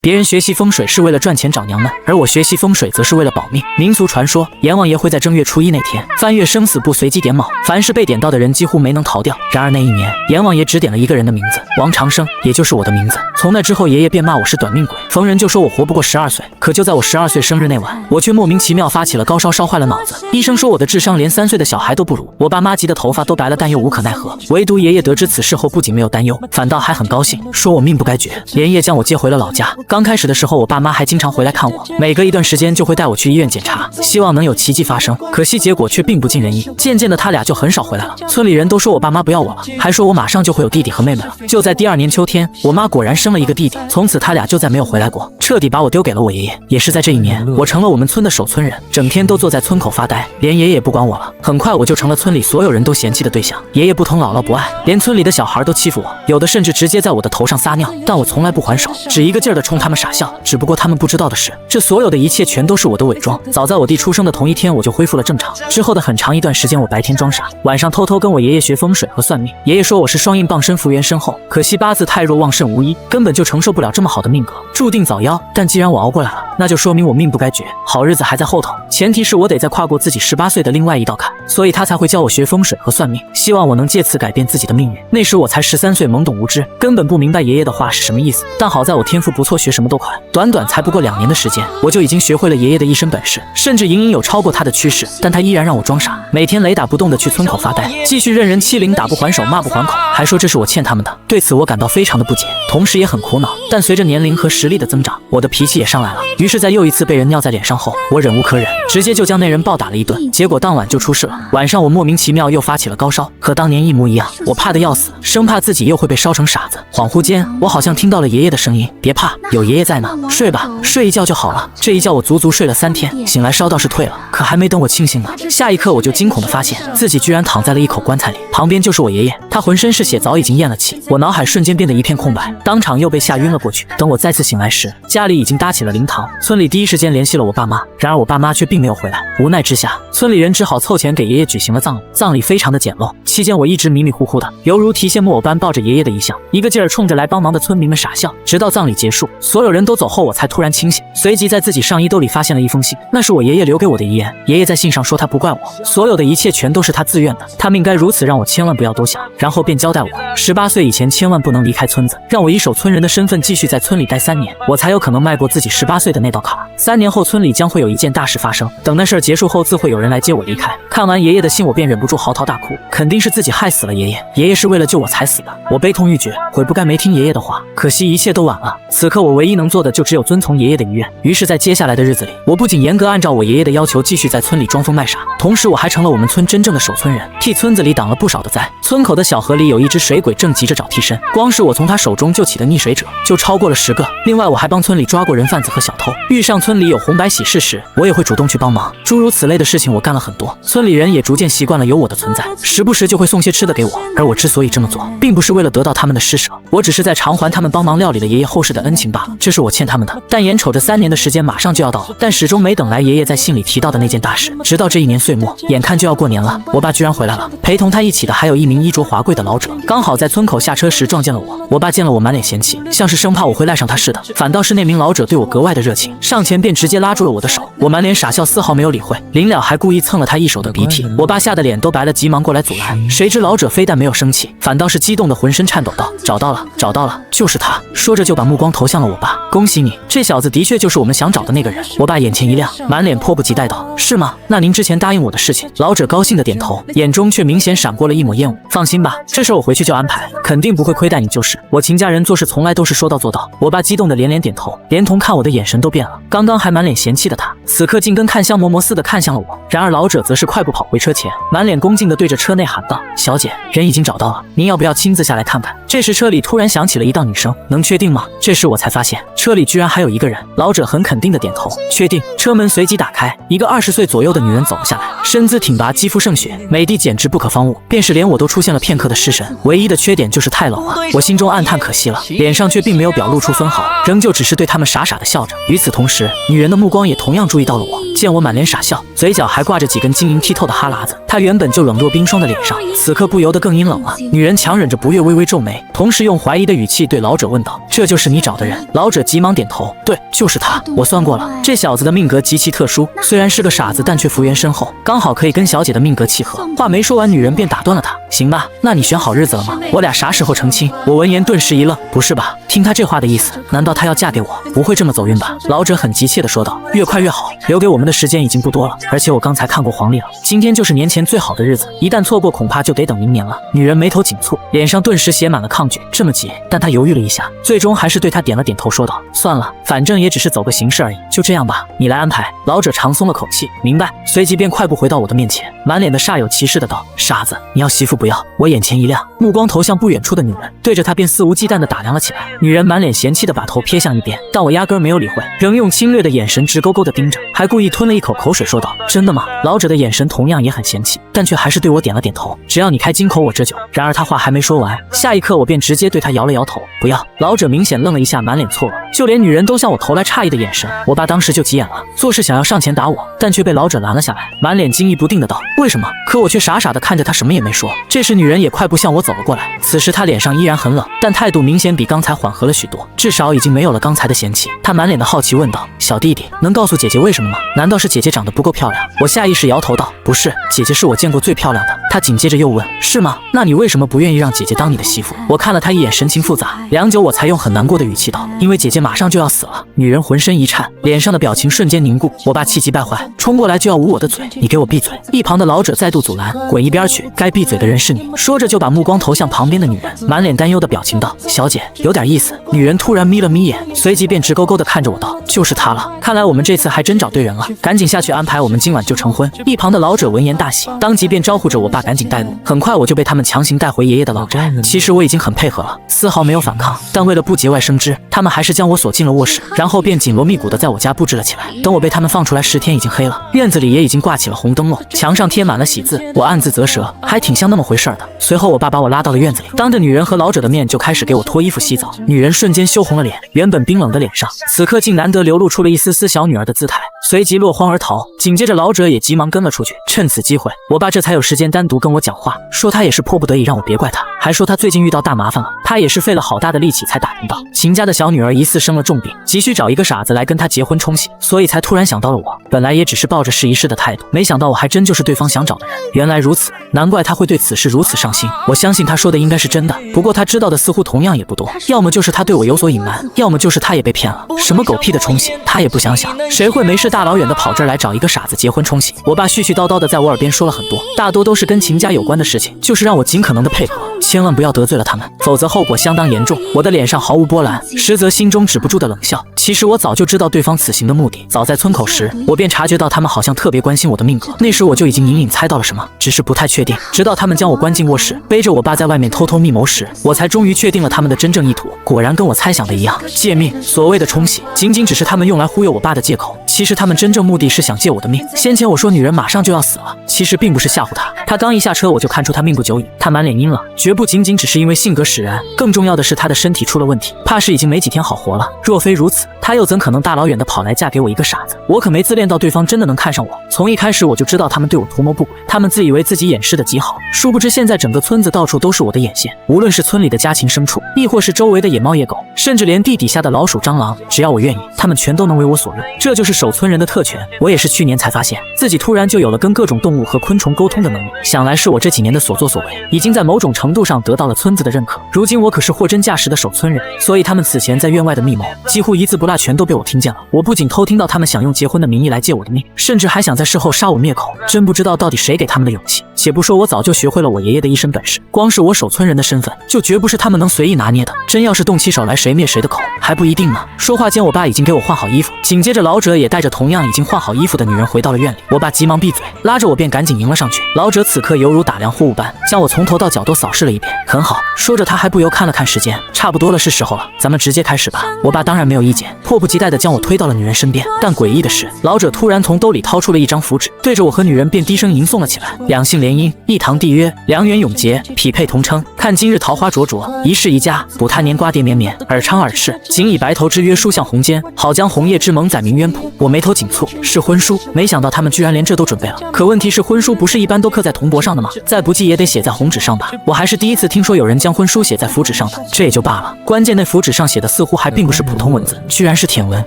别人学习风水是为了赚钱找娘们，而我学习风水则是为了保命。民俗传说，阎王爷会在正月初一那天翻阅生死簿，随机点卯，凡是被点到的人几乎没能逃掉。然而那一年，阎王爷只点了一个人的名字，王长生，也就是我的名字。从那之后，爷爷便骂我是短命鬼，逢人就说我活不过12岁。可就在我12岁生日那晚，我却莫名其妙发起了高烧，烧坏了脑子。医生说我的智商连3岁的小孩都不如，我爸妈急得头发都白了，但又无可奈何。唯独爷爷得知此事后，不仅没有担忧，反倒还很高兴，说我命不该绝，连夜将我接回了老家。刚开始的时候，我爸妈还经常回来看我，每隔一段时间就会带我去医院检查，希望能有奇迹发生。可惜结果却并不尽人意，渐渐的他俩就很少回来了。村里人都说我爸妈不要我了，还说我马上就会有弟弟和妹妹了。就在第2年秋天，我妈果然生了一个弟弟，从此他俩就再没有回来过，彻底把我丢给了我爷爷。也是在这一年，我成了我们村的守村人，整天都坐在村口发呆，连爷爷也不管我了。很快我就成了村里所有人都嫌弃的对象，爷爷不疼，姥姥不爱，连村里的小孩都欺负我，有的甚至直接在我的头上撒尿，但我从来不还手，只一个劲儿的冲他们傻笑。只不过他们不知道的是，这所有的一切全都是我的伪装。早在我弟出生的同一天，我就恢复了正常。之后的很长一段时间，我白天装傻，晚上偷偷跟我爷爷学风水和算命。爷爷说我是双印傍身，福缘深厚，可惜八字太弱，旺盛无一，根本就承受不了这么好的命格，注定早夭。但既然我熬过来了，那就说明我命不该绝，好日子还在后头。前提是我得再跨过自己18岁的另外一道坎，所以他才会教我学风水和算命，希望我能借此改变自己的命运。那时我才13岁，懵懂无知，根本不明白爷爷的话是什么意思。但好在我天赋不错，学什么都快，短才不过2年的时间，我就已经学会了爷爷的一身本事，甚至隐隐有超过他的趋势。但他依然让我装傻，每天雷打不动的去村口发呆，继续任人欺凌，打不还手，骂不还口，还说这是我欠他们的。对此我感到非常的不解，同时也很苦恼。但随着年龄和实力的增长，我的脾气也上来了。于是在又一次被人尿在脸上后，我忍无可忍，直接就将那人暴打了一顿。结果当晚就出事了，晚上我莫名其妙又发起了高烧，和当年一模一样。我怕得要死，生怕自己又会被烧成傻子。恍惚间，我好像听到了爷爷的声音，别怕，有爷爷在呢，睡吧，睡一觉就好了。这一觉我足足睡了3天，醒来烧倒是退了，可还没等我清醒呢，下一刻我就惊恐地发现自己居然躺在了一口棺材里，旁边就是我爷爷，他浑身是血，早已经咽了气，我脑海瞬间变得一片空白，当场又被吓晕了过去。等我再次醒来时，家里已经搭起了灵堂，村里第一时间联系了我爸妈，然而我爸妈却并没有回来。无奈之下，村里人只好凑钱给爷爷举行了葬礼，葬礼非常的简陋，期间我一直迷迷糊糊的，犹如提线木偶般抱着爷爷的遗像，一个劲儿冲着来帮忙的村民们傻笑。直到葬礼结束，所有人都走后，我才突然清醒，随即在自己上衣兜里发现了一封信，那是我爷爷留给我的遗言。爷爷在信上说他不怪我，所有的一切全都是他自愿的，他命该如此，让我千万不要多想。然后便交代我18岁以前千万不能离开村子，让我以守村人的身份继续在村里待3年，我才有可能迈过自己18岁的那道坎。3年后，村里将会有一件大事发生，等那事儿结束后，自会有人来接我离开。看完爷爷的信，我便忍不住嚎啕大哭，肯定是自己害死了爷爷，爷爷是为了救我才死的，我悲痛欲绝，悔不该没听爷爷的话，可惜一切都晚了。此刻我唯一能做的就只有遵从爷爷的遗愿。于是在接下来的日子里，我不仅严格按照我爷爷的要求继续在村里装疯卖傻，同时我还成了我们村真正的守村人，替村子里挡了不少的灾。村口的小河里有一只水鬼正急着找替身，光是我从他手中救起的溺水者就超过了10个。另外我还帮村里抓过人贩子和小偷，遇上村里有红白喜事时，我也会主动去帮忙。诸如此类的事情我干了很多，村里人也逐渐习惯了有我的存在，时不时就会送些吃的给我。而我之所以这么做，并不是为了得到他们的施舍，我只是在偿还他们帮忙料理了爷爷后事的恩情罢了，这是我欠他们的。但眼瞅着3年的时间马上就要到了，但始终没等来爷爷在信里提到的那件大事。直到这一年岁末，眼看就要过年了，我爸居然回来了，陪同他一起的还有一名衣着华贵的老者，刚好在村口下车时撞见了我。我爸见了我满脸嫌弃，像是生怕我会赖上他似的，反倒是那名老者对我格外的热情，上前便直接拉住了我的手。我满脸傻笑，丝毫没有理会，临了还故意蹭了他一手的鼻涕。我爸吓得脸都白了，急忙过来阻拦，谁知老者非但没有生气，反倒是激动的浑身颤抖道：找到了，找到了，就是他。说着就把目光投向了我爸，恭喜你，这小子的确就是我们想找的那个人。我爸眼前一亮，满脸迫不及待道：是吗？那您之前答应我的事情？老者高兴的点头，眼中却明显闪过了一抹厌恶。放心吧，这事我回去就安排，肯定不会亏待你就是。我秦家人做事从来都是说到做到。我爸激动的连连点头，连同看我的眼神都变了，刚刚还满脸嫌弃的他，此刻竟跟看相嬷嬷似的看向了我。然而老者则是快步跑回车前，满脸恭敬的对着车内喊道：小姐，人已经找到了，您要不要亲自下来看看？这时车里突然响起了一道女声：能确定吗？这时我才发现车里居然还有一个人。老者很肯定的点头，确定。车门随即打开，一个20岁左右的女人走了下来，身姿挺拔，肌肤胜雪，美的简直不可方物，便是连我都出现了片刻的失神。唯一的缺点就是太冷了，我心中暗叹可惜了，脸上却并没有表露出分毫，仍旧只是对他们傻傻的笑着。与此同时，女人的目光也同样注意到了我，见我满脸傻笑，嘴角还挂着几根晶莹剔透的哈喇子，她原本就冷若冰霜的脸上，此刻不由得更阴冷了。女人强忍着不悦，微微皱眉，同时用怀疑的语气对老者问道：“这就是你找的人？”老者急忙点头：“对，就是他。我算过了，这小子的命格极其特殊，虽然是个傻子，但却福缘深厚，刚好可以跟小姐的命格契合。”话没说完，女人便打断了他：“行吧，那你选好日子了吗？我俩啥时候成亲？”我闻言顿时一愣：“不是吧？听他这话的意思，难道他要嫁给我？不会这么走运吧？”老者很急切地说道：“越快越好，留给我们的时间已经不多了，而且我刚才看过黄历了，今天就是年前最好的日子，一旦错过，恐怕就得等明年了。”女人眉头紧蹙，脸上顿时写满了抗拒。这么急？但她犹豫了一下，最终还是对他点了点头，说道：“算了，反正也只是走个形式而已，就这样吧，你来安排。”老者长松了口气，明白，随即便快步回到我的面前，满脸的煞有其事的道：“傻子，你要媳妇不要？”我眼前一亮，目光投向不远处的女人，对着她便肆无忌惮的打量了起来。女人满脸嫌弃的把头瞥向一边，但我压根没有理会，仍用侵略的眼神直勾勾的盯着，还故意吞了一口口水，说道：“真的吗？”老者的眼神同样也很嫌弃，但却还是对我点了点头：“只要你开金口，我这就……”然而他话还没说完，下一刻我便直接对他摇了摇头：“不要。”老者明显愣了一下，满脸错愕，就连女人都向我投来诧异的眼神。我爸当时就急眼了，做事想要上前打我，但却被老者拦了下来，满脸惊疑不定的道：“为什么？”可我却傻傻的看着他，什么也没说。这时女人也快步向我走了过来，此时她脸上依然很冷，但态度明显比刚才缓和了许多，至少已经没有了刚才的嫌弃。她满脸的好奇问道：“小弟弟，能告诉姐姐为什么吗？难道是姐姐长得不够漂亮？”我下意识摇头道：“不是，姐姐是我见过最漂亮的。”她紧接着又问：“是吗？那你为什么不愿意让姐姐当你的媳妇？”我看了她一眼，神情复杂，良久我才用很难过的语气道：“因为姐姐马上就要死了。”女人浑身一颤，脸上的表情瞬间凝固。我爸气急败坏，冲过来就要捂我的嘴：“你给我闭嘴！”一旁的老者再度阻拦：“滚一边去，该闭嘴的人是你。”说着就把目光投向旁边的女人，满脸担忧的表情道：“小姐，有点意思。”女人突然眯了眯眼，随即便直勾勾的看着我道：“就是他了，看来我们这次还真找对人了，赶紧下去安排，我们今晚就成婚。”一旁的老者闻言大喜，当即便招呼着我爸赶紧带路。很快我就被他们强行带回爷爷的老宅。其实我已经很配合了，丝毫没有反抗，但为了不节外生枝，他们还是将我锁进了卧室，然后便紧锣密鼓的在我家布置了起来。等我被他们放出来时，天已经黑了，院子里也已经挂起了红灯笼，墙上贴满了喜字，我暗自啧舌，还挺像那么回事的。随后我爸把我拉到了院子里，当着女人和老者的面就开始给我脱衣服洗澡。女人瞬间羞红了脸，原本冰冷的脸上此刻竟难得流露出了一丝丝小女儿的姿态，随即落荒而逃。紧接着老者也急忙跟了出去。趁此机会，我爸这才有时间单独跟我讲话，说他也是迫不得已，让我别怪他，还说他最近遇到大麻烦了，他也是费了好大的力气才打听到秦家的小女儿疑似生了重病，急需找一个傻子来跟他结婚冲喜，所以才突然想到了我。本来也只是抱着试一试的态度，没想到我还真就是对方想找的人。原来如此，难怪他会对此事如此上心。我相信他说的应该是真的，不过他知道的似乎同样也不多，要么就是他对我有所隐瞒，要么就是他也被骗了。什么狗屁的冲喜，他也不想想，谁会没事大老远的跑这儿来找一个傻子结婚冲喜？我爸絮絮叨叨的在我耳边说了很多，大多都是跟秦家有关的事情，就是让我尽可能的配合，千万不要得罪了他们，否则后果相当严重。我的脸上毫无波澜，实则心中止不住的冷笑。其实我早就知道对方此行的目的，早在村口时，我便察觉到他们好像特别关心我的命格，那时我就已经隐隐猜到了什么，只是不太确定。直到他们将我关进卧室，背着我爸在外面偷偷密谋时，我才终于确定了他们的真正意图。果然跟我猜想的一样，借命。所谓的冲喜，仅仅只是他们用来忽悠我爸的借口，其实他们真正目的是想借我的命。先前我说女人马上就要死了，其实并不是吓唬她，她刚一下车我就看出她命不久矣。她满脸阴冷，绝不仅仅只是因为性格使然，更重要的是她的身体出了问题，怕是已经没几天好活了。若非如此，她又怎可能大老远的跑来嫁给我一个傻子？我可没自恋到对方真的能看上我。从一开始我就知道他们对我图谋不轨，他们自以为自己掩饰的极好，殊不知现在整个村子到处都是我的眼线，无论是村里的家禽牲畜，亦或是周围的野猫野狗，甚至连地底下的老鼠蟑螂，只要我愿意，他们全都能为我所用。这就是守村人的特权。我也是去年才发现自己突然就有了跟各种动物和昆虫沟通的能力，想来是我这几年的所作所为已经在某种程度上得到了村子的认可。如今我可是货真价实的守村人，所以他们此前在院外的密谋几乎一字不落全都被我听见了。我不仅偷听到他们想用结婚的名义来借我的命，甚至还想在事后杀我灭口，真不知道到底谁给他们的勇气。且不说我早就学会了我爷爷的一身本事，光是我守村人的身份就绝不是他们能随意拿捏的，真要是动起手来谁灭谁的口还不一定呢。说话间我爸已经给我换好衣服，紧接着老者也带着同样已经换好衣服的女人回到了院里。我爸急忙闭嘴，拉着我便赶紧迎了上去。老者此刻犹如打量货物般将我从头到脚都扫视了一遍。很好，说着他还不由看了看时间，差不多了，是时候了，咱们直接开始吧。我爸当然没有意见，迫不及待地将我推到了女人身边。但诡异的是，老者突然从兜里掏出了一张符纸，对着我和女人便低声吟诵了起来。两姓联联姻，一堂缔约，良缘永结，匹配同称。看今日桃花灼灼，一世一家，补他年瓜瓞绵绵。尔昌尔氏，仅以白头之约书向红笺，好将红叶之盟载明渊谱。我眉头紧蹙，是婚书。没想到他们居然连这都准备了。可问题是，婚书不是一般都刻在铜帛上的吗？再不济也得写在红纸上吧？我还是第一次听说有人将婚书写在符纸上的。这也就罢了，关键那符纸上写的似乎还并不是普通文字，居然是舔文。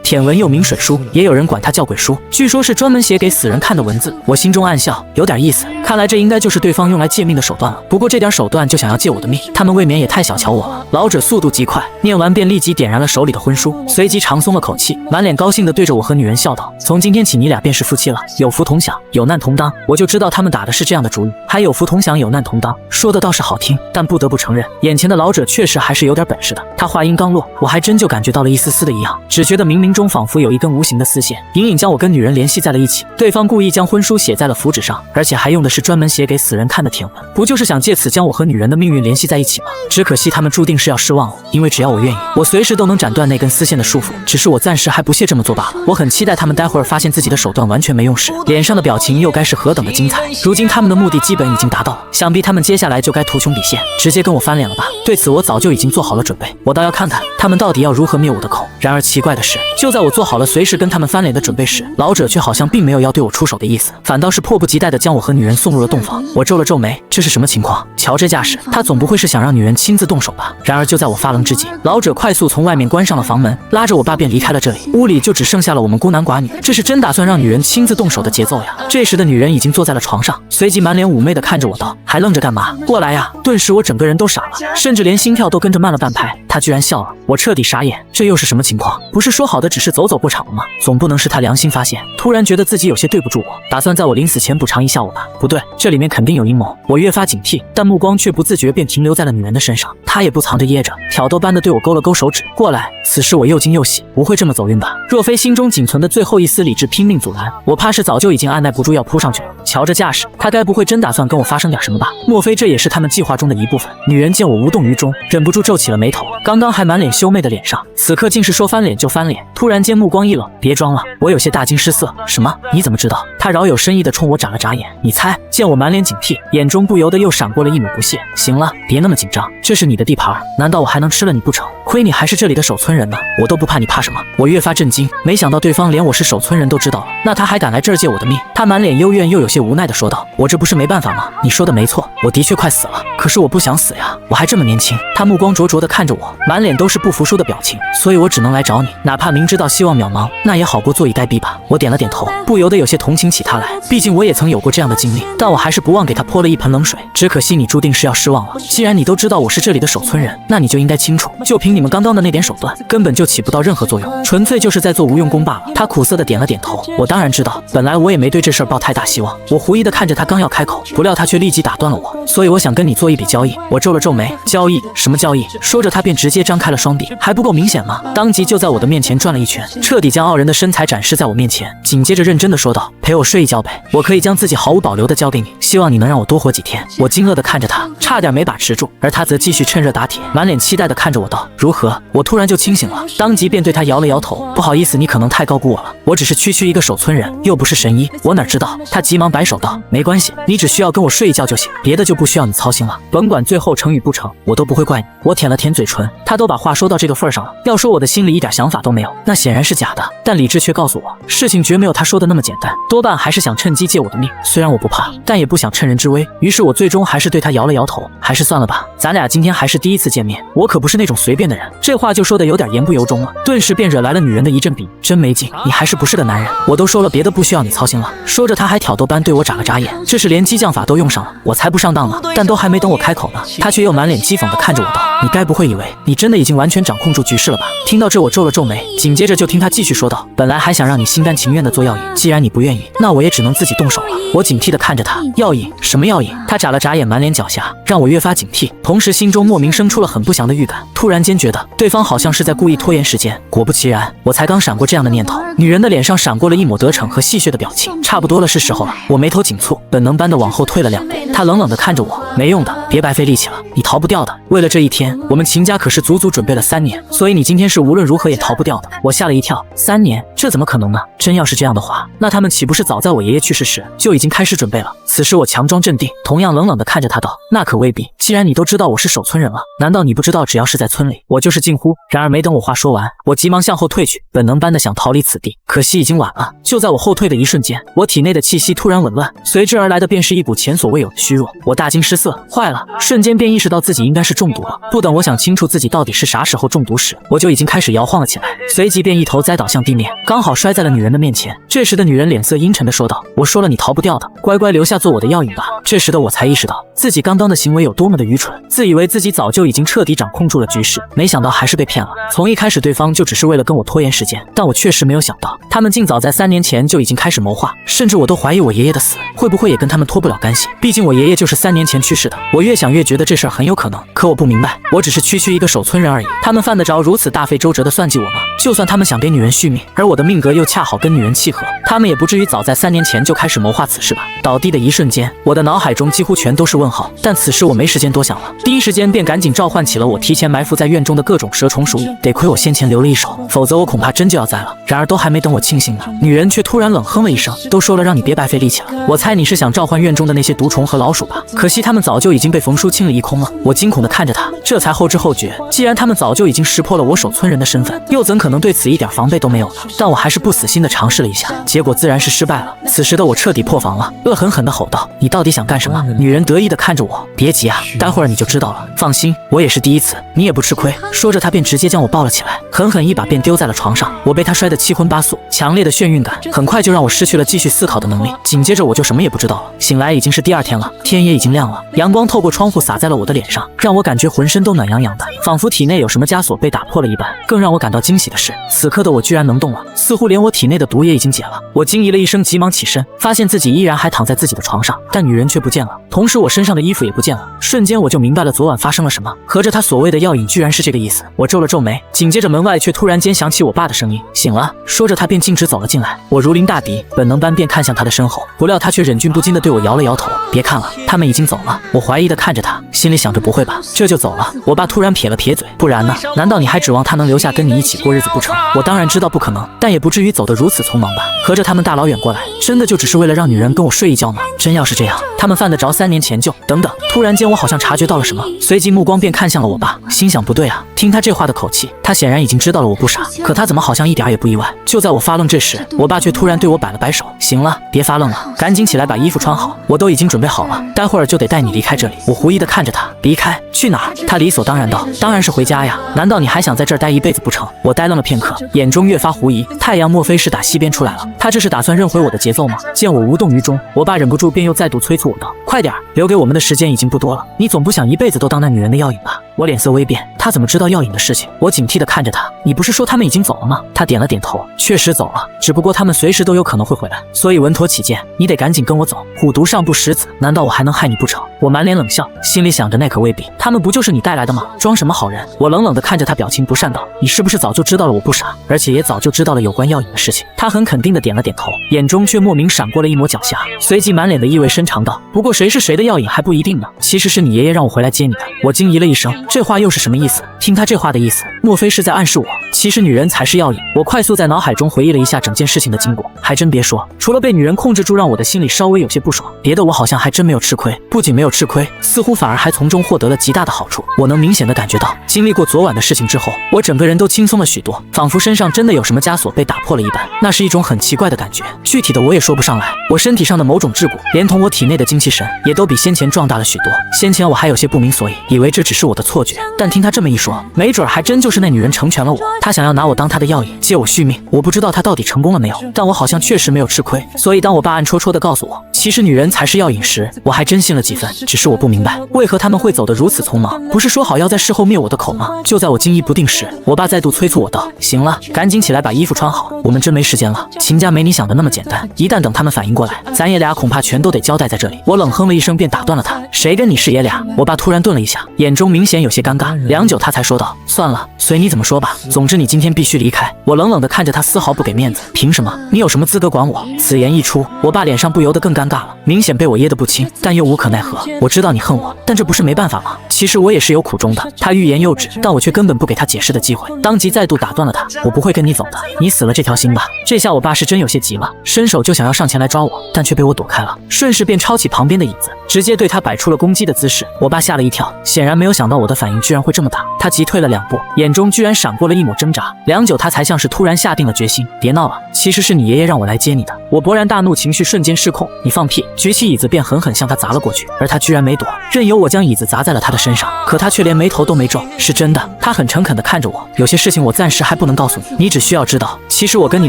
舔文又名水书，也有人管它叫鬼书，据说是专门写给死人看的文字。我心中暗笑，有点意思。看来这应该就是对方用来借命的手段了。不过这点手段就想要借我的命，他们未免也太小瞧我了。老者速度极快，念完便立即点燃了手里的婚书，随即长松了口气，满脸高兴地对着我和女人笑道：“从今天起，你俩便是夫妻了，有福同享，有难同当。”我就知道他们打的是这样的主意，还有福同享，有难同当，说的倒是好听，但不得不承认，眼前的老者确实还是有点本事的。他话音刚落，我还真就感觉到了一丝丝的异样，只觉得冥冥中仿佛有一根无形的丝线，隐隐将我跟女人联系在了一起。对方故意将婚书写在了符纸上，而且还用的是专门写给死人看的舔文，不就是想借此将我和女人的命运联系在一起吗？只可惜他们注定是要失望了，因为只要我愿意，我随时都能斩断那根丝线的束缚，只是我暂时还不屑这么做罢了。我很期待他们待会儿发现自己的手段完全没用时，脸上的表情又该是何等的精彩。如今他们的目的基本已经达到了，想必他们接下来就该图穷匕现，直接跟我翻脸了吧？对此我早就已经做好了准备，我倒要看看他们到底要如何灭我的口。然而奇怪的是，就在我做好了随时跟他们翻脸的准备时，老者却好像并没有要对我出手的意思，反倒是迫不及待地将我和女人送入了洞房。我皱了皱眉，这是什么情况？瞧这架势，他总不会是想让女人亲自动手吧？然而就在我发愣之际，老者快速从外面关上了房门，拉着我爸便离开了这里。屋里就只剩下了我们孤男寡女，这是真打算让女人亲自动手的节奏呀！这时的女人已经坐在了床上，随即满脸妩媚地看着我道：“还愣着干嘛？过来呀！”顿时我整个人都傻了，甚至连心跳都跟着慢了半拍。她居然笑了，我彻底傻眼，这又是什么情况？不是说好的只是走走过场了吗？总不能是她良心发现，突然觉得自己有些对不住我，打算在我临死前补偿一下我吧？不对，这里面肯定有阴谋。我越发警惕，但目光却不自觉便停留在了女人的身上。她也不藏着掖着，挑逗般的对我勾了勾手指，过来。此时我又惊又喜，不会这么走运吧？若非心中仅存的最后一丝理智拼命阻拦，我怕是早就已经按耐不住要扑上去了。瞧这架势，他该不会真打算跟我发生点什么吧？莫非这也是他们计划中的一部分？女人见我无动于衷，忍不住皱起了眉头。刚刚还满脸羞媚的脸上，此刻竟是说翻脸就翻脸。突然间目光一冷，别装了！我有些大惊失色。什么？你怎么知道？他饶有深意的冲我眨了眨眼。你猜？见我满脸警惕，眼中不由得又闪过了一抹不屑。行了，别那么紧张，这是你的地盘，难道我还能吃了你不成？亏你还是这里的守村人呢，我都不怕，你怕什么？我越发震惊，没想到对方连我是守村人都知道了，那他还敢来这儿借我的命？他满脸幽怨又有些无奈的说道：“我这不是没办法吗？你说的没错，我的确快死了，可是我不想死呀，我还这么年轻。”他目光灼灼地看着我，满脸都是不服输的表情，所以我只能来找你，哪怕明知道希望渺茫，那也好过坐以待毙吧。我点了点头，不由得有些同情起他来，毕竟我也曾有过这样的经历，但我还是不忘给他泼了一盆冷水。只可惜你注定是要失望了，既然你都知道我是这里的守村人，那你就应该清楚，就凭你们刚刚的那点手段，根本就起不到任何作用，纯粹就是在做无用功罢了。他苦涩地点了点头，我当然知道，本来我也没对这事儿抱太大希望。我狐疑地看着他，刚要开口，不料他却立即打断了我，所以我想跟你做一笔交易。我皱了皱眉，交易？什么交易？说着他便直接张开了双臂，还不够明显吗？当即就在我的面前转了一圈，彻底将傲人的身材展示在我面前，紧接着认真地说道：“陪我睡一觉呗，我可以将自己毫无保留地交给你，希望你能让我多活几天。”我惊愕地看着他，差点没把持住，而他则继续趁热打铁，满脸期待地看着我道：“如何？”我突然就清醒了，当即便对他摇了摇头：“不好意思，你可能太高估我了，我只是区一个守村人，又不是神医，我哪知道？”他急忙摆手道：“没关系，你只需要跟我睡一觉就行，别的就不需要你操心了，甭管最后成与不成，我都不会怪你。”我舔了舔嘴唇，他都把话说到这个份上了，要说我的心里一点想法都没有，那显然是假的，但理智却告诉我，事情绝没有他说的那么简单，多半还是想趁机借我的命。虽然我不怕，但也不想趁人之危，于是我最终还是对他摇了摇头，还是算了吧，咱俩今天还是第一次见面，我可不是那种随便的人。这话就说的有点言不由衷了，顿时便惹来了女人的一阵鄙，真没劲，你还是不是个男人？我都说了别的不需要你操心了。说着他还挑逗般对我眨了眨眼，这是连激将法都用上了，我才不上当呢。但都还没等我开口呢，他却又满脸讥讽地看着我道：“你该不会以为你真的已经完全掌控住局势了吧？”听到这我皱了皱眉，紧接着就听他继续说道：“本来还想让你心甘情愿地做药引，既然你不愿意，那我也只能自己动手了。”我警惕地看着他，药引？什么药引？他眨了眨眼，满脸狡黠，让我越发警惕，同时心中莫名生出了很不祥的预感，突然间觉得对方好像是在故意拖延时间。果不其然，我才刚闪过这样的念头，女人的脸上闪过了一抹得逞和戏谑的表情，差不多了，是时候了。我眉头紧蹙，本能般的往后退了2步，她冷冷地看着我，没用的，别白费力气了，你逃不掉的。为了这一天，我们秦家可是足足准备了3年，所以你今天是无论如何也逃不掉的。我吓了一跳，3年，这怎么可能呢？真要是这样的话，那他们岂不是早在我爷爷去世时就已经开始准备了？此时我强装镇定，同样冷冷地看着他道：那可未必，既然你都知道我是守村人了，难道你不知道只要是在村里，我就是近乎？然而没等我话说完，我急忙向后退去，本能般的想逃离此地，可惜已经晚了。就在我后退的一瞬间，我体内的气息突然紊乱，随之而来的便是一股前所未有的虚弱。我大惊失色，坏了，瞬间便意识到自己应该是中毒了。不等我想清楚自己到底是啥时候中毒时，我就已经开始摇晃了起来，随即便一头栽倒向地面，刚好摔在了女人的面前。这时的女人脸色阴沉的说道：我说了你逃不掉的，乖乖留下做我的药引吧。这时的我才意识到自己刚刚的行为有多么的愚蠢，自以为自己早就已经彻底掌控住了局势，没想到还是被骗了。从一开始对方就只是为了跟我拖延时间，但我确实没有想到他们竟早在3年前就已经开始谋划，甚至我都怀疑我爷爷的死会不会也跟他们脱不了干系，毕竟我爷爷就是3年前去世的。我越想越觉得这事儿很有可能，可我不明白，我只是区一个守村人而已，他们犯得着如此大费周折的算计我吗？就算他们想给女人续命，而我的命格又恰好跟女人契合，他们也不至于早在3年前就开始谋划此事吧。倒地的一瞬间，我的脑海中几乎全都是问号，但此时我没时间多想了，第一时间便赶紧召唤起了我提前埋伏在院中的各种蛇虫鼠蚁，得亏我先前留了一手，否则我恐怕真就要栽了。然而都还没等我庆幸呢，女人却突然冷哼了一声，都说了让你别白费力气了，我猜你是想召唤院中的那些毒虫和老鼠吧？可惜他们早就已经被冯叔清了一空了。我惊恐地看着他，这才后知后觉，既然他们早就已经识破了我守村人的身份，又怎可能对此一点防备都没有呢？但我还是不死心地尝试了一下，结果自然是失败了。此时的我彻底破防了，恶狠狠地吼道：你到底想干什么？女人得意地看着我，别急啊，待会儿你就知道了，放心，我也是第一次，你也不吃亏。说着他便直接将我抱了起来，狠狠一把便丢在了床上。我被他摔得七荤八素，强烈的眩晕感很快就让我失去了继续思考的能力，紧接着我就什么也不知道了。醒来已经是第2天了，天也已经亮了，阳光透过窗户洒在了我的脸上，让我感觉浑身都暖洋洋的，仿佛体内有什么枷锁被打破了一般。更让我感到惊喜的是，此刻的我居然能动了，似乎连我体内的毒也已经解了。我惊疑了一声，急忙起身，发现自己依然还躺在自己的床上，但女人却不见了，同时我身上的衣服也不见了。瞬间我就明白了昨晚发生了什么，合着他所谓的药引居然是这个意思。我皱了皱眉，紧接着门外却突然间响起我爸的声音：醒了。说着他便径直走了进来，我如临大敌，本能般便看向他的身后，不料他却忍俊不禁地对我摇了摇头：别看了，他们已经走了。我怀疑地看着他，心里想着不会吧，这就走了？我爸突然撇了撇嘴：不然呢？难道你还指望他能留下跟你一起过日子不成？我当然知道不可能，但也不至于走得如此匆忙吧？合着他们大老远过来，真的就只是为了让女人跟我睡一觉吗？真要是这样，他们犯得着3年前就……等等，突然间我好像察觉到了什么，随即目光便看向了我爸，心想不对啊，听他这话的口气，他显然已经知道了我不傻，可他怎么好像一点也不意外？就在我发愣这时，我爸却突然对我摆了摆手：行了，别发愣了，赶紧起来把衣服穿好，我都已经准备好了，待会儿就得带你离开这里。我狐疑地看着他，离开？去哪儿？他理所当然道：当然是回家呀，难道你还想在这儿待一辈子不成？我呆愣了片刻，眼中越发狐疑，太阳莫非是打西边出来了？他这是打算认回我的节奏吗？见我无动于衷，我爸忍不住便又再度催促我道：快点，留给我们的时间已经不多了，你总不想一辈子都当那女人的药引吧？我脸色微变，他怎么知道药引的事情？我警惕地看着他，你不是说他们已经走了吗？他点了点头，确实走了，只不过他们随时都有可能会回来，所以稳妥起见，你得赶紧跟我走。虎毒尚不食子，难道我还能害你不成？我满脸冷笑，心里想着那可未必，他们不就是你带来的吗？装什么好人？我冷冷地看着他，表情不善道：你是不是早就知道了我不傻，而且也早就知道了有关药引的事情？他很肯定地点了点头，眼中却莫名闪过了一抹狡黠，随即满脸的意味深长道：不过谁是谁的药引还不一定呢，其实是你爷爷让我回来接你的。我惊疑了一声，这话又是什么意思？听他这话的意思，莫非是在暗示我其实女人才是药引？我快速在脑海中回忆了一下整件事情的经过，还真别说，除了被女人控制住让我的心里稍微有些不爽，别的我好像还真没有吃亏，不仅没有吃亏，似乎反而还从中获得了极大的好处。我能明显的感觉到，经历过昨晚的事情之后，我整个人都轻松了许多，仿佛身上真的有什么枷锁被打破了一般，那是一种很奇怪的感觉，具体的我也说不上来。我身体上的某种桎梏，连同我体内的精气神，也都比先前壮大了许多。先前我还有些不明所以，以为这只是我的错觉，但听他这么一说，没准还真就是那女人成全了我，她想要拿我当她的药引，借我续命。我不知道她到底成功了没有，但我好像确实没有吃亏。所以当我爸暗戳戳地告诉我，其实女人才是药引时，我还真信了几分。只是我不明白，为何他们会走得如此匆忙？不是说好要在事后灭我的口吗？就在我惊疑不定时，我爸再度催促我道：行了，赶紧起来把衣服穿好，我们真没时间了。秦家没你想的那么简单，一旦等他们反应过来，咱爷俩恐怕全都得交代在这里。我冷哼了一声便打断了他：谁跟你是爷俩？我爸突然顿了一下，眼中明显有些尴尬，良久他才说道：算了，随你怎么说吧，总之你今天必须离开。我冷冷地看着他，丝毫不给面子。凭什么？你有什么资格管我？此言一出，我爸脸上不由得更尴尬了。明显被我噎得不轻，但又无可奈何。我知道你恨我，但这不是没办法吗？其实我也是有苦衷的。他欲言又止，但我却根本不给他解释的机会，当即再度打断了他。我不会跟你走的，你死了这条心吧。这下我爸是真有些急了，伸手就想要上前来抓我，但却被我躲开了，顺势便抄起旁边的椅子，直接对他摆出了攻击的姿势。我爸吓了一跳，显然没有想到我的反应居然会这么大，他急退了2步，眼中居然闪过了一抹挣扎。良久，他才像是突然下定了决心，别闹了，其实是你爷爷让我来接你的。我勃然大怒，情绪瞬间失控，你放屁！举起椅子便狠狠向他砸了过去，而他居然没躲，任由我将椅子砸在了他的身上。可他却连眉头都没皱。是真的，他很诚恳地看着我，有些事情我暂时还不能告诉你，你只需要知道，其实我跟你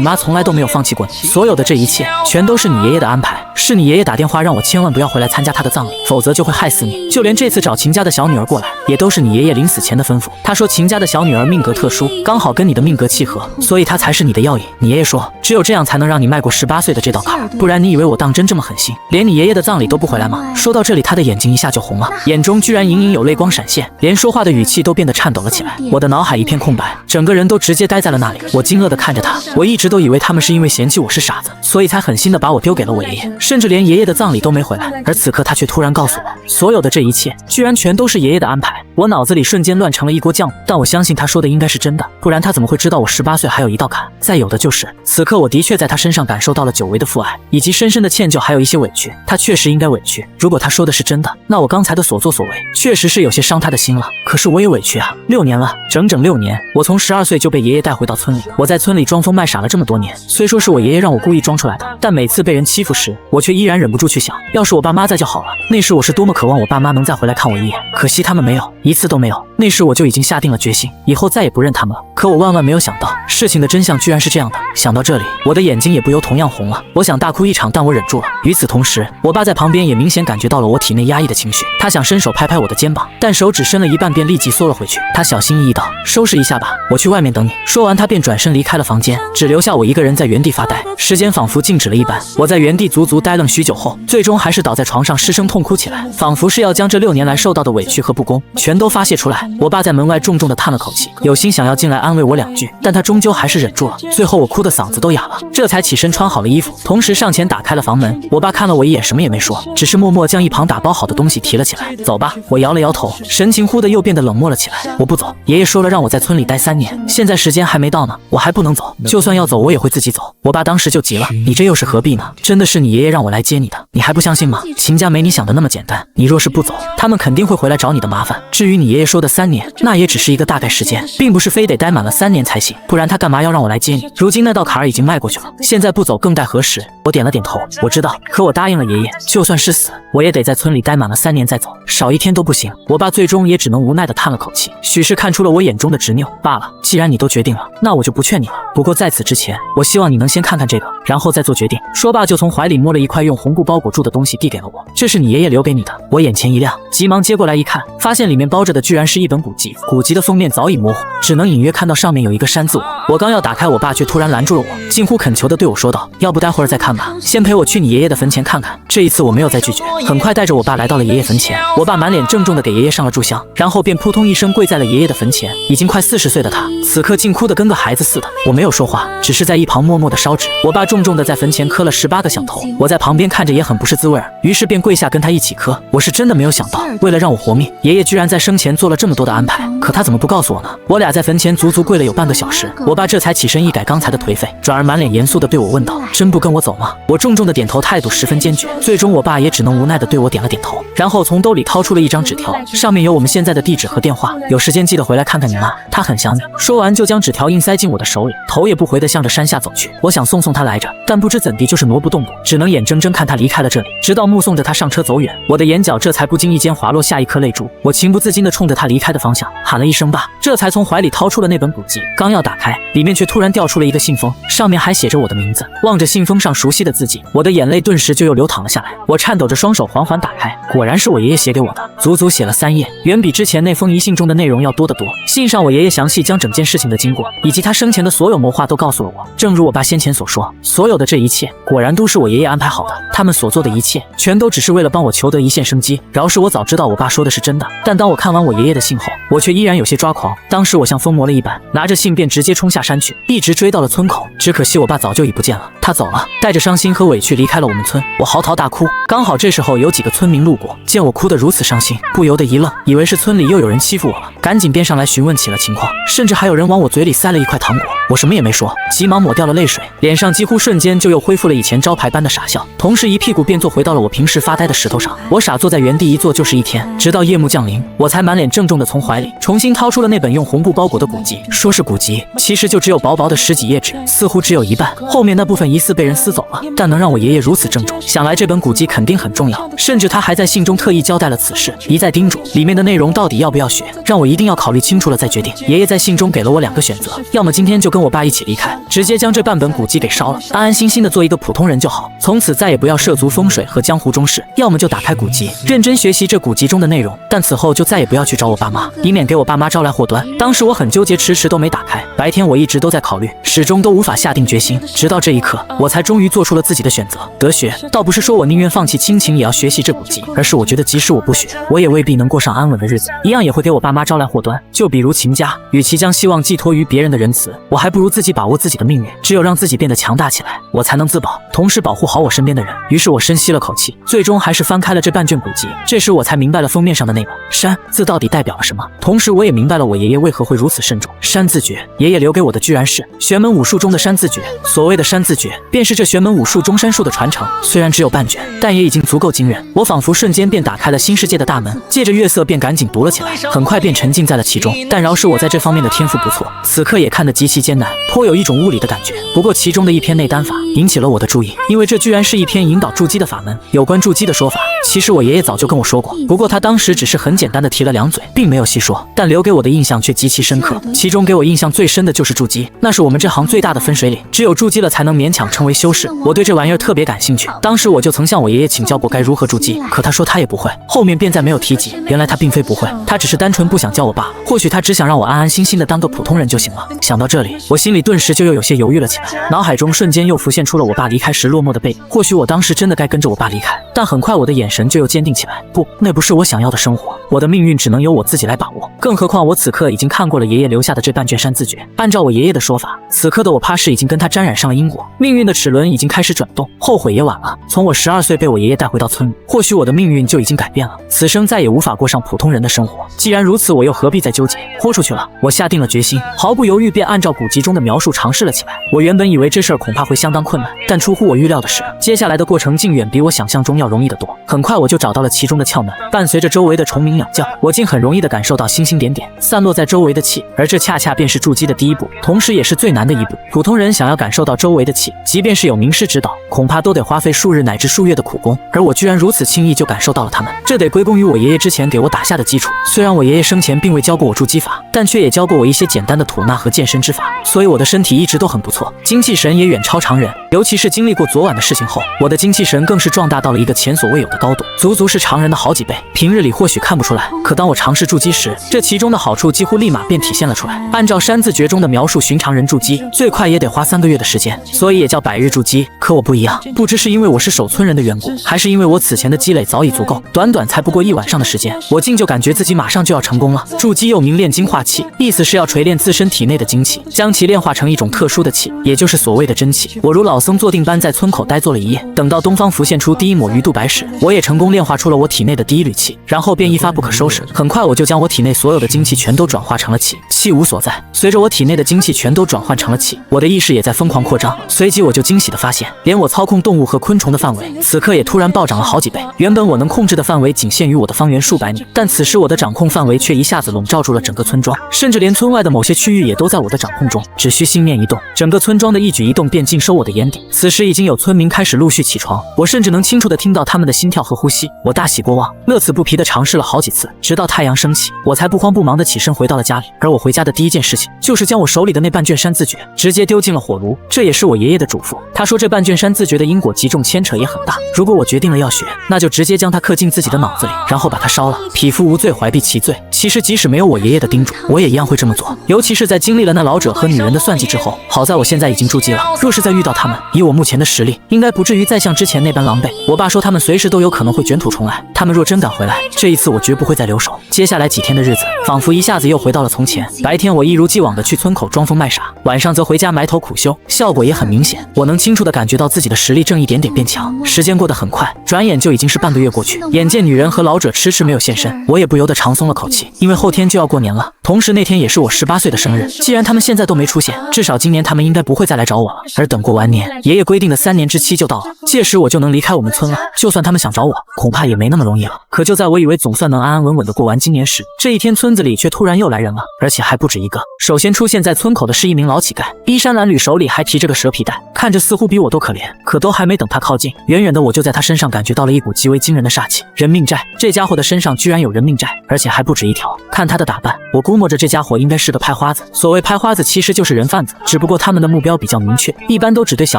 妈从来都没有放弃过你，所有的这一切全都是你爷爷的安排，是你爷爷打电话让我千万不要回来参加他的葬礼，否则就会害死你。就连这次找秦家的小女儿过来，也都是你爷爷临死前的吩咐。他说秦家的小女儿命格特殊，刚好跟你的命格契合，所以她才是你的药引。你爷爷说，只有这样才能让你迈过18岁的这道坎，不然你以为我当真这么狠心，连你爷爷的葬礼都不回来吗？说到这里，他的眼睛一下就红了，眼中居然隐隐有泪光闪现，连说话的语气都变得颤抖了起来。我的脑海一片空白，整个人都直接呆在了那里。我惊愕地看着他，我一直都以为他们是因为嫌弃我是傻子，所以才狠心地把我丢给了我爷爷，甚至连爷爷的葬礼都没回来。而此刻他却突然告诉我，所有的这一切居然全都是爷爷的安排。我脑子里瞬间乱成了一锅浆，但我相信他说的应该是真的，不然他怎么会知道我18岁还有一道坎？再有的就是，此刻我的确在他身上感受到了久违的父爱，以及深深的歉疚，还有一些委屈。他确实应该委屈，如果他说的是真的，那我刚才的所作所为确实是有些伤他的心了。可是我也委屈啊，6年了，整整6年，我从12岁就被爷爷带回到村里，我在村里装疯卖傻了这么多年。虽说是我爷爷让我故意装出来的，但每次被人欺负时，我却依然忍不住去想，要是我爸妈在就好了。那时我是多么渴望我爸妈能再回来看我一眼，可惜他们没有，一次都没有。那时我就已经下定了决心，以后再也不认他们了。可我万万没有想到，事情的真相居然是这样的。想到这里，我的眼睛也不由同样红了，我想大哭一场，但我忍住了。与此同时，我爸在旁边也明显感觉到了我体内压抑的情绪，他想伸手拍拍我的肩膀，但手只伸了一半便立即缩了回去。他小心翼翼道，收拾一下吧，我去外面等你。说完他便转身离开了房间，只留下我一个人在原地发呆。时间仿佛静止了一般，我在原地足足呆愣许久后，最终还是倒在床上失声痛哭起来，仿佛是要将这6年来受到的委屈和不公全都发泄出来。我爸在门外重重地叹了口气，有心想要进来安慰我2句，但他终究还是忍住了。最后我哭得嗓子都哑了，这才起身穿好了衣服，同时上前打开了房门。我爸看了我一眼，什么也没说，只是默默将一旁打包好的东西提了起来。走吧，我摇了摇头，神情忽地又变得冷漠了起来。我不走，爷爷说了让我在村里待3年，现在时间还没到呢，我还不能走，就算要走我也会自己走。我爸当时就急了，你这又是何必呢？真的是你爷爷让我来接你的，你还不相信吗？秦家没你想的那么简单，你若是不走，他们肯定会回来找你的麻烦。至于你爷爷说的3年，那也只是一个大概时间，并不是非得待满了3年才行，不然他干嘛要让我来接你？如今那道坎儿已经迈过去了，现在不走更待何时？我点了点头，我知道，可我答应了爷爷，就算是死，我也得在村里待满了3年再走，少1天都不行。我爸最终也只能无奈地叹了口气，许是看出了我眼中的执拗。罢了，既然你都决定了，那我就不劝你了。不过在此之前，我希望你能先看看这个，然后再做决定。说罢就从怀里摸了一块用红布包裹住的东西递给了我，这是你爷爷留给你的。我眼前一亮，急忙接过来一看，发现里面包着的居然是一本古籍，古籍的封面早已模糊，只能隐约看到上面有一个山字。我刚要打开，我爸却突然拦住了我，近乎恳求地对我说道，要不待会儿再看吧，先陪我去你爷爷的坟前看看。这一次我没有再拒绝，很快带着我爸来到了爷爷坟前。我爸满脸郑重地给爷爷上了炷香，然后便扑通一声跪在了爷爷的坟前。已经快40岁的他，此刻竟哭得跟个孩子似的。我没有说话，只是在一旁默默地烧纸。我爸重重地在坟前磕了18个响头，我在旁边看着也很不是滋味儿，于是便跪下跟他一起磕。我是真的没有想到，为了让我活命，爷爷居然在生前做了这么多的安排，可他怎么不告诉我呢？我俩在坟前足足跪了有半个小时，我爸这才起身一改刚才的颓废，转而满脸严肃地对我问道，真不跟我走吗？我重重地点头，态度十分坚决。最终我爸也只能无奈地对我点了点头，然后从兜里掏出了一张纸条，上面有我们现在的地址和电话，有时间记得回来看看你妈，她很想你。说完就将纸条硬塞进我的手里，头也不回地向着山下走去。我想送送她来着，但不知怎地就是挪不动步，只能眼睁睁看她离开了这里，直到目送着她上车走远，我的眼角这才不经意间滑落下一颗泪珠。我情不自禁地冲着她离开的方向喊了一声爸，这才从怀里掏出了那本古籍，刚要打开，里面却突然掉出了一个信封，上面还写着我的名字。望着信封上熟悉的字迹，我的眼泪顿时就又流淌了下来。我颤抖着双手缓缓打开，果然是我爷爷写给我的，足足写了3页，远比之前那封遗信中的内容要多得多。信上我爷爷详细将整件事情的经过以及他生前的所有谋划都告诉了我。正如我爸先前所说，所有的这一切果然都是我爷爷安排好的，他们所做的一切全都只是为了帮我求得一线生生机。饶是我早知道我爸说的是真的，但当我看完我爷爷的信后，我却依然有些抓狂。当时我像疯魔了一般，拿着信便直接冲下山去，一直追到了村口。只可惜我爸早就已不见了，他走了，带着伤心和委屈离开了我们村。我嚎啕大哭。刚好这时候有几个村民路过，见我哭得如此伤心，不由得一愣，以为是村里又有人欺负我了，赶紧便上来询问起了情况，甚至还有人往我嘴里塞了一块糖果。我什么也没说，急忙抹掉了泪水，脸上几乎瞬间就又恢复了以前招牌般的傻笑，同时一屁股便坐回到了我平时发呆的石头上。我傻坐在原地一坐就是一天，直到夜幕降临，我才满脸郑重地从怀里重新掏出了那本用红布包裹的古籍。说是古籍，其实就只有薄薄的10几页纸，似乎只有一半，后面那部分疑似被人撕走了。但能让我爷爷如此郑重，想来这本古籍肯定很重要，甚至他还在信中特意交代了此事，一再叮嘱里面的内容到底要不要学，让我一定要考虑清楚了再决定。爷爷在信中给了我2个选择，要么今天就跟我爸一起离开，直接将这半本古籍给烧了，安安心心的做一个普通人就好，从此再也不要涉足风水和江湖中事；要么就打开古籍，认真学习这古籍中的内容，但此后就再也不要去找我爸妈，以免给我爸妈招来祸端。当时我很纠结，迟迟都没打开。白天我一直都在考虑，始终都无法下定决心，直到这一刻，我才终于做出了自己的选择。得学，倒不是说我宁愿放弃亲情也要学习这古籍，而是我觉得即使我不学，我也未必能过上安稳的日子，一样也会给我爸妈招来祸端。就比如秦家，与其将希望寄托于别人的仁慈，我还不如自己把握自己的命运。只有让自己变得强大起来，我才能自保，同时保护好我身边的人。于是我深吸了口气，最终还是翻开了这半卷古籍。这时我才明白了封面上的内容，山字到底代表了什么，同时我也明白了我爷爷为何会如此慎重。山字诀，爷爷留给我的居然是玄门武术中的山字诀。所谓的山字诀，便是这玄门武术中山术的传承。虽然只有半卷，但也已经足够惊人。我仿佛瞬间便打开了新世界的大门，借着月色便赶紧读了起来，很快便沉浸在了其中。但饶是我在这方面的天赋不错，此刻也看得极其艰难，颇有一种物理的感觉。不过其中的一篇内丹法引起了我的注意，因为这居然是一篇引导筑基的法门。有关筑基的说法，其实我爷爷早就跟我说过，不过他当时只是很简单的提了2嘴，并没有细说，但留给我的印象却极其深刻。其中给我印象最深的就是筑基，那是我们这行最大的分水岭，只有筑基了才能勉强成为修士。我对这玩意儿特别感兴趣，当时我就曾向我爷爷请教过该如何筑基，可他说他也不会，后面便再没有提及。原来他并非不会，他只是单纯不想教我爸，或许他只想让我安安心心的当个普通人就行了。想到这里，我心里顿时就又有些犹豫了起来，脑海中瞬间又浮现出了我爸离开时落寞的背影。或许我当时真的该跟着我爸离开，但很快我的眼神就又坚定起来，不，那不是我想要的生活，我的命运只能由我自己来把握。更何况我此刻已经看过了爷爷留下的这半卷山字诀，按照我爷爷的说法，此刻的我怕是已经跟他沾染上了因果，命运的齿轮已经开始转动，后悔也晚了。从我12岁被我爷爷带回到村里，或许我的命运就已经改变了，此生再也无法过上普通人的生活。既然如此，我又何必再纠结，豁出去了。我下定了决心，毫不犹豫便按照古籍中的描述尝试了起来。我原本以为这事儿恐怕会相当困难，但出乎我预料的是，接下来的过程竟远比我想象中要容易得多。很快我就找到了其中的窍门，伴随着周围的虫鸣鸟叫，我竟很容易地感受到星星点点散落在周围的气，而这恰恰便是筑基的第一步，同时也是最难的一步。普通人想要感受到周围的气，即便是有名师指导，恐怕都得花费数日乃至数月的苦功，而我居然如此轻易就感受到了它们，这得归功于我爷爷之前给我打下的基础。虽然我爷爷生前并未教过我筑基法，但却也教过我一些简单的吐纳和健身之法，所以我的身体一直都很不错，精气神也远超常人。尤其是经历过昨晚的事情后，我的精气神更是壮大到了一个前所未有的高度，足是常人的好几倍。平日里或许看不出来，可当我尝试筑基时，这其中的好处几乎立马便体现了出来。按照山字诀中的描述，寻常人筑基最快也得花3个月的时间，所以也叫100日筑基。可我不一样，不知是因为我是守村人的缘故，还是因为我此前的积累早已足够，短短才不过1晚上的时间，我竟就感觉自己马上就要成功了。筑基又名炼精化气，意思是要锤炼自身体内的精气，将其炼化成一种特殊的气，也就是所谓的真气。我如老僧坐定般在村口呆坐了一夜，等到东方浮现出第一抹鱼肚白时，我也成功炼化出了我体内的第一缕气，然后便一发不可收拾。很快我就将我体内所有的精气全都转化成了气，气无所在。随着我体内的精气全都转换成了气，我的意识也在疯狂扩张。随即我就惊喜地发现，连我操控动物和昆虫的范围，此刻也突然暴涨了好几倍。原本我能控制的范围仅限于我的方圆数百米，但此时我的掌控范围却一下子笼罩住了整个村庄，甚至连村外的某些区域也都在我的掌控中。只需心念一动，整个村庄的一举一动便尽收我的眼底。此时已经有村民开始陆续起床，我甚至能清楚地听到他们的心跳和呼吸。我大喜过望，乐此不疲地尝试了好几次，直到太阳升起，我才不慌不忙地起身回到了家里。而我回家的第一件事情，就是将我手里的那半卷山字诀直接丢进了火炉。这也是我爷爷的嘱咐，他说这半卷山字诀的因果极重，牵扯也很大，如果我决定了要学，那就直接将它刻进自己的脑子里，然后把它烧了。匹夫无罪，怀璧其罪。其实即使没有我爷爷的叮嘱，我也一样会这么做。尤其是在经历了那老者和女人的算计之后，好在我现在已经筑基了。若是再遇到他们，以我目前的实力，应该不至于再像之前那般狼狈。我爸说他们随时都有可能会卷土重来，他们若真敢回来，这一次我绝不会再留手。接下来几天的日子，仿佛一下子又回到了从前。白天我一如既往的去村口装疯卖傻，晚上则回家埋头苦修，效果也很明显。我能清楚的感觉到自己的实力正一点点变强。时间过得很快，转眼就已经是半个月过去。眼见女人和老者迟迟没有现身，我也不由得长松了口气，因为后天就要过年了，同时那天也是我18岁的生日。既然他们现在都没出现，至少今年他们应该不会再来找我了。而等过完年，爷爷规定的3年之期就到了，届时我就能离开我们村了。就算他们想找我，恐怕也没那么容易了。可就在我以为总算能安安稳稳的过完今年时，这一天村子里却突然又来人了，而且还不止一个。首先出现在村口的是一名老乞丐，衣衫褴褛，手里还提着个蛇皮袋，看着似乎比我都可怜。可都还没等他靠近，远远的我就在他身上感觉到了一股极为惊人的煞气。人命债，这家伙的身上居然有人命债，而且还不止一条。看他的打扮，我估摸着这家伙应该是个拍花子。所谓拍花子，其实就是人贩子，只不过他们的目标比较明确，一般都只对小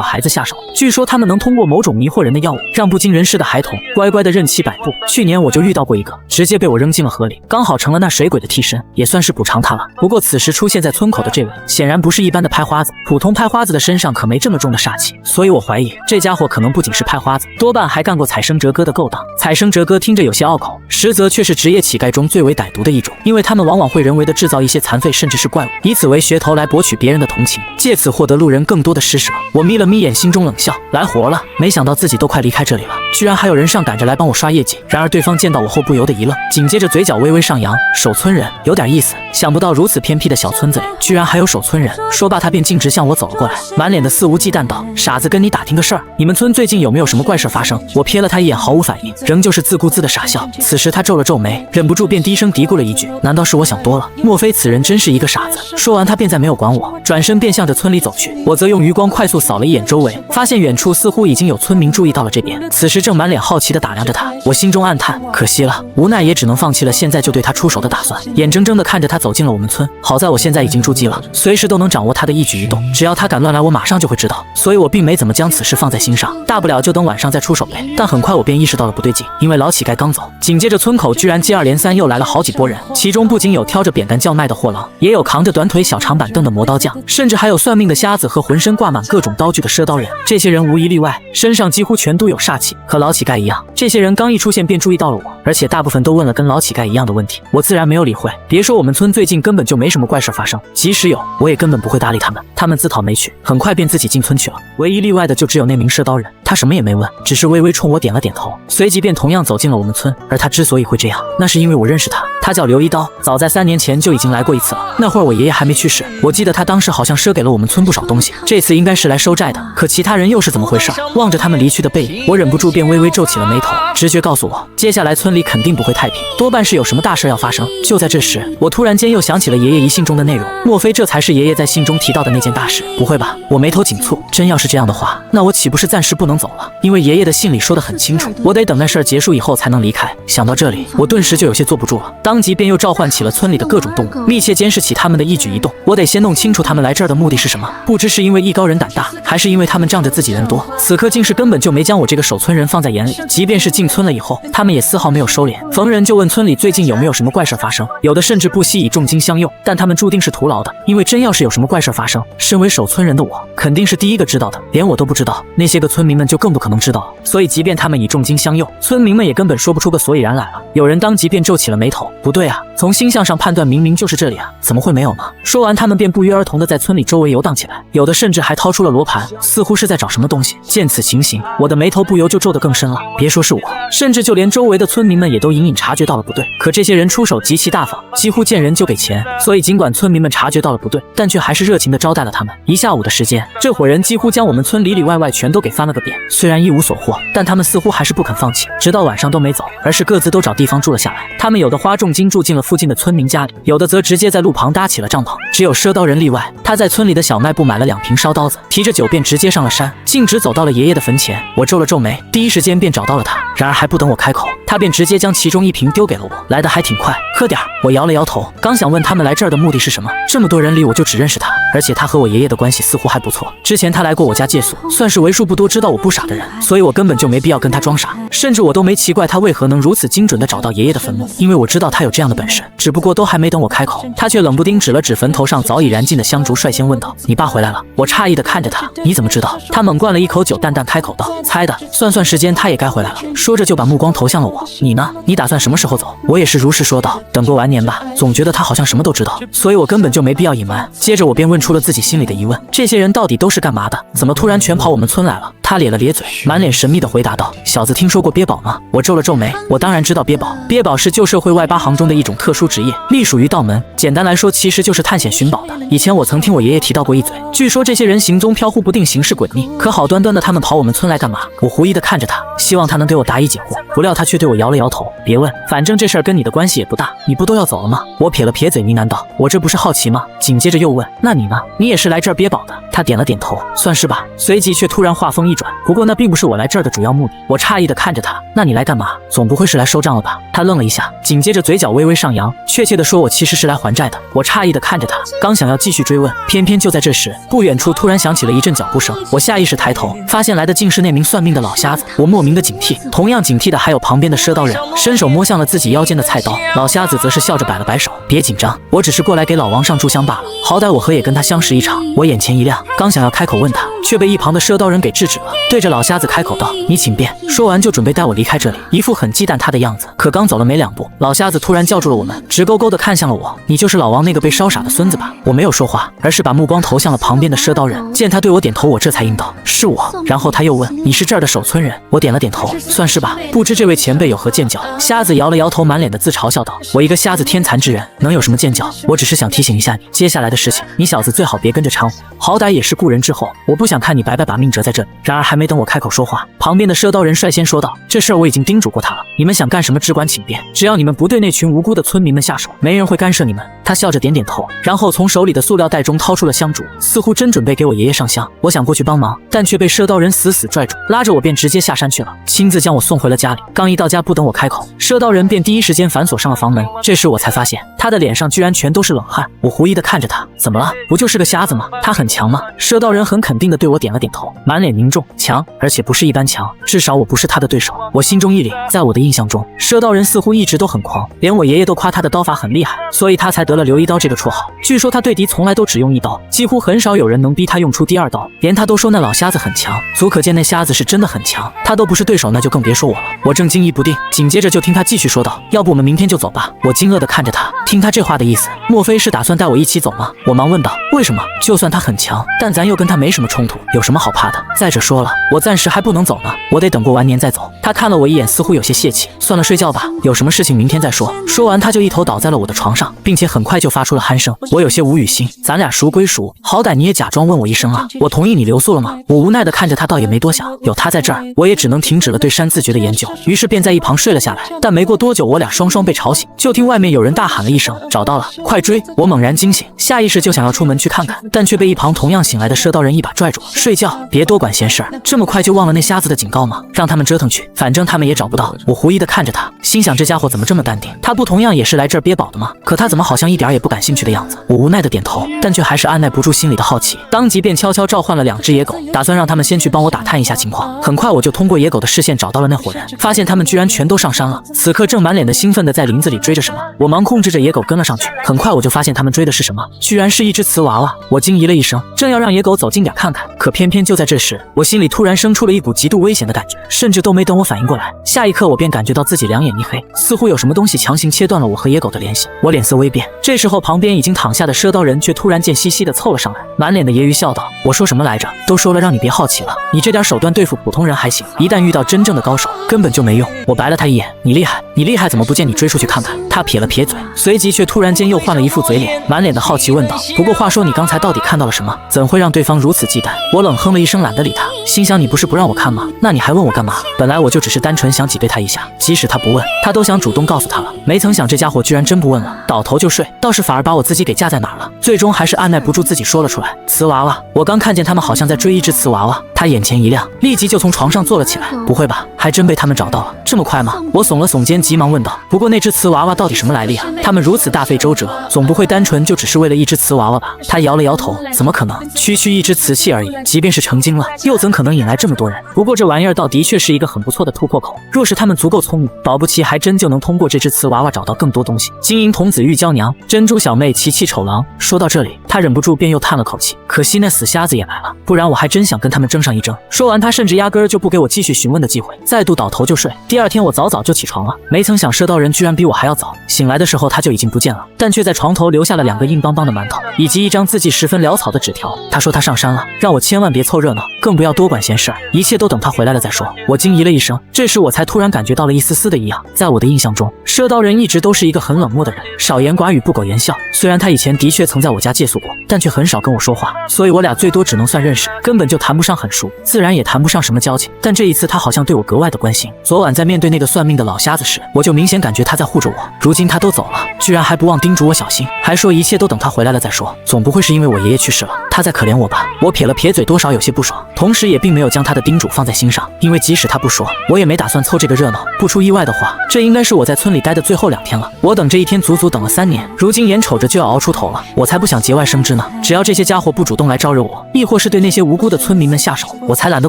孩子下手。据说他们能通过某种迷惑人的药物，让不经人事的孩童乖乖的任其摆布。去年我就遇到过一个，直接被我扔进了河里，刚好成了那水鬼的替身，也算是补偿他了。不过此时出现在村口的这位，显然不是一般的拍花子，普通拍花子的身上可没这么重的煞气，所以我怀疑这家伙可能不仅是拍花子，多半还干过采生折割的勾当。采生折割听着有些拗口，实则却是职业乞丐中最为歹毒的一种，因为他们往往会人为的制造一些残废甚至是怪物，以此为噱头来博取别人的同情，借此获得路人更多的施舍。我眯了眯眼，心中冷笑，来活了，没想到自己都快离开这里了，居然还有人上赶着来帮我刷业绩。然而对方见到我后不由得一愣，紧接着嘴角微微上扬，守村人，有点意思。想不到如此偏僻的小村子里居然还有守村人。说罢他便径直向我走了过来，满脸的肆无忌惮道，傻子，跟你打听个事儿，你们村最近有没有什么怪事发生？我瞥了他一眼，毫无反应，仍旧是自顾自的傻笑。此时他皱了皱眉，忍不住便低声嘀咕了一句，难道是我想多了？莫非此人真是一个傻子？说完他便再没有管我，转身便向着村里走去。我则用余光快速扫了一眼周围，发现远处似乎已经有村民注意到了这边，此时正满脸好奇地打量着他。我心中暗叹，可惜了，无奈也只能放弃了现在就对他出手的打算，眼睁睁地看着他走进了我们村。好在我现在已经筑基了，随时都能掌握他的一举一动，只要他敢乱来，我马上就会知道，所以我并没怎么将此事放在心上，大不了就等晚上再出手呗。但很快我便意识到了不对劲，因为老乞丐刚走，紧接着村口居然接二连三又来了好几拨人，其中不仅有挑着扁担叫卖的货郎，也有扛着短腿小长板凳的磨刀匠，甚至还有算命的瞎子和浑身挂满各种刀具的赊刀人。这些人无一例外，身上几乎全都有煞气，和老乞丐一样，这些人刚一出现便注意到了我，而且大部分都问了跟老乞丐一样的问题，我自然没有理会。别说我们村最近根本就没什么怪事发生，即使有，我也根本不会搭理他们，他们自讨没趣，很快便自己进村去了。唯一例外的就只有那名赊刀人，他什么也没问，只是微微冲我点了点头，随即便同样走进了我们村。而他之所以会这样，那是因为我认识他，他叫刘一刀，早在3年前就已经来过一次了。那会儿我爷爷还没去世，我记得他当时好像赊给了我们村不少东西，这次应该是来收债的。可其他人又是怎么回事？望着他们离去的背影，我忍不住便微微皱起了眉头。直觉告诉我，接下来村里肯定不会太平，多半是有什么大事要发生。就在这时，我突然间又想起了爷爷遗信中的内容，莫非这才是爷爷在信中提到的那件大事？不会吧？我眉头紧蹙，真要是这样的话，那我岂不是暂时不能走了？因为爷爷的信里说得很清楚，我得等那事儿结束以后才能离开。想到这里，我顿时就有些坐不住了，当即便又召唤起了村里的各种动物，密切监视起他们的一举一动。我得先弄清楚他们来这儿的目的是什么，不知是因为艺高人胆大，还是因为他们仗着自己人多，此刻竟是根本就没将我这个守村人放在眼里。即便是进村了以后，他们也丝毫没有收敛，逢人就问村里最近有没有什么怪事发生，有的甚至不惜以重金相诱，但他们注定是徒劳的，因为真要是有什么怪事发生，身为守村人的我肯定是第一个知道的，连我都不知道，那些个村民们就更不可能知道了。所以即便他们以重金相诱，村民们也根本说不出个所以然来了。有人当即便皱起了眉头，不对啊，从星象上判断明明就是这里啊，怎么会没有呢？说完他们便不约而同的在村里周围游荡起来，有的甚至还掏出了罗盘，似乎是在找什么东西。见此情形，我的眉头不由就皱得更深了，别说是我，甚至就连周围的村民们也都隐隐察觉到了不对。可这些人出手极其大方，几乎见人就给钱，所以尽管村民们察觉到了不对，但却还是热情地招待了他们。一下午的时间，这伙人几乎将我们村里里外外全都给翻了个遍。虽然一无所获，但他们似乎还是不肯放弃，直到晚上都没走，而是各自都找地方住了下来。他们有的花重金住进了附近的村民家里，有的则直接在路旁搭起了帐篷。只有赊刀人例外，他在村里的小卖部买了2瓶烧刀子，提着酒便直接上了山，径直走到了爷爷的坟前。我皱了皱眉，第一时间便找到了他，然而还不等我开口，他便直接将其中一瓶丢给了我，来得还挺快，喝点儿。我摇了摇头，刚想问他们来这儿的目的是什么，这么多人里我就只认识他，而且他和我爷爷的关系似乎还不错。之前他来过我家借宿，算是为数不多知道我不傻的人，所以我根本就没必要跟他装傻，甚至我都没奇怪他为何能如此精准地找到爷爷的坟墓，因为我知道他有这样的本事。只不过都还没等我开口，他却冷不丁指了指坟头上早已燃尽的香烛，率先问道：“你爸回来了？”我诧异地看着他：“你怎么知道？”他猛灌了一口酒，淡淡开口道：“猜的，算时间，他也该回来了。”说着就把目光投向了我：“你呢？你打算什么时候走？”我也是如实说道：“等过完年吧。”总觉得他好像什么都知道，所以我根本就没必要隐瞒。接着我便问出了自己心里的疑问：这些人到底都是干嘛的？怎么突然全跑我们村来了？他咧了咧嘴，满脸神秘地回答道：“小子，听说过鳖宝吗？”我皱了皱眉，我当然知道鳖宝。鳖宝是旧社会外八行中的一种特殊职业，隶属于道门。简单来说，其实就是探险寻宝的。以前我曾听我爷爷提到过一嘴，据说这些人行踪飘忽不定，行事诡秘。可好端端的他们跑我们村来干嘛？我狐疑地看着他，希望他能给我答疑解惑。不料他却对我摇了摇头：“别问，反正这事儿跟你的关系也不大。你不都要走了吗？”我撇了撇嘴，呢喃道：“我这不是好奇吗？”紧接着又问：“那你呢？你也是来这儿鳖宝的？”他点了点头：“算是吧。”随即却突然话锋一转：“不过那并不是我来这儿的主要目的。”我诧异地看着他：“那你来干嘛？总不会是来收账了吧？”他愣了一下，紧接着嘴角微微上扬，确切地说：“我其实是来还债的。”我诧异地看着他，刚想要继续追问，偏偏就在这时，不远处突然响起了一阵脚步声。我下意识抬头，发现来的竟是那名算命的老瞎子。我莫名的警惕，同样警惕的还有旁边的赊刀人，伸手摸向了自己腰间的菜刀。老瞎子则是笑着摆了摆手：“别紧张，我只是过来给老王上炷香罢了。好歹我和也跟他相识一场。”我眼前一亮，刚想要开口问他，却被一旁的赊刀人给制止了，对着老瞎子开口道：“你请便。”说完就准备带我离开这里，一副很忌惮他的样子。可刚走了没两步，老瞎子突然叫住了我们，直勾勾地看向了我：“你就是老王那个被烧傻的孙子吧？”我没有说话，而是把目光投向了旁边的赊刀人。见他对我点头，我这才应道：“是我。”然后他又问：“你是这儿的守村人？”我点了点头：“算是吧。不知这位前辈有何见教？”瞎子摇了摇头，满脸的自嘲，笑道：“我一个瞎子天残之人，能有什么见教？我只是想提醒一下你，接下来的事情，你小子最好别跟着掺和，好歹也是故人之后，我不想看你白白把命折在这里。”然而还没等我开口说话，旁边的赊刀人率先说道：“这事儿我已经叮嘱过他了，你们想干什么只管请便，只要你们不对那群无辜的村民们下手，没人会干涉你们。”他笑着点点头，然后从手里的塑料袋中掏出了香烛，似乎真准备给我爷爷上香。我想过去帮忙，但却被赊刀人死死拽住，拉着我便直接下山去了，亲自将我送回了家里。刚一到家，不等我开口，赊刀人便第一时间反锁上了房门。这时我才发现，他的脸上居然全都是冷汗。我狐疑地看着他：“怎么了？不就是个瞎子吗？他很强吗？”赊刀人很肯定地对我点了点头，满脸凝重：“强，而且不是一般强，至少我不是他的对手。”我心中一凛，在我的印象中，赊刀人似乎一直都很狂，连我爷爷都夸他的刀法很厉害，所以他才得了刘一刀这个绰号。据说他对敌从来都只用一刀，几乎很少有人能逼他用出第二刀，连他都说那老瞎子很强，足可见那瞎子是真的很强，他都不是对手，那就更别说我了。我正惊疑不定，紧接着就听他继续说道：“要不我们明天就走吧？”我惊愕地看着他，听他这话的意思，莫非是打算带我一起走吗？我忙问道：“为什么？就算他很强，但咱又跟他没什么冲突，有什么好怕的？再者说了，我暂时还不能走呢，我得等过完年再走。”他看了我一眼，似乎有些泄气：“算了，睡觉吧，有什么事情明天再说。”说完他就一头倒在了我的床上，并且很快就发出了鼾声。我有些无语心，咱俩熟归熟，好歹你也假装问我一声啊，我同意你留宿了吗？我无奈地看着他，倒也没多想，有他在这儿，我也只能停止了对山字诀的研究，于是便在一旁睡了下来。但没过多久，我俩双双被吵醒，就听外面有人大喊了一声：“找到了，快追！”我猛然惊醒，下意识就想要出门去看看，但却被一旁同样醒来的赊刀人一把拽住：“睡觉，别多管闲事儿，这么快就忘了那瞎子的警告吗？让他们折腾去，反正他们也找不到。”我狐疑地看着他，心想这家伙怎么这么淡定？他不同样也是来这儿鳖宝的吗？可他怎么好像一点也不感兴趣的样子？我无奈地点头，但却还是按耐不住心里的好奇，当即便悄悄召唤了2只野狗，打算让他们先去帮我打探一下情况。很快我就通过野狗的视线找到了那伙人，发现他们居然全都上山了，此刻正满脸的兴奋地在林子里追着什么。我忙控制着野狗跟了上去，很快我就发现他们追的是什么，居然是一只瓷娃娃。我惊疑了一声，正要让野狗走近点看看，可偏偏就在这时，我心里突然生出了一股极度危险的感觉，甚至都没等我反应过来，下一刻我便感觉到自己两眼一黑，似乎有什么东西强行切断了我和野狗的联系。我脸色微变，这时候旁边已经躺下的赊刀人却突然间嘻嘻地凑了上来，满脸的揶揄笑道：“我说什么来着？都说了让你别好奇了，你这点手段对付普通人还行，一旦遇到真正的高手，根本就没用。”我白了他一眼：“你厉害，你厉害，怎么不见你追出去看看？”他撇了撇嘴，随即却突然间又换了一副嘴脸，满脸的好奇问道：“不过话说你刚才到底看到了什么？怎会让对方如此忌惮？”我冷哼了一声，懒得理他，心想你不是不让我看吗？那你还问我干嘛？本来我就只是单纯想挤兑他一下，即使他不问，他都想主动告诉他了。没曾想这家伙居然真不问了，倒头就睡，倒是反而把我自己给架在哪儿了。最终还是按耐不住自己说了出来，瓷娃娃。我刚看见他们好像在追一只瓷娃娃，他眼前一亮，立即就从床上坐了起来。不会吧，还真被他们找到了？这么快吗？我耸了耸肩，急忙问道。不过那只瓷娃娃到底什么来历啊？他们如此大费周折，总不会单纯就只是为了一只瓷娃娃吧？他摇了摇头，怎么可能？区区一只瓷器而已，即便是成精了，又怎可能引来这么多人？不过这玩意儿倒的确是一个很不错的突破口，若是他们足够聪明，保不齐还真就能通过这只瓷娃娃找到更多东西。金银童子玉娇娘，珍珠小妹奇奇丑郎。说到这里，他忍不住便又叹了口气，可惜那死瞎子也来了，不然我还真想跟他们争上一争。说完，他甚至压根儿就不给我继续询问的机会，再度倒头就睡。第二天我早早就起床了，没曾想赊刀人居然比我还要早。醒来的时候他就已经不见了，但却在床头留下了2个硬邦邦的馒头，以及一张字迹十分潦草的纸条。他说他上山了，让我千万别凑热闹，更不要多管闲事儿，一切都等他回来了再说。我惊疑了一声，这时我才突然感觉到了一丝丝的异样。在我的印象中，赊刀人一直都是一个很冷漠的人，少言寡语，不苟言笑。虽然他以前的确曾在我家借宿过，但却很少跟我说话，所以我俩最多只能算认识，根本就谈不上很熟，自然也谈不上什么交情。但这一次他好像对我格外的关心。昨晚在面对那个算命的老瞎子时，我就明显感觉他在护着我。如今他都走了，居然还不忘叮嘱我小心，还说一切都等他回来了再说。总不会是因为我爷爷去世了，他在可怜我吧？我撇了撇嘴，多少有些不爽，同时也并没有将他的叮嘱放在心上，因为即使他不说，我也没打算凑这个热闹。不出意外的话，这应该是我在村里待的最后2天了。我等这一天足足等了3年，如今眼瞅着就要熬出头了，我才不想节外生枝呢。只要这些家伙不主动来招惹我，亦或是对那些无辜的村民们下手，我才懒得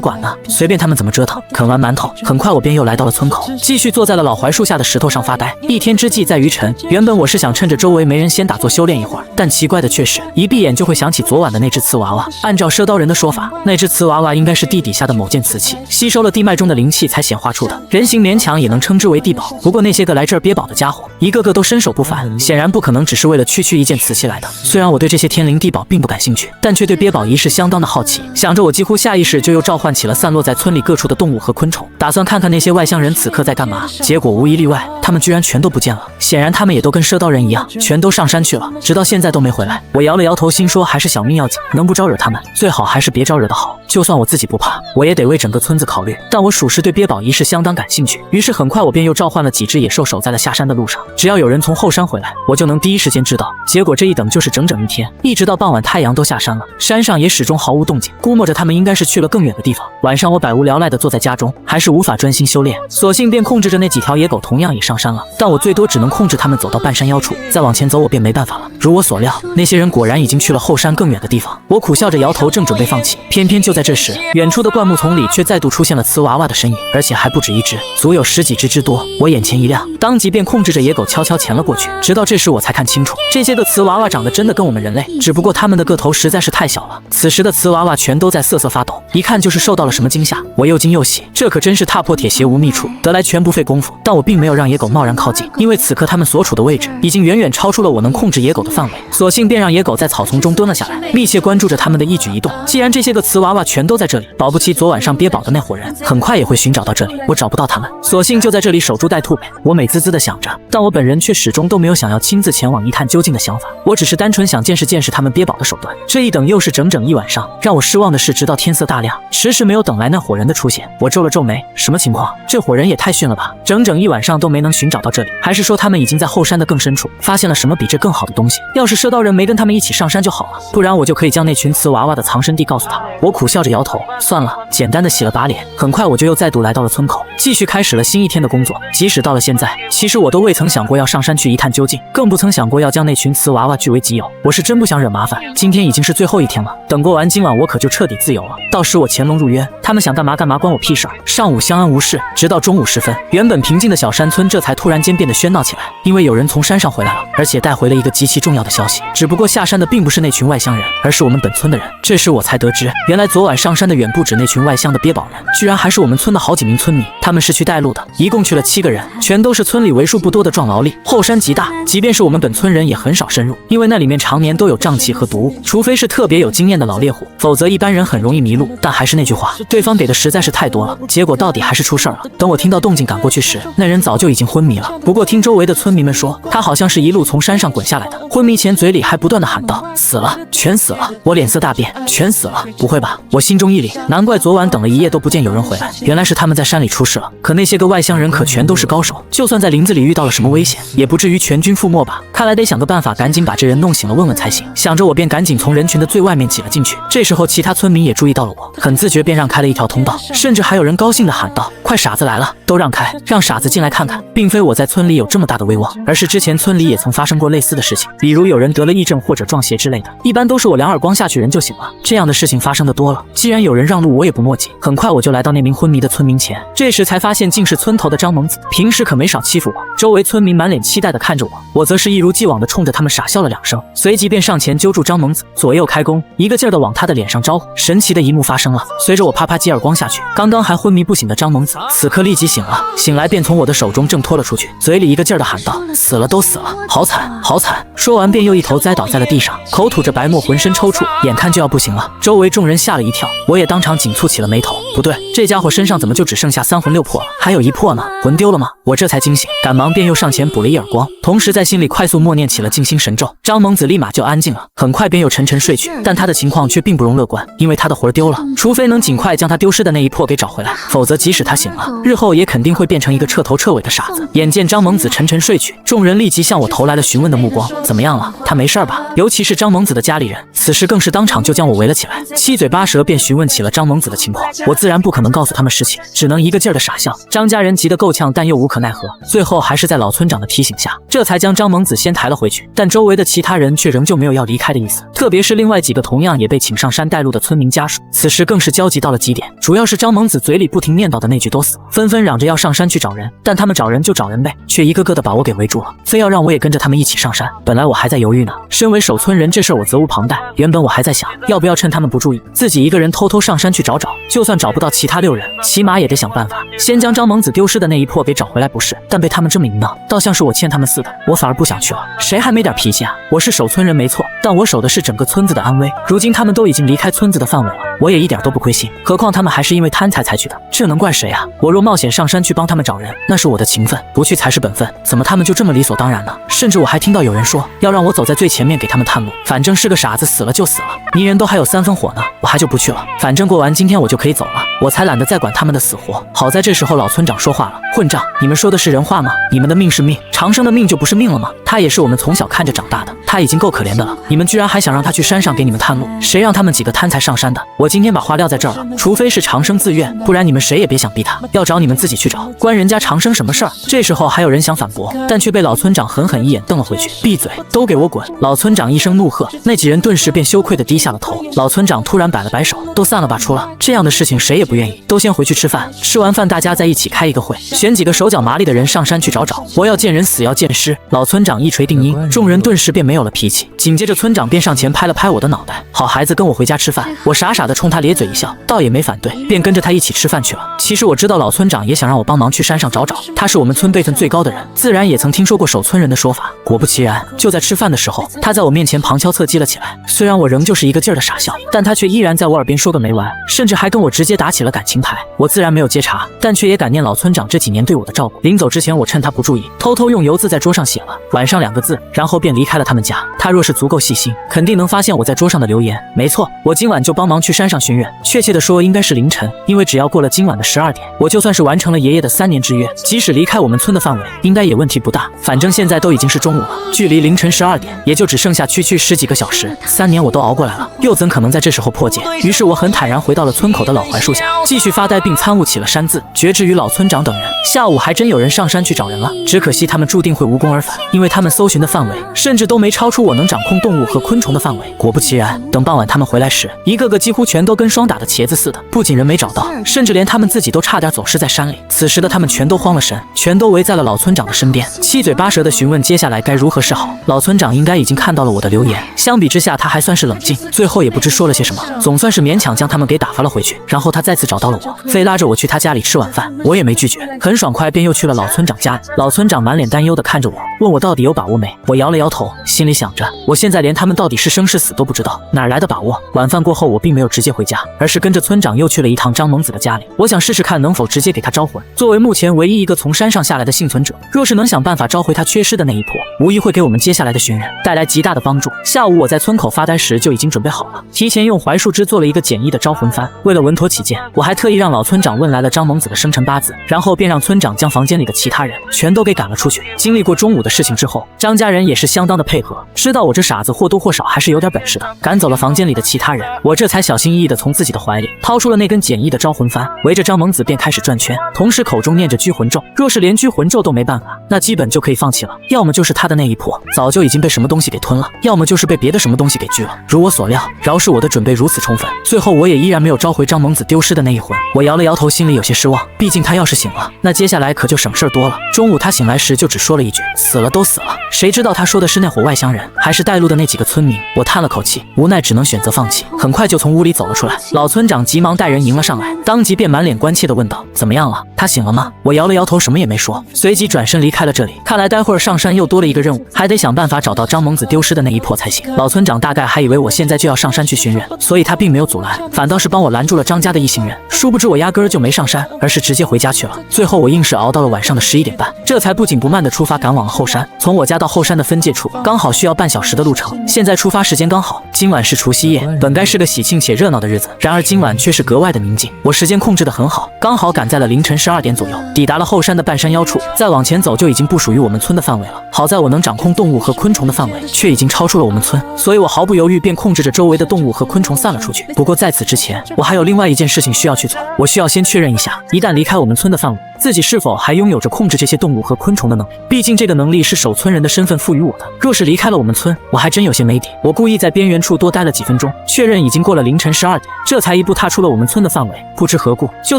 管呢，随便他们怎么折腾。啃完馒头，很快我便又来到了村口，继续坐在了老槐树下的石头上发呆。一天之计在于晨，原本我是想趁着周围没人先打坐修炼一会儿，但奇怪的却是，一闭眼就会想起昨晚的那只瓷娃娃。按照赊刀人的说法，那只瓷娃娃应该是地底下的某件瓷器，吸收了地脉中的灵气才显化出的，人形勉强也能称之为地宝。不过那些个来这儿憋宝的家伙，一个个都身手不凡，显然不可能只是为了区区一件瓷器来的。虽然我对这些天灵地宝并不感兴趣，但却对憋宝仪式相当的好奇。想着，我几乎下意识就又召唤起了散落在村里各处的动物和昆虫，打算看看那些外乡人此刻在干嘛。结果无一例外，他们居然全都不见了。显然他们也都跟赊刀人一样，全都上山去了，直到现在都没回来。我摇了摇头，心说还是小命要紧，能不招惹他们，最好还是别招惹的好。就算我自己不怕，我也得为整个村子考虑。但我属实对憋宝仪式相当感兴趣，于是很快我便又召唤了几只野兽，守在了下山的路上。只要有人从后山回来，我就能第一时间知道。结果这一等就是整整1天，一直到傍晚太阳都下山了，山上也始终毫无动静，估摸着他们应该是去了更远的地方。晚上我百无聊赖地坐在家中，还是无法专心修炼，索性便控制着那几条野狗同样也上山了，但我最多只能控制他们走到半山腰处，再往前走我便没办法了。如我所料，那些人果然已经去了后山更远的地方。我苦笑着摇头，正准备放弃，偏偏就在这时，远处的灌木丛里却再度出现了瓷娃娃的身影，而且还不止一只，足有10几只之多。我眼前一亮，当即便控制着野狗悄悄潜了过去。直到这时我才看清楚，这些个瓷娃娃长得真的跟我们人类，只不过他们的个头实在是太小了。此时的瓷娃娃全都在瑟瑟发抖，一看就是受到了什么惊吓。我又惊又喜，这可真是踏破铁鞋无觅处，得来全不费工夫。但我并没有让野狗贸然靠近，因为此刻他们所处的位置已经远远超出了我能控制野狗的范围，索性便让野狗在草丛中蹲了下来，密切关注着他们的一举一动。既然这些个瓷娃娃全都在这里，保不齐昨晚上憋宝的那伙人很快也会寻找到这里。我找不到他们，索性就在这里守株待兔呗。我美滋滋的想着，但我本人却始终都没有想要亲自前往一探究竟的想法。我只是单纯想见识见识他们憋宝的手段。这一等又是整整1晚上，让我失望的是，直到天色大亮，迟迟没有等来那伙人的出现。我皱了皱眉，什么情况？这伙人也太逊了吧！整整1晚上都没能寻找到这里，还是说他们已经在后山的更深处发现了什么比这更好的东西？要是赊刀人没跟他们一起上山就好了，不然我就可以将那群瓷娃娃的藏身地告诉他们。我苦笑着摇头，算了，简单的洗了把脸。很快我就又再度来到了村口，继续开始了新一天的工作。即使到了现在，其实我都未曾想过要上山去一探究竟，更不曾想过要将那群瓷娃娃据为己有。我是真不想惹麻烦，今天已经是最后1天了，等过完今晚我可就彻底自由了。到时我潜龙入约，他们想干嘛干嘛，关我屁事儿。上午相安无事，直到中午时分，原本平静的小山村这才突然间变得喧闹起来，因为有人从山上回来了，而且带回了一个极其重要的消息。只不过下山的并不是那群外乡人，而是我们本村的人。这时我才得知，原来昨晚上山的远不止那群外乡的憋宝人，居然然还是我们村的好几名村民，他们是去带路的，一共去了7个人，全都是村里为数不多的壮劳力。后山极大，即便是我们本村人也很少深入，因为那里面常年都有瘴气和毒物，除非是特别有经验的老猎户，否则一般人很容易迷路。但还是那句话，对方给的实在是太多了，结果到底还是出事儿了。等我听到动静赶过去时，那人早就已经昏迷了。不过听周围的村民们说，他好像是一路从山上滚下来的，昏迷前嘴里还不断的喊道：“死了，全死了！”我脸色大变，全死了？不会吧？我心中一凛，难怪昨晚等了一夜都不见有人回来，原来是他们在山里出事了。可那些个外乡人可全都是高手，就算在林子里遇到了什么危险，也不至于全军覆没吧？看来得想个办法，赶紧把这人弄醒了问问才行。想着我便赶紧从人群的最外面挤了进去。这时候其他村民也注意到了我，很自觉便让开了一条通道，甚至还有人高兴地喊道：“快傻子来了，都让开，让傻子进来看看。”并非我在村里有这么大的威望，而是之前村里也曾发生过类似的事情，比如有人得了癔症或者撞邪之类的，一般都是我2耳光下去人就醒了。这样的事情发生的多了，既然有人让路，我也不墨迹。很快我就来到那名昏迷的村民前，这时才发现竟是村头的张萌子，平时可没少欺负我。周围村民满脸期待地看着我，我则是一如既往地冲着他们傻笑了2声，随即便上前揪住张萌子，左右开弓，一个劲儿地往他的脸上招呼。神奇的一幕发生了，随着我啪啪几耳光下去，刚刚还昏迷不醒的张萌子此刻立即醒了，醒来便从我的手中挣脱了出去，嘴里一个劲儿地喊道：“死了都死了，好惨好惨！”说完便又一头栽倒在了地上，口吐着白沫，浑身抽搐，眼看就要不行了。周围众人吓了一跳，我也当场紧蹙起了眉头。不对，这家伙身上怎么就只剩下3魂6魄了？还有1魄呢？魂丢了吗？我这才惊醒，赶忙便又上前补了一耳光，同时在心里快速默念起了静心神咒。张萌子立马就安静了，很快便又沉沉睡去。但他的情况却并不容乐观，因为他的魂丢了，除非能尽快将他丢失的那1魄给找回来，否则即使他醒了，日后也肯定会变成一个彻头彻尾的傻子。眼见张萌子沉沉睡去，众人立即向我投来了询问的目光：“怎么样了？他没事吧？”尤其是张萌子的家里人，此时更是当场就将我围了起来，七嘴八舌便询问起了张萌子的情况。我自然不可能告诉他们实情，只能一个劲儿的傻笑。张家人急得够呛，但又无可奈何，最后还是在老村长的提醒下，这才将张萌子先抬了回去。但周围的其他人却仍旧没有要离开的意思，特别是另外几个同样也被请上山带路的村民家属，此时更是焦急到了极点。主要是张萌子嘴里不停念叨的那句都死了，纷纷嚷着要上山去找人，但他们找人就找人呗，却一个个的把我给围住了，非要让我也跟着他们一起上山。本来我还在犹豫呢，身为守村人，这事儿我责无旁贷。原本我还在想，要不要趁他们不注意，自己一个人偷偷上山去找找，就算找不到其他6人，起码也得想办法先将张萌子丢失的那1魄给找回来不是。但被他们这么一闹，倒像是我欠他们似的，我反而不想去了。谁还没点脾气啊？我是守村人没错，但我守的是整个村子的安危。如今他们都已经离开村子的范围了，我也一点都不亏心。何况他们还是因为贪财才去的，这能怪谁啊？我若冒险上山去帮他们找人，那是我的情分，不去才是本分。怎么他们就这么理所当然呢？甚至我还听到有人说要让我走在最前面给他们探路，反正是个傻子，死了就死了，泥人都还有3分火呢，我还就不去了。反正过完今天我就可以走了，我才懒得再管他们的死活。好在这时候老村长说话了：“混账，你们说的是人话吗？你们的命是命，长生的命就不是命了吗？他也是我们从小看着长大的，他已经够可怜的了，你们居然还想让他去山上给你们探路，谁让他们几个贪财上山的？我今天把话撂在这儿了，除非是长生自愿，不然你们谁也别想逼他，要找你们自己去找，关人家长生什么事儿？”这时候还有人想反驳，但却被老村长狠狠一眼瞪了回去：“闭嘴，都给我滚！”老村长一声怒喝，那几人顿时便羞愧地低下了头。老村长突然摆了摆手：“都散了吧，出了这样的事情谁也不愿意，都先回去吃饭，吃完饭大家再一起开一个会，选几个手脚麻利的人上山去找找，我要见人死要见尸。”老村长一锤定音，众人顿时便没有了脾气。紧接着村长便上前拍了拍我的脑袋：“好孩子，跟我回家吃饭。”我傻傻地冲他咧嘴一笑，倒也没反对，便跟着他一起吃饭去了。其实我知道老村长也想让我帮忙去山上找找，他是我们村辈分最高的人，自然也曾听说过守村人的说法。果不其然，就在吃饭的时候，他在我面前旁敲侧击了起来。虽然我仍旧是一个劲儿的傻笑，但他却依然在我耳边说个没完，甚至还跟我直接打起了感情牌。我自然没有接茬，但却也感念老村长这几年对我的照顾。临走之前，我趁他不注意，偷偷用油渍在桌上写了“晚上”2个字，然后便离开了他们家。他若是足够细心，肯定能发现我在桌上的留言。没错，我今晚就帮忙去山上寻人，确切的说应该是凌晨，因为只要过了今晚的12点，我就算是完成了爷爷的3年之约，即使离开我们村的范围，应该也问题不大。反正现在都已经是中午了，距离凌晨12点也就只剩下区10几个小时，3年我都熬过来了，又怎可能在这时候破戒？于是我很坦然回到了村口的老槐树下，继续发呆并参悟起了山字，绝至于老村长等人。下午还真有人上山去找人了，只可惜他们们注定会无功而返，因为他们搜寻的范围甚至都没超出我能掌控动物和昆虫的范围。果不其然，等傍晚他们回来时，一个个几乎全都跟霜打的茄子似的，不仅人没找到，甚至连他们自己都差点走失在山里。此时的他们全都慌了神，全都围在了老村长的身边，七嘴八舌地询问接下来该如何是好。老村长应该已经看到了我的留言，相比之下他还算是冷静，最后也不知说了些什么，总算是勉强将他们给打发了回去。然后他再次找到了我，非拉着我去他家里吃晚饭，我也没拒绝，很爽快便又去了老村长家里。老村长满脸担忧地看着我，问我到底有把握没。我摇了摇头，心里想着我现在连他们到底是生是死都不知道，哪来的把握。晚饭过后，我并没有直接回家，而是跟着村长又去了一趟张猛子的家里。我想试试看能否直接给他招魂。作为目前唯一一个从山上下来的幸存者，若是能想办法召回他缺失的那一魄，无疑会给我们接下来的寻人带来极大的帮助。下午我在村口发呆时就已经准备好了，提前用槐树枝做了一个简易的招魂幡。为了稳妥起见，我还特意让老村长问来了张猛子的生辰八字，然后便让村长将房间里的其他人全都给赶了出去。经历过中午的事情之后，张家人也是相当的配合，知道我这傻子或多或少还是有点本事的，赶走了房间里的其他人，我这才小心翼翼地从自己的怀里掏出了那根简易的招魂幡，围着张猛子便开始转圈，同时口中念着拘魂咒。若是连拘魂咒都没办法，那基本就可以放弃了，要么就是他的那一魄早就已经被什么东西给吞了，要么就是被别的什么东西给拒了。如我所料，饶是我的准备如此充分，最后我也依然没有召回张猛子丢失的那一魂。我摇了摇头，心里有些失望，毕竟他要是醒了，那接下来可就省事儿多了。中午他醒来时就只说了一句死了都死了，谁知道他说的是那伙外乡人，还是带路的那几个村民。我叹了口气，无奈只能选择放弃，很快就从屋里走了出来。老村长急忙带人迎了上来，当即便满脸关切地问道：怎么样了？他醒了吗？我摇了摇头，什么也没说，随即转身离开了这里。看来待会儿上山又多了一个任务，还得想办法找到张猛子丢失的那一魄才行。老村长大概还以为我现在就要上山去寻人，所以他并没有阻拦，反倒是帮我拦住了张家的一行人。殊不知我压根儿就没上山，而是直接回家去了。最后我硬是熬到了晚上的11点半，这才不紧不慢地出发赶往了后山。从我家到后山的分界处刚好需要半小时的路程，现在出发时间刚好。今晚是除夕夜，本该是个喜庆且热闹的日子，然而今晚却是格外的宁静。我时间控制得很好，刚好赶在了凌晨12点左右，抵达了后山的半山腰处。再往前走就已经不属于我们村的范围了。好在我能掌控动物和昆虫的范围，却已经超出了我们村，所以我毫不犹豫便控制着周围的动物和昆虫散了出去。不过在此之前，我还有另外一件事情需要去做，我需要先确认一下，一旦离开我们村的范围，自己是否还拥有着控制这些动物和昆虫的能力。毕竟这个能力是守村人的身份赋予我的，若是离开了我们村，我还真有些没底。我故意在边缘处多待了几分钟，确认已经过了凌晨12点，这才一步踏出了我们村的范围。不知何故，就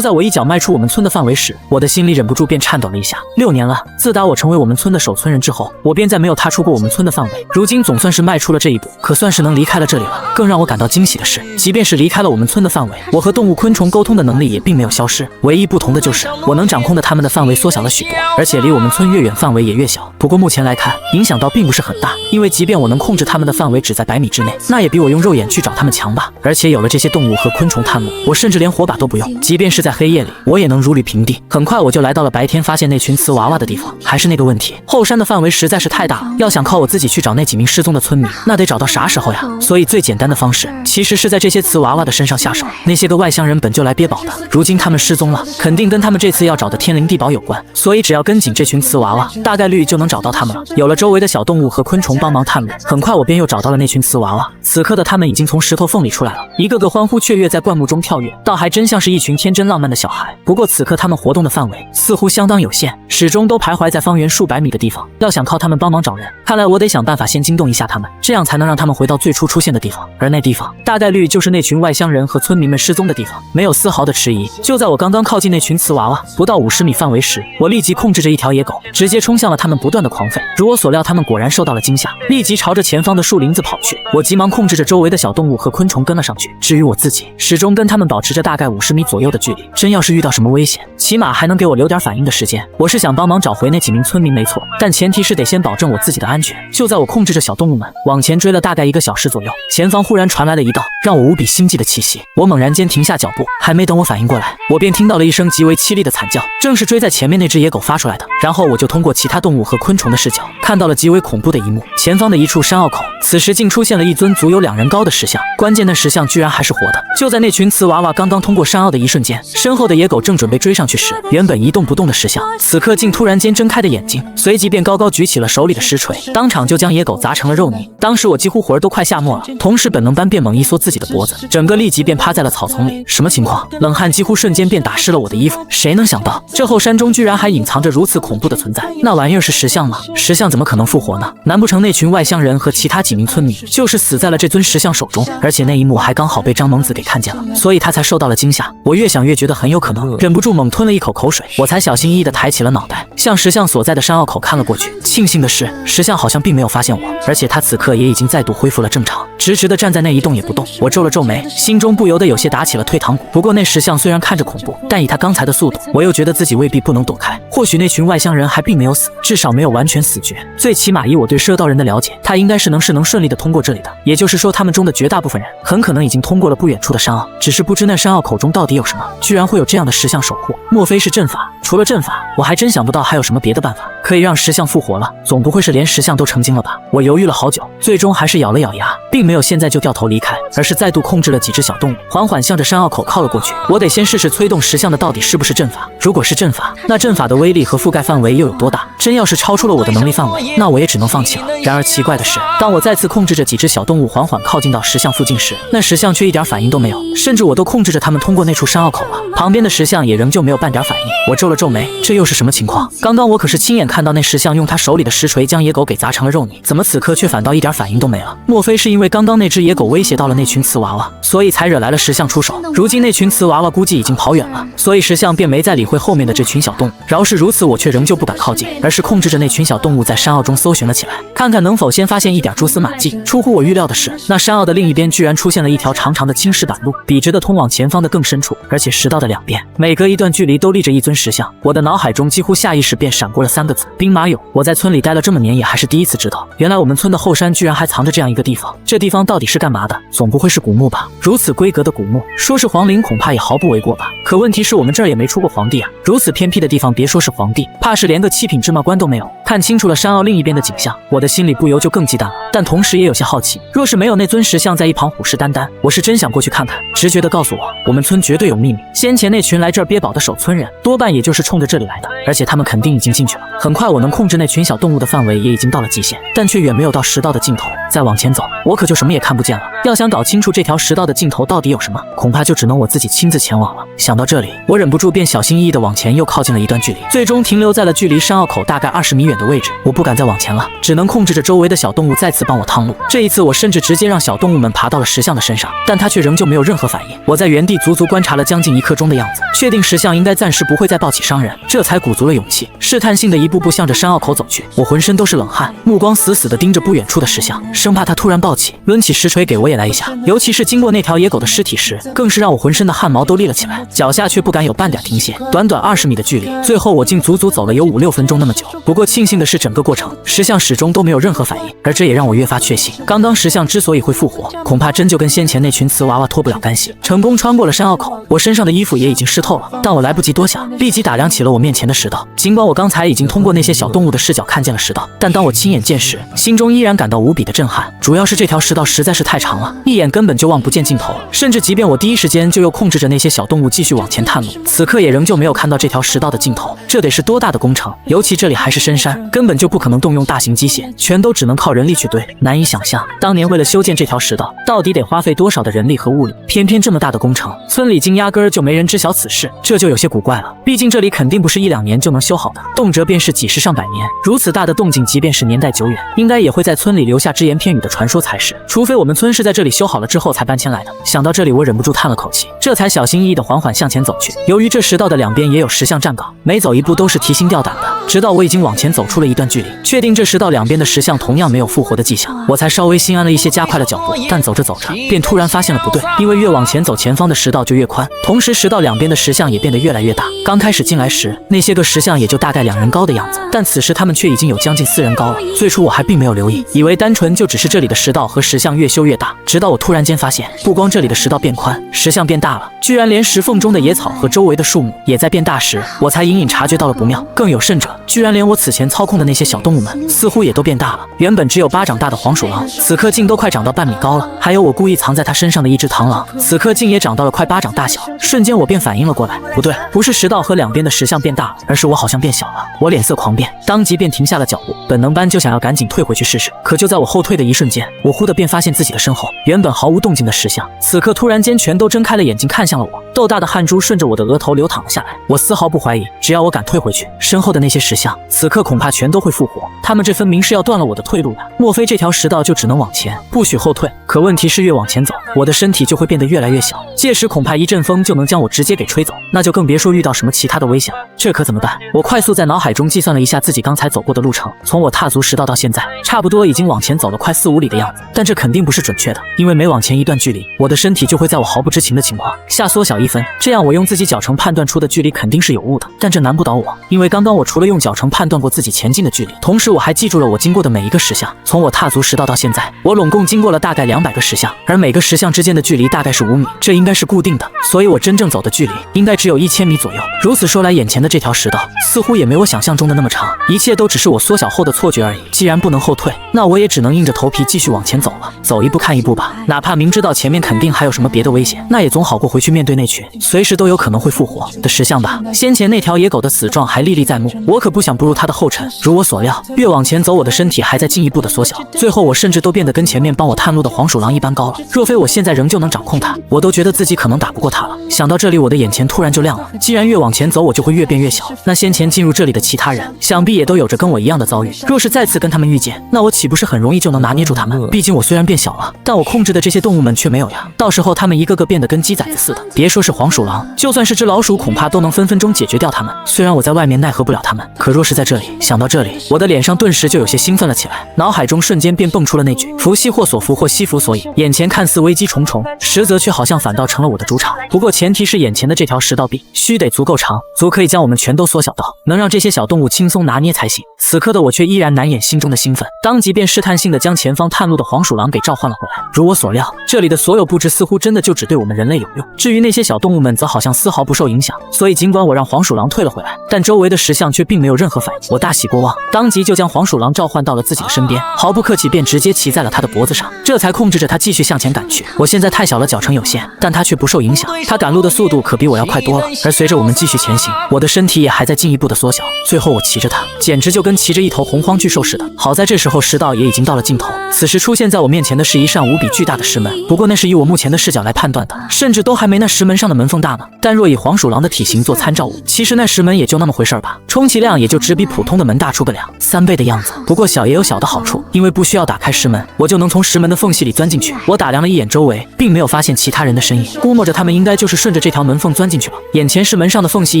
在我一脚迈出我们村的范围时，我的心里忍不住便颤抖了一下。6年了，自打我成为我们村的守村人之后，我便再没有踏出过我们村的范围，如今总算是迈出了这一步，可算是能离开了这里了。更让我感到惊喜的是，即便是离开了我们村的范围，我和动物昆虫沟通的能力也并没有消失，唯一不同的就是我能掌控的它们的范围缩小了许多，而且离我们村越远范围也越小。不过目前来看，影响倒并不是很大，因为即便我能控制它们的范围只在100米之内，那也比我用肉眼去找它们强吧。而且有了这些动物和昆虫探路，我甚至连火把都不用，即便是在黑夜里，我也能如履平地。很快我就来到了白天发现那群瓷娃娃的地方。还是那个问题，后山的范围实在是太大了，要想靠我自己去找那几名失踪的村民，那得找到啥时候呀？所以最简单的方式其实是在这些瓷娃娃的身上下手。那些个外乡人本就来憋宝的，如今他们失踪了，肯定跟他们这次要找的天灵地宝有关，所以只要跟紧这群瓷娃娃，大概率就能找到他们了。有了周围的小动物和昆虫帮忙探路，很快我便又找到了那群瓷娃娃。此刻的他们已经从石头缝里出来了，一个个欢呼雀跃在灌木中跳跃，倒还真像是一群天真浪漫的小孩。不过此刻他们活动的范围似乎相当有限，始终都徘徊在方圆数百米的地方。要想靠他们帮忙找人，看来我得想办法先惊动一下他们，这样才能让他们回到最初出现的地方。而那地方大概率就是那群外乡人和村民们失踪的地方。没有丝毫的迟疑，就在我刚刚靠近那群瓷娃娃不到50米范围时，我立即控制着一条野狗，直接冲向了他们不断的狂吠。如我所料，他们果然受到了惊吓，立即朝着前方的树林子跑去。我急忙控制着周围的小动物和昆虫跟了上去。至于我自己，始终跟他们保持着大概50米左右的距离，真要是遇到什么危险，起码还能给我留点反应的时间。我是想帮忙找回那几名村民没错，但前提是得先保证我自己的安全。就在我控制着小动物们往前追了大概1个小时左右，前方忽然传来了一道让我无比心悸的气息。我猛然间停下脚步，还没等我反应过来，我便听到了一声极为凄厉的惨叫，正是追在前面那只野狗发出来的。然后我就通过其他动物和昆虫的视角，看到了极为恐怖的一幕。前方的一处山坳口，此时竟出现了一尊足有2人高的石像，关键的石像居然还是活的。就在那群瓷娃娃刚刚通过山坳的一瞬间，身后的野狗正准备追上去时，原本一动不动的石像，此刻竟突然间睁开的眼睛，随即便高高举起了手里的石锤，当场就将野狗砸成了肉泥。当时我几乎魂儿都快吓没了，同时本能般便猛一缩自己的脖子，整个立即便趴在了草丛里。什么情况？冷汗几乎瞬间便打湿了我的衣服。谁能想到这后山中居然还隐藏着如此恐怖的存在？那玩意儿是石像吗？石像怎么可能复活呢？难不成那群外乡人和其他几名村民就是死在了这尊石像手中？而且那一幕还刚好被张猛子给看见了，所以他才受到了惊吓。我越想越觉得很有可能，忍不住猛吞了一口口水，我才小心翼翼地抬起了脑袋，向石像所在的山坳口看了过去。庆幸的是，石像好像并没有发现我，而且他此刻也已经再度恢复了正常，直直地站在那一动也不动。我皱了皱眉，心中不由得有些打起了退堂鼓。不过那石像虽然看着恐怖，但以他刚才的速度，我又觉得自己未必不能躲开。或许那群外乡人还并没有死，至少没有完全死绝。最起码以我对蛇道人的了解，他应该是能顺利的通过这里的。也就是说，他们中的绝大部分人很可能已经通过了不远处的山坳，只是不知那山坳口中到底有什么，居然会有这样的石像守护。莫非是阵法？除了阵法，我还真想不到还有什么别的办法可以让石像复活了。总不会是连石像都成精了吧？我犹豫了好久，最终还是咬了咬牙，并没有现在就掉头离开，而是再度控制了几只小动物，缓缓向着山坳口靠了过去。我得先试试催动石像的到底是不是阵法。如果是阵法，那阵法的威力和覆盖范围又有多大？真要是超出了我的能力范围，那我也只能放弃了。然而奇怪的是，当我再次控制着几只小动物缓缓靠近到石像附近时，那石像却一点反应都没有，甚至我都控制着它们通过那处山坳口了，旁边的石像也仍旧没有半点反应。我皱了皱眉，这又是什么情况？刚刚我可是亲眼看到那石像用他手里的石锤将野狗给砸成了肉泥，怎么此刻却反倒一点反应都没了？莫非是因为刚刚那只野狗威胁到了那群瓷娃娃，所以才惹来了石像出手？如今那群瓷娃娃估计已经跑远了，所以石像便没再理会后面的这群小动物。饶是如此，我却仍旧不敢靠近，而是控制着那群小动物在山坳中搜寻了起来，看看能否先发现一点蛛丝马迹。出乎我预料的是，那山坳的另一边居然出现了一条长长的青石板路，笔直的通往前方的更深处，而且石道的两边每隔一段距离都立着一尊石像。我的脑海中几乎下意识便闪过了3个字：兵马俑。我在村里待了这么年，也还是第一次知道，原来我们村的后山居然还藏着这样一个地方。这地方到底是干嘛的？总不会是古墓吧？如此规格的古墓，说是皇陵恐怕也毫不为过吧？可问题是我们这儿也没出过皇帝啊！如此偏僻的地方，别说是皇帝，怕是连个7品芝麻官都没有。看清楚了山坳另一边的景象，我的心里不由就更忌惮了，但同时也有些好奇。若是没有那尊石像在一旁虎视眈眈，我是真想过去看看。直觉地告诉我，我们村绝对有秘密。先前那群来这儿憋宝的守村人，多半也就是冲着这里来的，而且他们肯定已经进去了。很快，我能控制那群小动物的范围也已经到了极限，但却远没有到石道的尽头。再往前走，我可就什么也看不见了。要想搞清楚这条石道的尽头到底有什么，恐怕就只能我自己亲自前往了。想到这里，我忍不住便小心翼翼地往前又靠近了一段距离，最终停留在了距离山坳口大概20米远的位置。我不敢再往前了，只能控制着周围的小动物再次帮我趟路。这一次，我甚至直接让小动物们爬到了石像的身上，但它却仍旧没有任何反应。我在原地足足观察了将近1刻钟的样子，确定石像应该暂时不会再暴起伤人，这才鼓足了勇气，试探性的一步步向着山坳口走去。我浑身都是冷汗，目光死死地盯着不远处的石像，生怕它突然暴起，抡起石锤给我也来一下。尤其是经过那条野狗的尸体时，更是让我浑身的汗毛都立了起来，脚下却不敢有半点停歇。短短20米的距离，最后我竟足足走了有5-6分钟那么久。不过庆幸的是，整个过程石像始终都没有任何反应，而这也让我越发确信，刚刚石像之所以会复活，恐怕真就跟先前那群瓷娃娃脱不了干系。成功穿过了山坳口，我身上的衣服也已经湿透了，但我来不及多想，立即打量起了我面前的石道。尽管我刚才已经通过那些小动物的视角看见了石道，但当我亲眼见时，心中依然感到无比的震撼。主要是这条石道实在是太长了，一眼根本就望不见尽头，甚至即便我第一时间就又控制着那些小动物继续往前探路，此刻也仍旧没有看到这条石道的尽头。这得是多大的工程？尤其这里还是深山，根本就不可能动用大型机械，全都只能靠人力去堆。难以想象，当年为了修建这条石道，到底得花费多少的人力和物力。偏偏这么大的工程，村里竟压根儿就没人知晓此事，这就有些古怪了。毕竟这里肯定不是1-2年就能修好的，动辄便是几十上百年。如此大的动静，即便是年代久远，应该也会在村里留下只言片语的传说才是。除非我们村是在这里修好了之后才搬迁来的。想到这里，我忍不住叹了口气，这才小心翼翼地缓缓向前走去。由于这石道的两边也有石像站岗，每走一步都是提心吊胆的。直到我已经往前走出了一段距离，确定这石道两边的石像同样没有复活的迹象，我才稍微心安了一些，加快了脚步。但走着走着，便突然发现了不对，因为越往前走，前方的石道就越宽，同时石道两边的石像也变得越来越大。刚开始进来时，那些个石像也就大概2人高的样子，但此时他们却已经有将近4人高了。最初我还并没有留意，以为单纯就只是这里的石道和石像越修越大，直到我突然间发现，不光这里的石道变宽，石像变大了，居然连石缝中的野草和周围的树木也在变大时，我才隐隐察觉到了不妙。更有甚者，居然连我此前操控的那些小动物们似乎也都变大了。原本只有巴掌大的黄鼠狼，此刻竟都快长到半米高了。还有我故意藏在它身上的一只螳螂，此刻竟也长到了快巴掌大小。瞬间我便反应了过来，不对，不是石道和两边的石像变大了，而是我好像变小了。我脸色狂变，当即便停下了脚步，本能般就想要赶紧退回去试试。可就在我后退的一瞬间，我忽地便发现自己的身后，原本毫无动静的石像，此刻突然间全都睁开了眼睛看向了我。豆大的汗珠顺着我的额头流淌了下来。我丝毫不怀疑，只要我敢退回去，身后的那些石像，此刻恐怕全都会复活。他们这分明是要断了我的退路的。莫非这条石道就只能往前，不许后退？可问题是越往前走，我的身体就会变得越来越小，届时恐怕一阵风就能将我直接给吹走，那就更别说遇到什么其他的危险了。这可怎么办？我快速在脑海中计算了一下自己刚才走过的路程，从我踏足石道到现在，差不多已经往前走了快4、5里的样子。但这肯定不是准确的，因为每往前一段距离，我的身体就会在我毫不知情的情况下缩小1分，这样我用自己脚程判断出的距离肯定是有误的。但这难不倒我，因为刚刚我除了用脚程判断过自己前进的距离，同时我还记住了我经过的每一个石像。从我踏足石道到现在，我拢共经过了大概200个石像，而每个石像之间的距离大概是5米，这应该是固定的，所以我真正走的距离应该只有1000米左右。如此说来，眼前的这条石道似乎也没我想象中的那么长，一切都只是我缩小后的错觉而已。既然不能后退，那我也只能硬着头皮继续往前走了，走一步看一步吧。哪怕明知道前面肯定还有什么别的危险，那也总好过回去面对那群随时都有可能会复活的石像吧。先前那条野狗的死状还历历在目，我可不想步入它的后尘。如我所料，越往前走，我的身体还在进一步的缩小，最后我甚至都变得跟前面帮我探路的黄鼠狼一般高了。若非我现在仍旧能掌控它，我都觉得自己可能打不过它了。想到这里，我的眼前突然就亮了。既然越往前走，我就会越变越小，那先前进入这里的其他人，想必也都有着跟我一样的遭遇。若是再次跟他们遇见，那我岂不是很容易就能拿捏住他们？毕竟我虽然变小了，但我控制的这些动物们却没有呀。到时候他们一个个变得跟鸡崽子似的，别说是黄鼠狼，就算是只老鼠，恐怕都能分分钟解决掉他们。虽然我在外面奈何不了他们，可若是在这里，想到这里，我的脸上顿时就有些兴奋了起来，脑海中瞬间便蹦出了那句福兮祸所伏，祸兮福所倚。眼前看似危机重重，实则却好像反倒成了我的主场。不过前提是眼前的这条石道必须得足够长，足可以将我们全都缩小到能让这些小动物轻松拿捏才行。此刻的我却依然难掩心中的兴奋，当即便试探性的将前方探路的黄鼠狼给召唤了回来。如我所料，这里的所有布置似乎真的就只对我们人类有用，至于那些小动物们则好像丝毫不受影响。所以尽管我让黄鼠狼退了回来，但周围的石像却并没有任何反应。我大喜过望，当即就将黄鼠狼召唤到了自己的身边，毫不客气便直接骑在了他的脖子上，这才控制着他继续向前赶去。我现在太小了，脚程有限，但他却不受影响，他赶路的速度可比我要快多了。而随着我们继续前行，我的身体也还在进一步的缩小，最后我骑着它，简直就跟骑着一头洪荒巨兽似的。好在这时候石道也已经到了尽头，此时出现在我面前的是一扇无比巨大的石门，不过那是以我目前的视角来判断的，甚至都还没那石门上的门缝大呢。但若以黄鼠狼的体型做参照物，其实那石门也就那么回事吧，充其量也就只比普通的门大出个2、3倍的样子。不过小也有小的好处，因为不需要打开石门，我就能从石门的缝隙里钻进去。我打量了一眼周围，并没有发现其他人的身影，估摸着他们应该就是顺着这条门缝钻进去了。眼前石门上的缝隙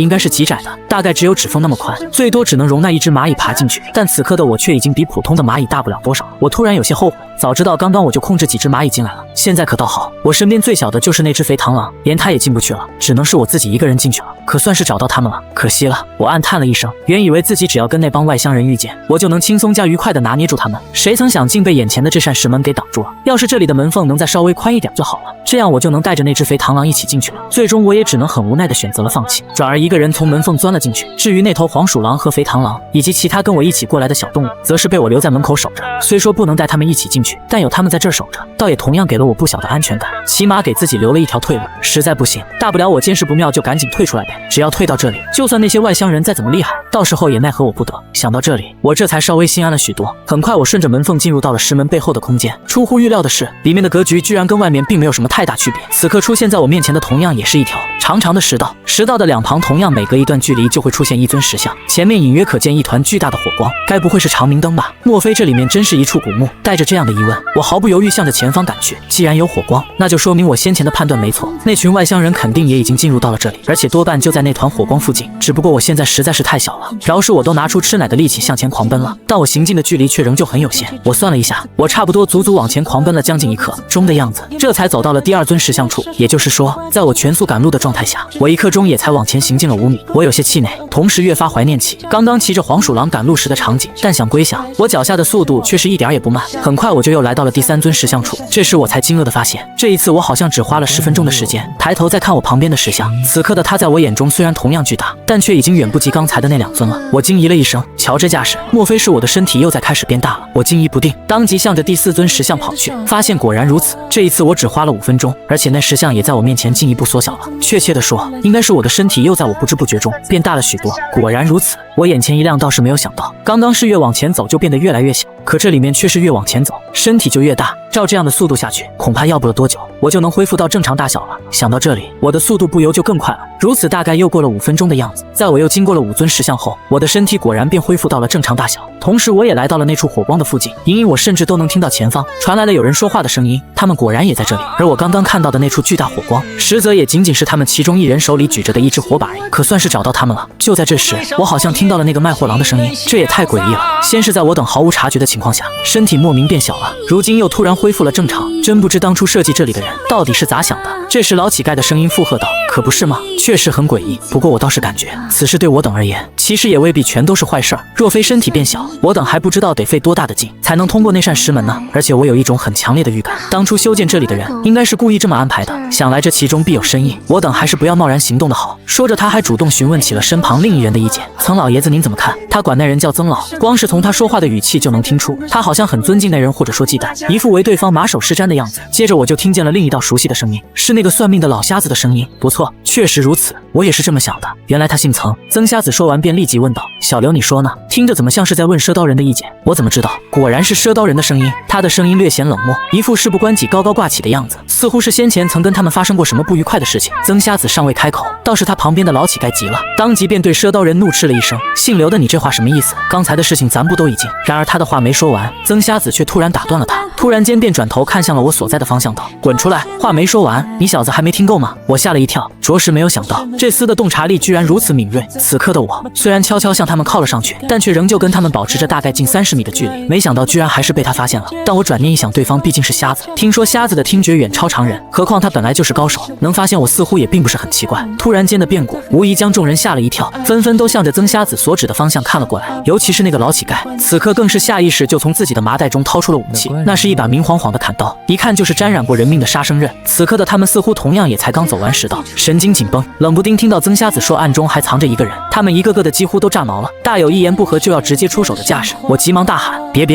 应该是极窄的，大概只有指缝那么宽，最多只能容纳一只蚂蚁爬进去。但此刻的我却已经比普通的蚂蚁大不了多少，我突然有些后悔，早知道刚刚我就控制几只蚂蚁进来了。现在可倒好，我身边最小的就是那只肥螳螂，连它也进不去了，只能是我自己一个人进去了，可算是找到他们了。可惜了，我暗叹了一声，原以为自己只要跟那帮外乡人遇见，我就能轻松加愉快地拿捏住他们，谁曾想竟被眼前的这扇石门给挡住了。要是这里的门缝能再稍微宽一点就好了，这样我就能带着那只肥螳螂一起进去了。最终我也只能很无奈地选择了放弃，转而一个人从门缝钻了进去。至于那头黄鼠狼和肥螳螂以及其他跟我一起过来的小动物，则是被我留在门口守着。虽说不能带他们一起进去，但有他们在这儿守着，倒也同样给了我不小的安全感，起码给自己留了一条退路。实在不行，大不了我见势不妙就赶紧退出来呗。只要退到这里，就算那些外乡人再怎么厉害，到时候也奈何我不得。想到这里，我这才稍微心安了许多。很快我顺着门缝进入到了石门背后的空间，出乎预料的是，里面的格局居然跟外面并没有什么太大区别。此刻出现在我面前的同样也是一条长长的石道，石道的两旁同样每隔一段距离就会出现一尊石像，前面隐约可见一团巨大的火光，该不会是长明灯吧？莫非这里面真是一处古墓？带着这样的疑问，我毫不犹豫向着前方赶去。既然有火光，那就说明我先前的判断没错，那群外乡人肯定也已经进入到了这里，而且多半就在那团火光附近。只不过我现在实在是太小了，饶是我都拿出吃奶的力气向前狂奔了，但我行进的距离却仍旧很有限。我算了一下，我差不多足足往前狂奔了将近1刻钟的样子，这才走到了第2尊石像处。也就是说，在我全速赶路的状态下，我1刻钟也才往前行进了5米。我有些气馁，同时越发怀念起刚刚骑着黄鼠狼赶路时的场景。但想归想，我脚下的速度却是一点也不慢，很快我就又来到了第3尊石像处。这时我才惊愕地发现，这一次我好像只花了10分钟的时间。抬头再看我旁边的石像，此刻的他在我眼中虽然同样巨大，但却已经远不及刚才的那2尊了。我惊疑了一声，瞧这架势，莫非是我的身体又在开始变大了？我惊疑不定，当即向着第4尊石像跑去，发现果然如此。这一次我只花了5分钟，而且那石像也在我面前进一步缩小了。确切地说，应该是我的身体又在我不知不觉中变大了许多。果然如此，我眼前一亮，倒是没有想到，刚刚是越往前走就变得越来越小，可这里面却是越往前走身体就越大，照这样的速度下去，恐怕要不了多久，我就能恢复到正常大小了。想到这里，我的速度不由就更快了。如此大概又过了5分钟的样子，在我又经过了5尊石像后，我的身体果然便恢复到了正常大小。同时，我也来到了那处火光的附近，隐隐我甚至都能听到前方传来了有人说话的声音，他们果然也在这里。而我刚刚看到的那处巨大火光，实则也仅仅是他们其中一人手里举着的一支火把而已，可算是找到他们了。就在这时，我好像听到了那个卖货郎的声音，这也太诡异了。先是在我等毫无察觉的情况下，身体莫名变小了，如今又突然恢复了正常，真不知当初设计这里的人到底是咋想的。这时老乞丐的声音附和道：“可不是吗？确实很诡异。不过我倒是感觉，此事对我等而言，其实也未必全都是坏事儿。若非身体变小，我等还不知道得费多大的劲才能通过那扇石门呢。而且我有一种很强烈的预感，当初修建这里的人应该是故意这么安排的。想来这其中必有深意，我等还是不要贸然行动的好。”说着，他还主动询问起了身旁另一人的意见：“曾老爷子您怎么看？”他管那人叫曾老，光是从他说话的语气就能听出，他好像很尊敬那人，或者说忌惮，一副为对方马首是瞻的样子。接着我就听见了另一道熟悉的声音，是那个算命的老瞎子的声音。不错，确实如此，我也是这么想的。原来他姓曾。曾瞎子说完便立即问道：“小刘，你说呢？听着怎么像是在问赊刀人的意见？”我怎么知道？果然是赊刀人的声音，他的声音略显冷漠，一副事不关己高高挂起的样子，似乎是先前曾跟他们发生过什么不愉快的事情。曾瞎子尚未开口，倒是他旁边的老乞丐急了，当即便对赊刀人怒斥了一声：“姓刘的，你这话什么意思？刚才的事情咱不都已经……”然而他的话没说完，曾瞎子却突然打断了他，突然间便转头看向了我所在的方向道：“滚出来！话没说完，你小子还没听够吗？”我吓了一跳，着实没有想到这厮的洞察力居然如此敏锐。此刻的我虽然悄悄向他们靠了上去，但却仍旧跟他们保持着大概近30米的距离，没想到居然还是被他发现了。但我转念一想，对方毕竟是瞎子，听说瞎子的听觉远超常人，何况他本来就是高手，能发现我似乎也并不是很奇怪。突然间的变故无疑将众人吓了一跳，纷纷都向着曾瞎子所指的方向看了过来，尤其是那个老乞丐，此刻更是下意识就从自己的麻袋中掏出了武器，那是一把明晃晃的砍刀，一看就是沾染过人命的杀生刃。此刻的他们似乎同样也才刚走完10道，神经紧绷，冷不丁听到曾瞎子说暗中还藏着一个人，他们一个个的几乎都炸毛了，大有一言不合就要直接出手的架势。我急忙大喊：“别！”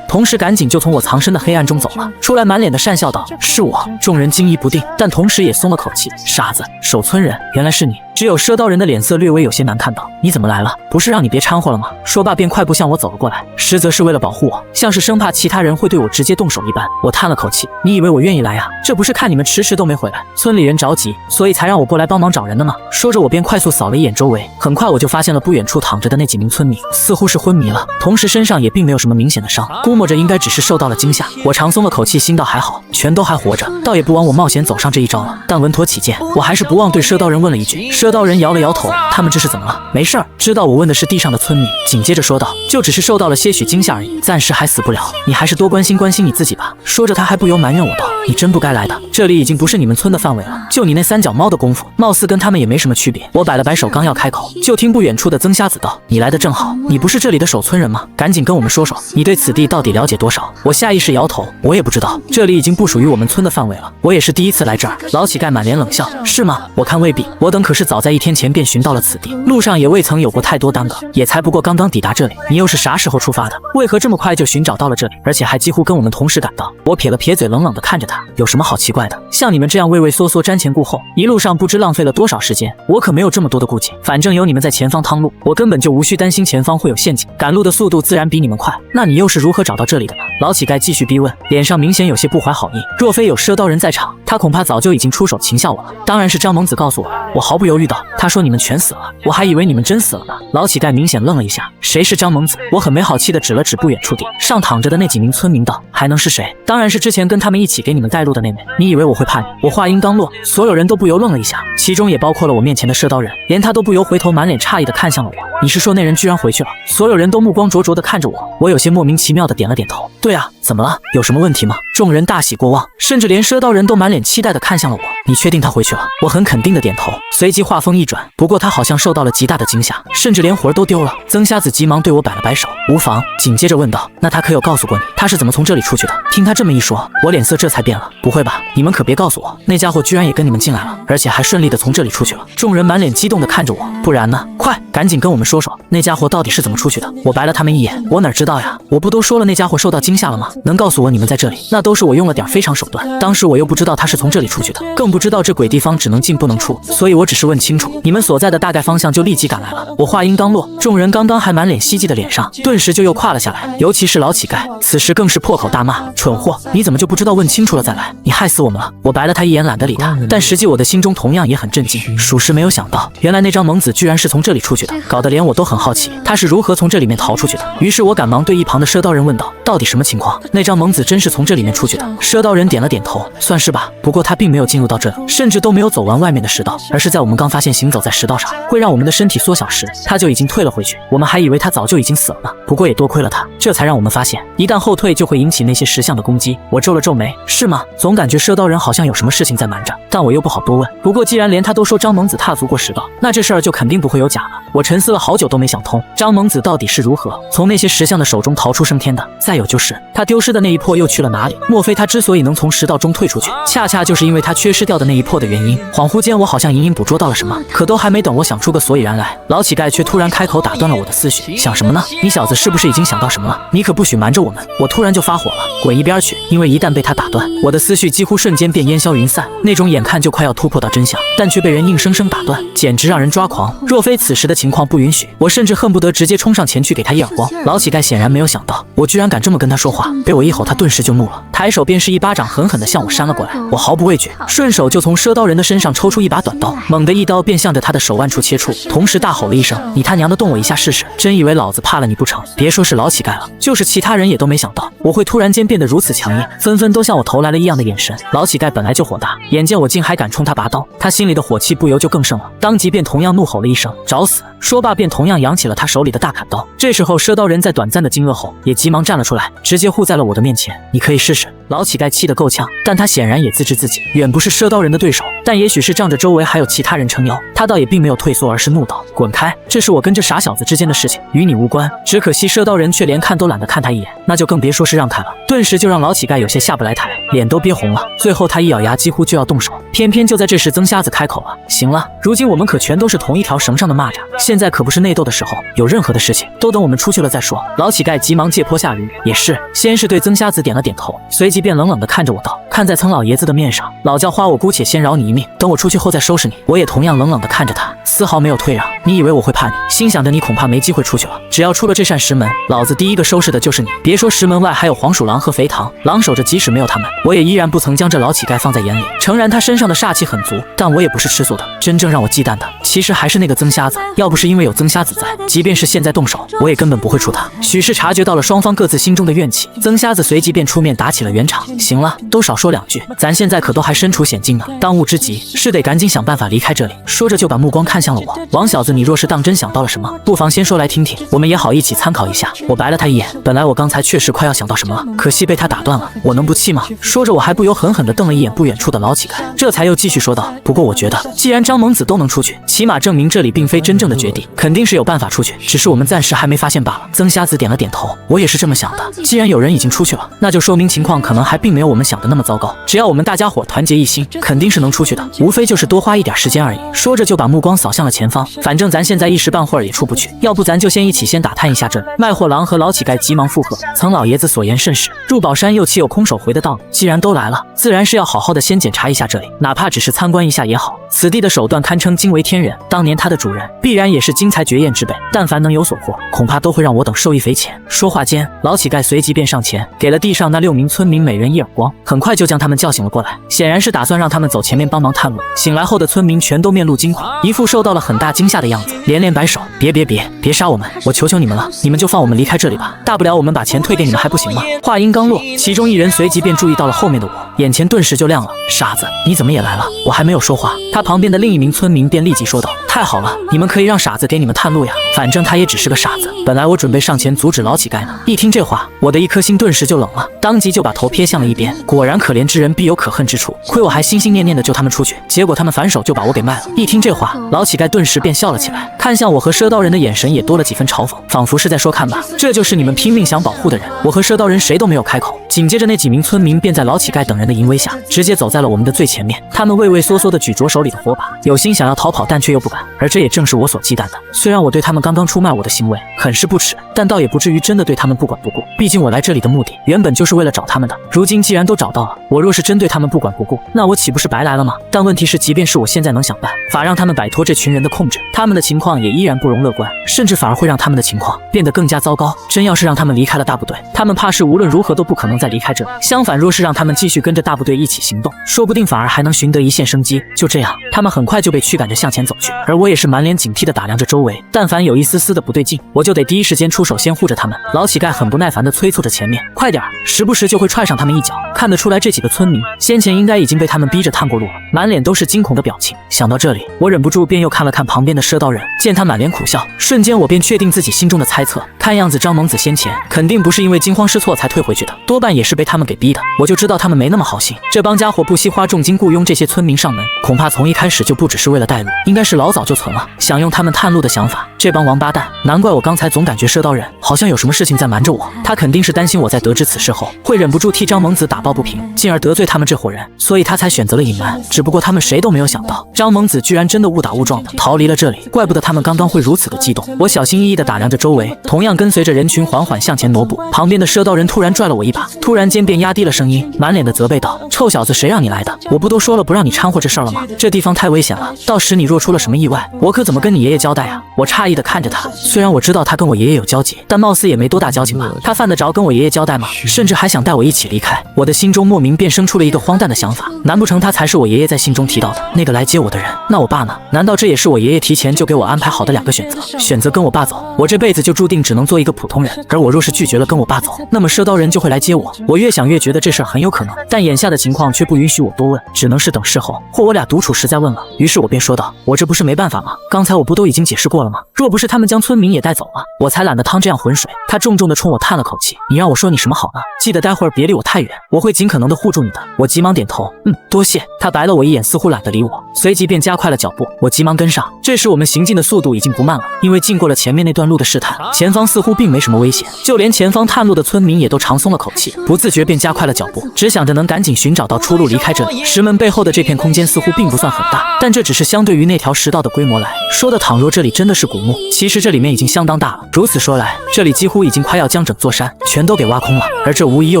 同时赶紧就从我藏身的黑暗中走了出来，满脸的讪笑道：“是我。”众人惊疑不定，但同时也松了口气。傻子，守村人，原来是你。只有赊刀人的脸色略微有些难看道：“你怎么来了？不是让你别掺和了吗？”说罢便快步向我走了过来，实则是为了保护我，像是生怕其他人会对我直接动手一般。我叹了口气：“你以为我愿意来呀？这不是看你们迟迟都没回来，村里人着急，所以才让我过来帮忙找人的吗？”说着我便快速扫了一眼周围，很快我就发现了不远处躺着的那几名村民，似乎是昏迷了，同时身上也并没有什么明显的伤，估摸着应该只是受到了惊吓。我长松了口气，心道还好，全都还活着，倒也不枉我冒险走上这一招了。但稳妥起见，我还是不忘对赊刀人问了一句。赊刀人摇了摇头：“他们这是怎么了？”“没事儿。”知道我问的是地上的村民，紧接着说道：“就只是受到了些许惊吓而已，暂时还死不了。你还是多关心关心你自己吧。”说着他还不由埋怨我道：“你真不该来的，这里已经不是你们村的范围了，就你那3脚猫的功夫，貌似跟他们也没什么区别。”我摆了摆手，刚要开口，就听不远处的曾瞎子道：“你来的正好，你不是这里的守村人吗？赶紧跟我们说说，你对此地到底了解多少？”我下意识摇头，我也不知道，这里已经不属于我们村的范围了，我也是第一次来这儿。老乞丐满脸冷笑：“是吗？我看未必，我等可是早在1天前便寻到了此地，路上也未曾有过太多耽搁，也才不过刚刚抵达这里。你又是啥时候出发的？为何这么快就寻找到了这里，而且还几乎跟我们同时赶到？”我撇了撇嘴，冷冷地看着他：“有什么好奇怪的？像你们这样畏畏缩缩、瞻前顾后，一路上不知浪费了多少时间，我可没有这么多的顾忌。反正有你们在前方趟路，我根本就无需担心前方会有陷阱，赶路的速度自然比你们快。那你又是如何找到这里的呢？”老乞丐继续逼问，脸上明显有些不怀好意。若非有赊刀人在场，他恐怕早就已经出手擒下我了。当然是张猛子告诉我。我毫不犹豫道：“他说你们全死了，我还以为你们真死了呢。”老乞丐明显愣了一下：“谁是张猛子？”我很没好气地指了指不远处地上躺着的那几名村民道：“还能是谁？当然是之前跟他们一起给你们带路的那位。你以为我会怕你？”我话音刚落，所有人都不由愣了一下，其中也包括了我面前的赊刀人，连他都不由回头满脸诧异地看向了我。“你是说那人居然回去了？”所有人都目光灼灼地看着我，我有些莫名其妙地点了点头：“对啊，怎么了？有什么问题吗？”众人大喜过望，甚至连赊刀人都满脸期待地看向了我。“你确定他回去了？”我很肯定地点头，随即话锋一转：“不过他好像受到了极大的惊吓，甚至连魂都丢了。”曾瞎子急忙对我摆了摆手：“无妨。”紧接着问道：“那他可有告诉过你他是怎么从这里出去的？”听他这么一说，我脸色这才变了：“不会吧？你们可别告诉我，那家伙居然也跟你们进来了，而且还顺利地从这里出去了。”众人满脸激动地看着我：“不然呢？快，赶紧跟我们说说，那家伙到底是怎么出去的？”我白了他们一眼：“我哪知道呀？我不都说了那家伙受到惊吓了吗？能告诉我你们在这里，那都是我用了点非常手段。当时我又不知道他他是从这里出去的，更不知道这鬼地方只能进不能出，所以我只是问清楚你们所在的大概方向，就立即赶来了。我话音刚落，众人刚刚还满脸希冀的脸上，顿时就又垮了下来，尤其是老乞丐，此时更是破口大骂：蠢货，你怎么就不知道问清楚了再来？你害死我们了！我白了他一眼，懒得理他，但实际我的心中同样也很震惊，属实没有想到，原来那张蒙子居然是从这里出去的，搞得连我都很好奇，他是如何从这里面逃出去的。于是我赶忙对一旁的赊刀人问道：到底什么情况？那张蒙子真是从这里面出去的？赊刀人点了点头，算是吧，不过他并没有进入到这里，甚至都没有走完外面的食道，而是在我们刚发现行走在食道上会让我们的身体缩小时，他就已经退了回去。我们还以为他早就已经死了呢，不过也多亏了他，这才让我们发现一旦后退就会引起那些石像的攻击。我皱了皱眉，是吗？总感觉赊刀人好像有什么事情在瞒着，但我又不好多问。不过既然连他都说张蒙子踏足过食道，那这事儿就肯定不会有假了。我沉思了好久都没想通，张蒙子到底是如何从那些石像的手中逃出升天的？再有就是他丢失的那一魄又去了哪里？莫非他之所以能从食道中退出去，恰恰就是因为他缺失掉的那一魄的原因？恍惚间我好像隐隐捕捉到了什么，可都还没等我想出个所以然来，老乞丐却突然开口打断了我的思绪。想什么呢？你小子是不是已经想到什么了？你可不许瞒着我们！我突然就发火了，滚一边去！因为一旦被他打断，我的思绪几乎瞬间便烟消云散，那种眼看就快要突破到真相，但却被人硬生生打断，简直让人抓狂。若非此时的情况不允许，我甚至恨不得直接冲上前去给他一耳光。老乞丐显然没有想到我居然敢这么跟他说话，被我一吼他顿时就怒了，抬手便是一巴掌狠狠地向我扇了过来。我毫不畏惧，顺手就从赊刀人的身上抽出一把短刀，猛地一刀便向着他的手腕处切出，同时大吼了一声：你他娘的动我一下试试！真以为老子怕了你不成？别说是老乞丐了，就是其他人也都没想到我会突然间变得如此强硬，纷纷都向我投来了异样的眼神。老乞丐本来就火大，眼见我竟还敢冲他拔刀，他心里的火气不由就更盛了，当即便同样怒吼了一声：找死！说罢便同样扬起了他手里的大砍刀。这时候赊刀人在短暂的惊愕后也急忙站了出来，直接护在了我的面前。你可以试试。老乞丐气得够呛，但他显然也自知自己远不是赊刀人的对手，但也许是仗着周围还有其他人撑腰，他倒也并没有退缩，而是怒道：滚开！这是我跟这傻小子之间的事情，与你无关。只可惜赊刀人却连看都懒得看他一眼，那就更别说是让开了，顿时就让老乞丐有些下不来台，脸都憋红了。最后他一咬牙几乎就要动手，偏偏就在这时曾瞎子开口了：行了，如今我们可全都是同一条绳上的蚂蚱，现在可不是内斗的时候，有任何的事情都等我们出去了再说。老乞丐急忙借坡下驴，也是，先是对曾瞎子点了点头，随即便冷冷地看着我道：看在曾老爷子的面上，老叫花我姑且先饶你一命，等我出去后再收拾你。我也同样冷冷地看着他，丝毫没有退让。你以为我会怕你？心想着你恐怕没机会出去了，只要出了这扇石门，老子第一个收拾的就是你。别说石门外还有黄鼠狼和肥糖狼守着，即使没有他们，我也依然不曾将这老乞丐放在眼里。诚然他身上的煞气很足，但我也不是吃素的，真正让我忌惮的其实还是那个曾瞎子。要不是因为有曾瞎子在，即便是现在动手，我也根本不会出他。许是察觉到了双方各自心中的怨气，曾瞎子随即便出面打起了圆场。行了，都少说两句，咱现在可都还身处险境呢，当务之急是得赶紧想办法离开这里。说着就把目光看向了我，王小子，你若是当真想到了什么，不妨先说来听听，我们也好一起参考一下。我白了他一眼，本来我刚才确实快要想到什么了，可惜被他打断了，我能不气吗？说着我还不由狠狠地瞪了一眼不远处的老乞丐，这才又继续说道：不过我觉得既然张蒙子都能出去，起码证明这里并非真正的绝地，肯定是有办法出去，只是我们暂时还没发现罢了。曾瞎子点了点头，我也是这么想的，既然有人已经出去了，那就说明情况可能还并没有我们想的那么糟糕，只要我们大家伙团结一心，肯定是能出去的，无非就是多花一点时间而已。说着就把目光扫向了前方，反正咱现在一时半会儿也出不去，要不咱就先一起先打探一下这里。卖货郎和老乞丐急忙附和：曾老爷子所言甚是，入宝山又岂有空手回的道理？既然都来了，自然是要好好的先检查一下这里，哪怕只是参观一下也好。此地的手段堪称惊为天人，当年他的主人必然也是惊才绝艳之辈，但凡能有所获，恐怕都会让我等受益匪浅。说话间，老乞丐随即便上前，给了地上那6名村民每人一耳光，很快就将他们叫醒了过来，显然是打算让他们走前面帮忙探路。醒来后的村民全都面露惊恐，一副受到了很大惊吓的样子，连连摆手：别杀我们，我求求你们了，你们就放我们离开这里吧，大不了我们把钱退给你们还不行吗？话音刚落，其中一人随即便注意到了后面的我，眼前顿时就亮了：傻子，你怎么也来了？我还没有说话，他旁边的另一名村民便立即说道：太好了，你们可以让傻子给你们探路呀，反正他也只是个傻子。本来我准备上前阻止老乞丐呢，一听这话，我的一颗心顿时就冷了，当即就把头撇向了一边。果然可怜之人必有可恨之处，亏我还心心念念的救他们出去，结果他们反手就把我给卖了。一听这话，老乞丐顿时便笑了起来，看向我和赊刀人的眼神也多了几分嘲讽，仿佛是在说看吧，这就是你们拼命想保护的人。我和赊刀人谁都没有开口。紧接着那几名村民便在老乞丐等人的淫威下，直接走在了我们的最前面。他们畏畏缩缩地举着手里的火把，有心想要逃跑，但却又不敢。而这也正是我所忌惮的。虽然我对他们刚刚出卖我的行为很是不耻，但倒也不至于真的对他们不管不顾。毕竟我来这里的目的原本就是为了找他们的，如今既然都找到了，我若是真对他们不管不顾，那我岂不是白来了吗？但问题是，即便是我现在能想办法让他们摆脱这群人的控制，他们的情况也依然不容乐观，甚至反而会让他们的情况变得更加糟糕。真要是让他们离开了大部队，他们怕是无论如何都不可能再离开这里。相反，若是让他们继续跟着大部队一起行动，说不定反而还能寻得一线生机。就这样，他们很快就被驱赶着向前走去，而我也是满脸警惕地打量着周围，但凡有一丝丝的不对劲，我就得第一时间出手先护着他们。老乞丐很不耐烦地催促着前面，快点，时不时就会踹上他们一脚。看得出来，这几个村民先前应该已经被他们逼着探过路了，满脸都是惊恐的表情。想到这里，我忍不住便又看了看旁边的赊刀人，见他满脸苦笑，瞬间我便确定自己心中的猜测。看样子张猛子先前肯定不是因为惊慌失措才退回去的，多半也是被他们给逼的。我就知道他们没那么好心，这帮家伙不惜花重金雇佣这些村民上门，恐怕从一开始就不只是为了带路，应该是老早就存了想用他们探路的想法。这帮王八蛋，难怪我刚才总感觉赊刀人好像有什么事情在瞒着我，他肯定是担心我在得知此事后会忍不住替张猛子打抱不平，进而得罪他们这伙人，所以他才选择了隐瞒。只不过他们谁都没有想到，张猛子居然真的误打误撞的逃离了这里，怪不得他们刚刚会如此的激动。我小心翼翼地打量着周围，同样跟随着人群缓缓向前挪步。旁边的赊刀人突然拽了我一把，突然间便压低了声音，满脸的责备道：“臭小子，谁让你来的？我不都说了不让你掺和这事儿了吗？这地方太危险了，到时你若出了什么意外，我可怎么跟你爷爷交代啊？”我诧异地看着他，虽然我知道他跟我爷爷有交集，但貌似也没多大交情吧？他犯得着跟我爷爷交代吗？甚至还想带我一起离开。我的心中莫名便生出了一个荒诞的想法，难不成他才是我爷爷在信中提到的那个来接我的人？那我爸呢？难道这也是我爷爷提前就给我安排好的两个选择？选择跟我爸走，我这辈子就注定只能做一个普通人；而我若是拒绝了跟我爸走，那么赊刀人就会来接我。我越想越觉得这事儿很有可能，但眼下的情况却不允许我多问，只能是等事后或我俩独处时再问了。于是我便说道：“我这不是没办法吗？刚才我不都已经解释过了吗？若不是他们将村民也带走了，我才懒得趟这样浑水。”他重重地冲我叹了口气：“你让我说你什么好呢？记得待会儿别离我太远，我会尽可能的护住你的。”我急忙点头：“多谢。”他白了我一眼，似乎懒得理我，随即便加快了脚步。我急忙跟上。这时我们行进的速度已经不慢了，因为经过了前面那段路的试探，前方似乎并没什么危险，就连前方探路的村民也都长松了口气，不自觉便加快了脚步，只想着能赶紧寻找到出路离开这里。石门背后的这片空间似乎并不算很大，但这只是相对于那条石道的规模来说的。倘若这里真的是古墓，其实这里面已经相当大了。如此说来，这里几乎已经快要将整座山全都给挖空了，而这无疑又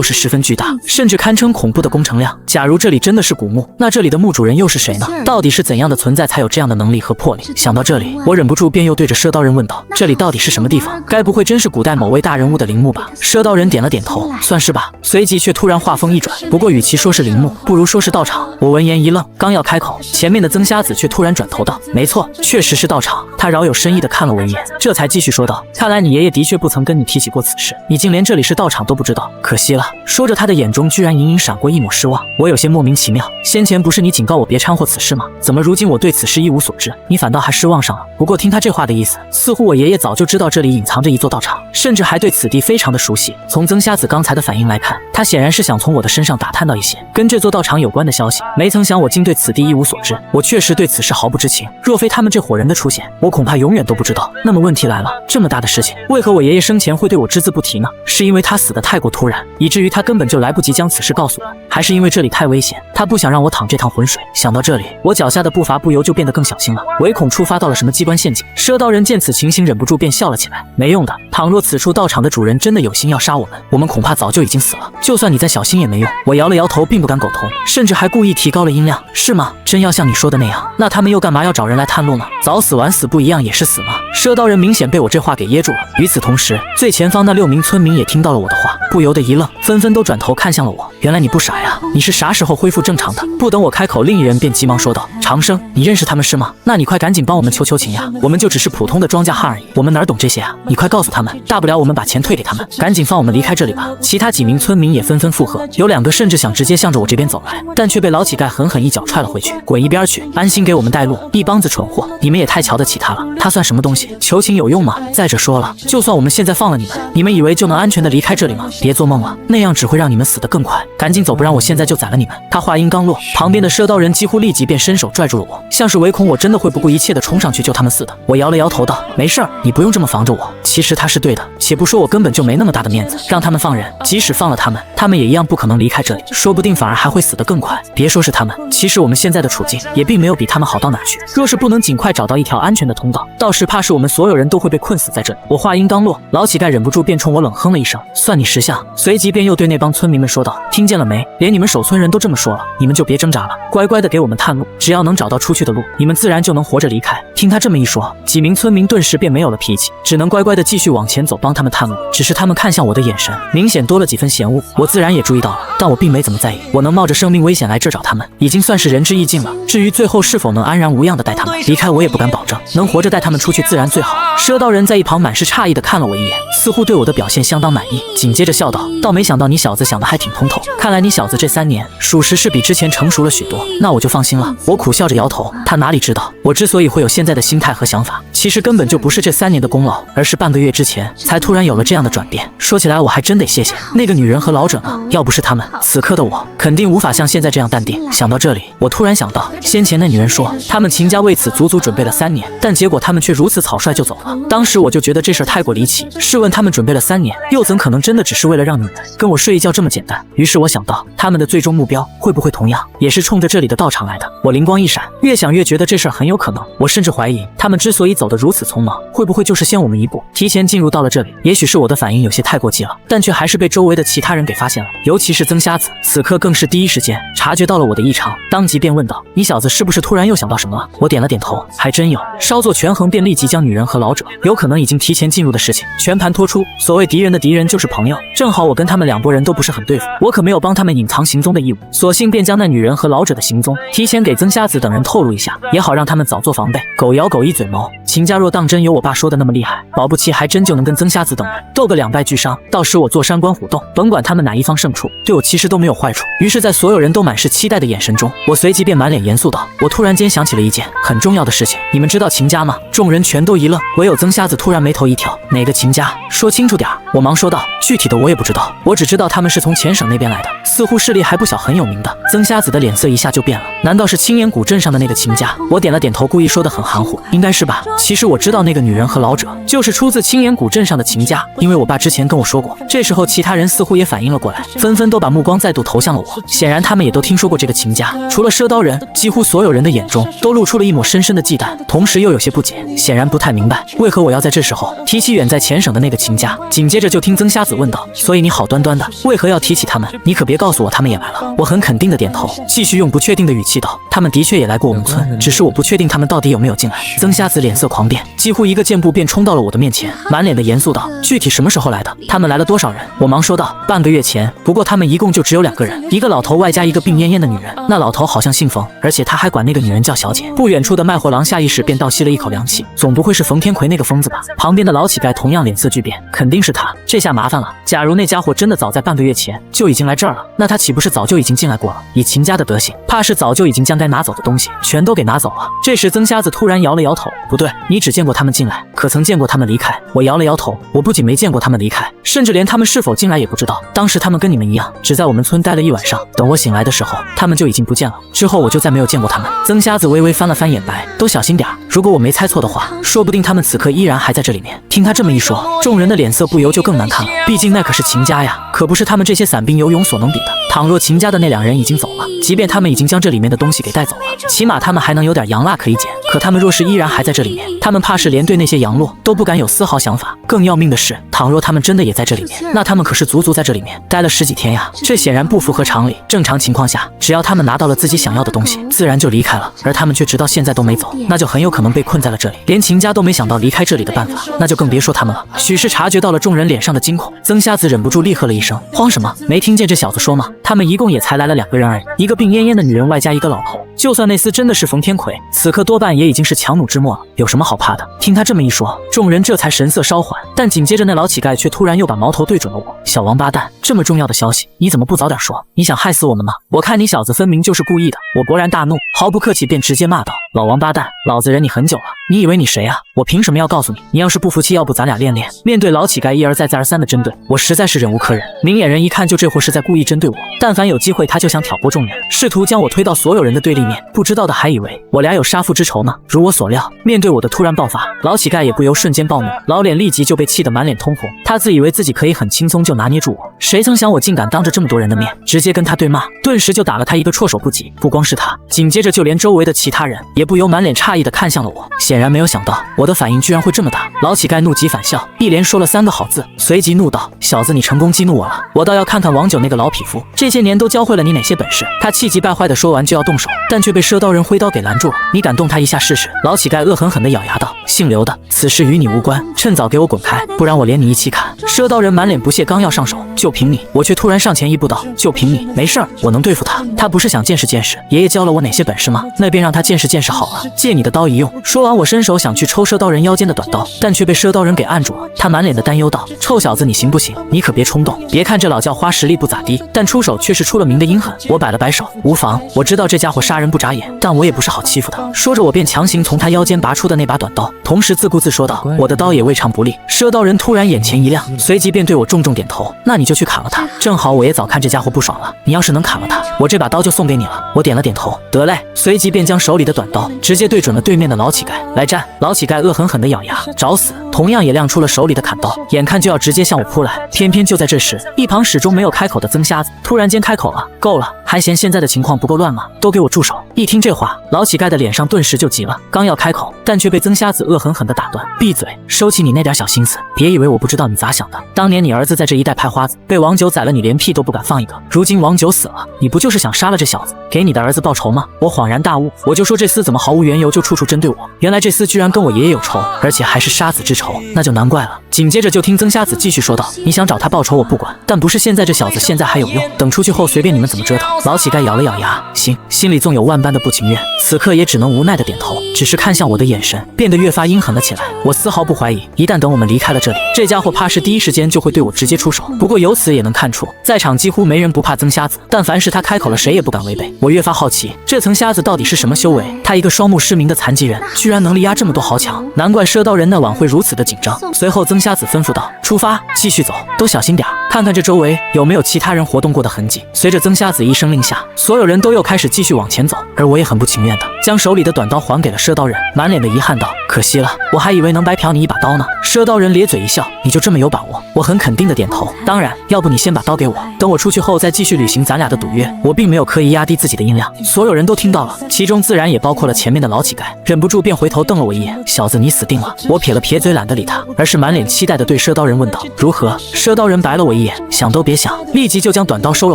是十分巨大，甚至堪称恐怖的工程量。假如这里真的是古墓，那这里的墓主人又是谁呢？到底是怎样的存在才有这样的能力和魄力？想到这里，我忍不住便又对着赊刀人问道：“这里到底是什么地方？该不会真是古代某位大人物的陵墓吧？”赊刀人点了点头，算是吧。随即却突然话锋一转：“不过与其说是陵墓，不如说是道场。”我闻言一愣，刚要开口，前面的曾瞎子却突然转头道：“没错，确实是道场。”他饶有深意地看了我一眼，这才继续说道：“看来你爷爷的确不曾跟你提起过此事，你竟连这里是道场都不知道，可惜了。”说着，他的眼中居然隐隐闪过一抹失望。我有些莫名其妙，先前不是你警告我别掺和此事吗？怎么如今我对此事一无所知，你反倒还失望上了？不过听他这话的意思，似乎我爷爷早就知道这里隐藏着一座道场，甚至还对此地非常的熟悉。从曾瞎子刚才的反应来看，他显然是想从我的身上打探到一些跟这座道场有关的消息。没曾想我竟对此地一无所知，我确实对此事毫不知情。若非他们这伙人的出现，我恐怕永远都不知道。那么问题来了，这么大的事情，为何我爷爷生前会对我只字不提呢？是因为他死得太过突然，以至于他根本就来不及将此事告诉我，还是因为这里太危险，他不想让我淌这趟浑水？想到这里，我脚下的步伐不由就变得更小心了，唯恐触发到了什么机关陷阱。赊刀人见此情形，忍不住便笑了起来：“没用的，倘若此处道场的主人真的有心要杀我们恐怕早就已经死了，就算你再小心也没用。”我摇了摇头，并不敢苟同，甚至还故意提高了音量：“是吗？真要像你说的那样，那他们又干嘛要找人来探路呢？早死晚死不一样也是死吗？”赊刀人明显被我这话给噎住了。与此同时，最前方那6名村民也听到了我的话，不由得一愣，纷纷都转头看向了我。原来你不傻呀，你是啥时候恢复正常的？不等我开口，另一人便急忙说道：“长生，你认识他们是吗？那你快赶紧帮我们求求情呀！我们就只是普通的庄稼汉而已，我们哪懂这些啊？你快告诉他们，大不了我们把钱退给他们，赶紧放我们离开这里吧。”其他几名村民也纷纷附和，有2个甚至想直接向着我这边走来，但却被老乞丐狠狠一脚踹了回去：“滚一边去，安心给我们带路！一帮子蠢货，你们也太瞧得起他了，他算什么东西？求情有用吗？再者说了，就算我们现在放了你们以为就能安全的离开这里吗？别做梦了，那样只会让你们死得更快。赶紧走，不然我现在就宰了你们。他话音刚落，旁边的赊刀人几乎立即便伸手拽住了我，像是唯恐我真的会不顾一切的冲上去救他们似的。我摇了摇头道：没事儿，你不用这么防着我。其实他是对的，且不说我根本就没那么大的面子，让他们放人，即使放了他们，他们也一样不可能离开这里，说不定反而还会死得更快。别说是他们，其实我们现在的处境也并没有比他们好到哪去。若是不能尽快找到一条安全的通道，到时怕是我们所有人都会被困死在这里。我话音刚落，老乞丐忍不住便冲我冷哼了一声，算你识相。随即便又对那帮村民们说道：听见了没？连你们守村人都这么说了，你们就别挣扎了，乖乖的给我们探路，只要能找到出去的路，你们自然就能活着离开。听他这么一说，几名村民顿时便没有了脾气，只能乖乖的继续往前走，帮他们探路。只是他们看向我的眼神明显多了几分嫌恶，我自然也注意到了，但我并没怎么在意。我能冒着生命危险来这找他们，已经算是仁至义尽了。至于最后是否能安然无恙的带他们离开，我也不敢保证，能活着带他们出去自然最好。赊刀人在一旁满是诧异的看了我一眼，似乎对我的表现相当满意，紧接着笑道：倒没想到你小子想的还挺通透，看来你小子这3年属实是比之前成熟了许多，那我就放心了。我苦笑着摇头，他哪里知道，我之所以会有现在的心态和想法，其实根本就不是这3年的功劳，而是半个月之前才突然有了这样的转变。说起来我还真得谢谢那个女人和老者呢，要不是他们，此刻的我肯定无法像现在这样淡定。想到这里，我突然想到，先前那女人说他们秦家为此足足准备了3年，但结果他们却如此草率就走了。当时我就觉得这事儿太过离奇，试问他们准备了3年，又怎可能真的只是为了让女人跟我睡一觉这么简单？于是我想到，他们的最终目标会不会同样也是冲着这里的道场来的？我灵光一闪，越想越觉得这事儿很有可能。我甚至怀疑，他们之所以走得如此匆忙，会不会就是先我们一步，提前进入到了这里？也许是我的反应有些太过激了，但却还是被周围的其他人给发现了，尤其是曾瞎子，此刻更是第一时间察觉到了我的异常，当即便问道：你小子是不是突然又想到什么了？我点了点头，还真有。稍作权衡，便立即将女人和老者有可能已经提前进入的事情全盘托出。所谓敌人的敌人就是朋友，正好我跟他们2拨人都不是很对付，我可没有帮他们隐藏行踪的义务，索性便将那女人和老者的行踪提前给曾瞎子等人透露一下，也好让他们早做防备。狗咬狗一嘴毛，秦家若当真有我爸说的那么厉害，保不齐还真就能跟曾瞎子等人斗个2败俱伤，到时我坐山观虎斗，甭管他们哪一方胜出，对我其实都没有坏处。于是在所有人都满是期待的眼神中，我随即便满脸严肃道：我突然间想起了一件很重要的事情，你们知道秦家吗？众人全都一愣，唯有曾瞎子突然眉头一挑：哪个秦家？说清楚点儿。我忙说道：具体的我也不知道，我只知道他们是从前省那边来的，似乎势力还不小，很有名的。曾瞎子的脸色一下就变了，难道是青岩谷镇上的那个秦家？我点了点头，故意说得很含糊：应该是吧。其实我知道那个女人和老者就是出自青岩谷镇上的秦家，因为我爸之前跟我说过。这时候其他人似乎也反应了过来，纷纷都把目光再度投向了我，显然他们也都听说过这个秦家。除了赊刀人，几乎所有人的眼中都露出了一抹深深的忌惮，同时又有些不解，显然不太明白为何我要在这时候提起远在前省的那个秦家。紧接着就听曾瞎子问道：所以你好端端的为何要提起他们？你可别告诉我他们也来了。我很肯定的点头，继续用不确定的语气道：他们的确也来过我们村，只是我不确定他们到底有没有进来。曾瞎子脸色狂变，几乎一个箭步便冲到了我的面前，满脸的严肃道：具体什么时候来的？他们来了多少人？我忙说道：半个月前，不过他们一共就只有2个人，一个老头外加一个病恹恹的女人。那老头好像姓冯，而且他还管那个女人叫小姐。不远处的卖货郎下意识便倒吸了一口凉气，总不会是冯天魁那个疯子吧？旁边的老乞丐同样脸色巨变，肯定是他，这下麻烦了。假如那家伙真的早在半个月前就已经来这儿了，那他岂不是早就已经进来过了？以秦家的德行，怕是早就已经将该拿走的东西全都给拿走了。这时曾瞎子突然摇了摇头：不对，你只见过他们进来，可曾见过他们离开？我摇了摇头，我不仅没见过他们离开，甚至连他们是否进来也不知道。当时他们跟你们一样，只在我们村待了1晚上，等我醒来的时候，他们就已经不见了。之后我就再没有见过他们。曾瞎子微微翻了翻眼白，都小心点儿，如果我没猜错的话，说不定他们此刻依然还在这里面。听他这么一说，众人的脸色不由就更难看了，毕竟那可是秦家呀，可不是他们这些散兵游勇所能比的。倘若秦家的那2人已经走了，即便他们已经将这里面的东西给带走了，起码他们还能有点洋蜡可以捡。可他们若是依然还在这里面，他们怕是连对那些洋落都不敢有丝毫想法。更要命的是，倘若他们真的也在这里面，那他们可是足足在这里面待了10几天呀，这显然不符合常理。正常情况下，只要他们拿到了自己想要的东西，自然就离开了，而他们却直到现在都没走，那就很有可能被困在了这里。连秦家都没想到离开这里的办法，那就更别说他们了。许是察觉到了众人脸上的惊恐，曾瞎子忍不住厉喝了一声：慌什么？没听见这小子说吗？他们一共也才来了2个人而已，一个病恹恹的女人，外加一个老头。就算那厮真的是冯天魁，此刻多半也已经是强弩之末了，有什么好怕的？听他这么一说，众人这才神色稍缓。但紧接着那老乞丐却突然又把矛头对准了我。小王八蛋，这么重要的消息，你怎么不早点说？你想害死我们吗？我看你小子分明就是故意的。我勃然大怒，毫不客气便直接骂道：老王八蛋，老子忍你很久了，你以为你谁啊？我凭什么要告诉你？你要是不服气，要不咱俩练练。面对老乞丐一而再再而三的针对，我实在是忍无可忍。明眼人一看就这货是在故意针对我，但凡有机会他就想挑拨众人，试图将我推到所有人的对立面。不知道的还以为我俩有杀父之仇呢。如我所料，面对我的突然爆发，老乞丐也不由瞬间暴怒，老脸立即就被气得满脸通红。他自以为自己可以很轻松就拿捏住我，谁曾想我竟敢当着这么多人的面直接跟他对骂，顿时就打了他一个措手不及。不光是他，紧接着就连周围的其他人也不由满脸诧异地看向了我，显然没有想到我的反应居然会这么大。老乞丐怒极反笑，一连说了3个好字，随即怒道：小子，你成功激怒我了，我倒要看看王九那个老匹夫这些年都教会了你哪些本事。他气急败坏地说完就要动手，但却被赊刀人挥刀给拦住了。你敢动他一下试试？老乞丐恶狠狠地咬牙道：姓刘的，此事与你无关，趁早给我滚开，不然我连你一起砍。赊刀人满脸不屑，刚要上手，就凭你？我却突然上前一步道：就凭你？没事儿，我能对付他。他不是想见识见识爷爷教了我哪些本事吗？那便让他见识见识好了，借你的刀一用。说完，我伸手想去抽赊刀人腰间的短刀，但却被赊刀人给按住了。他满脸的担忧道：臭小子，你行不行？你可别冲动，别看这老叫花实力不咋地，但出手却是出了名的阴狠。我摆了摆手，无妨，我知道这家伙杀人不眨眼，但我也不是好欺负的。说着，我便强行从他腰间拔出的那把短刀，同时自顾自说道：我的刀也未尝不利。赊刀人突然眼前一亮，随即便对我重重点头：那你就去砍了他，正好我也早看这家伙不爽了，你要是能砍了他，我这把刀就送给你了。我点了点头，得嘞，随即便将手里的短刀直接对准了对面的老乞丐。来战！老乞丐恶狠狠地咬牙，找死！同样也亮出了手里的砍刀，眼看就要直接向我扑来。偏偏就在这时，一旁始终没有开口的曾瞎子突然间开口了：够了，还嫌现在的情况不够乱吗？都给我住手！一听这话，老乞丐的脸上顿时就急了，刚要开口，但却被曾瞎子恶狠狠地打断：闭嘴，收起你那点小心思，别以为我不知道你咋想的。当年你儿子在这一带派花子，被王九宰了，你连屁都不敢放一个。如今王九死了，你不就是想杀了这小子，给你的儿子报仇吗？我恍然大悟，我就说这厮怎么毫无缘由就处处针对我，原来这厮居然跟我爷爷有仇，而且还是杀子之仇，那就难怪了。紧接着就听曾瞎子继续说道：你想找他报仇我不管，但不是现在，这小子现在还有用，等出去后随便你们怎么折腾。老乞丐咬了咬牙，行，心里纵有万般的不情愿，此刻也只能无奈的点头，只是看向我的眼神变得越发阴狠了起来。我丝毫不怀疑，一旦等我们离开了这里，这家伙怕是第一时间就会对我直接出手。不过由此也能看出，在场几乎没人不怕曾瞎子，但凡是他开口了，谁也不敢违背。我越发好奇，这曾瞎子到底是什么修为？他一个双目失明的残疾人，居然能力压这么多豪强，难怪赊刀人那晚会如此的紧张。随后曾瞎子吩咐道：出发，继续走，都小心点，看看这周围有没有其他人活动过的痕迹。随着曾瞎子一声令下，所有人都又开始继续往前走，而我也很不情愿的将手里的短刀还给了赊刀人，满脸的遗憾道：可惜了，我还以为能白嫖你一把刀呢。赊刀人咧嘴一笑：你就这么有把握？我很肯定的点头，当然，要不你先把刀给我，等我出去后再继续履行咱俩的赌约。我并没有刻意压低自己的音量，所有人都听到了，其中自然也包括了前面的老乞丐，忍不住便回头瞪了我一眼：小子，你死定了！我撇了撇嘴，懒得理他，而是满脸期待的对赊刀人问道：如何？赊刀人白了我一眼，想都别想，立即就将短刀收了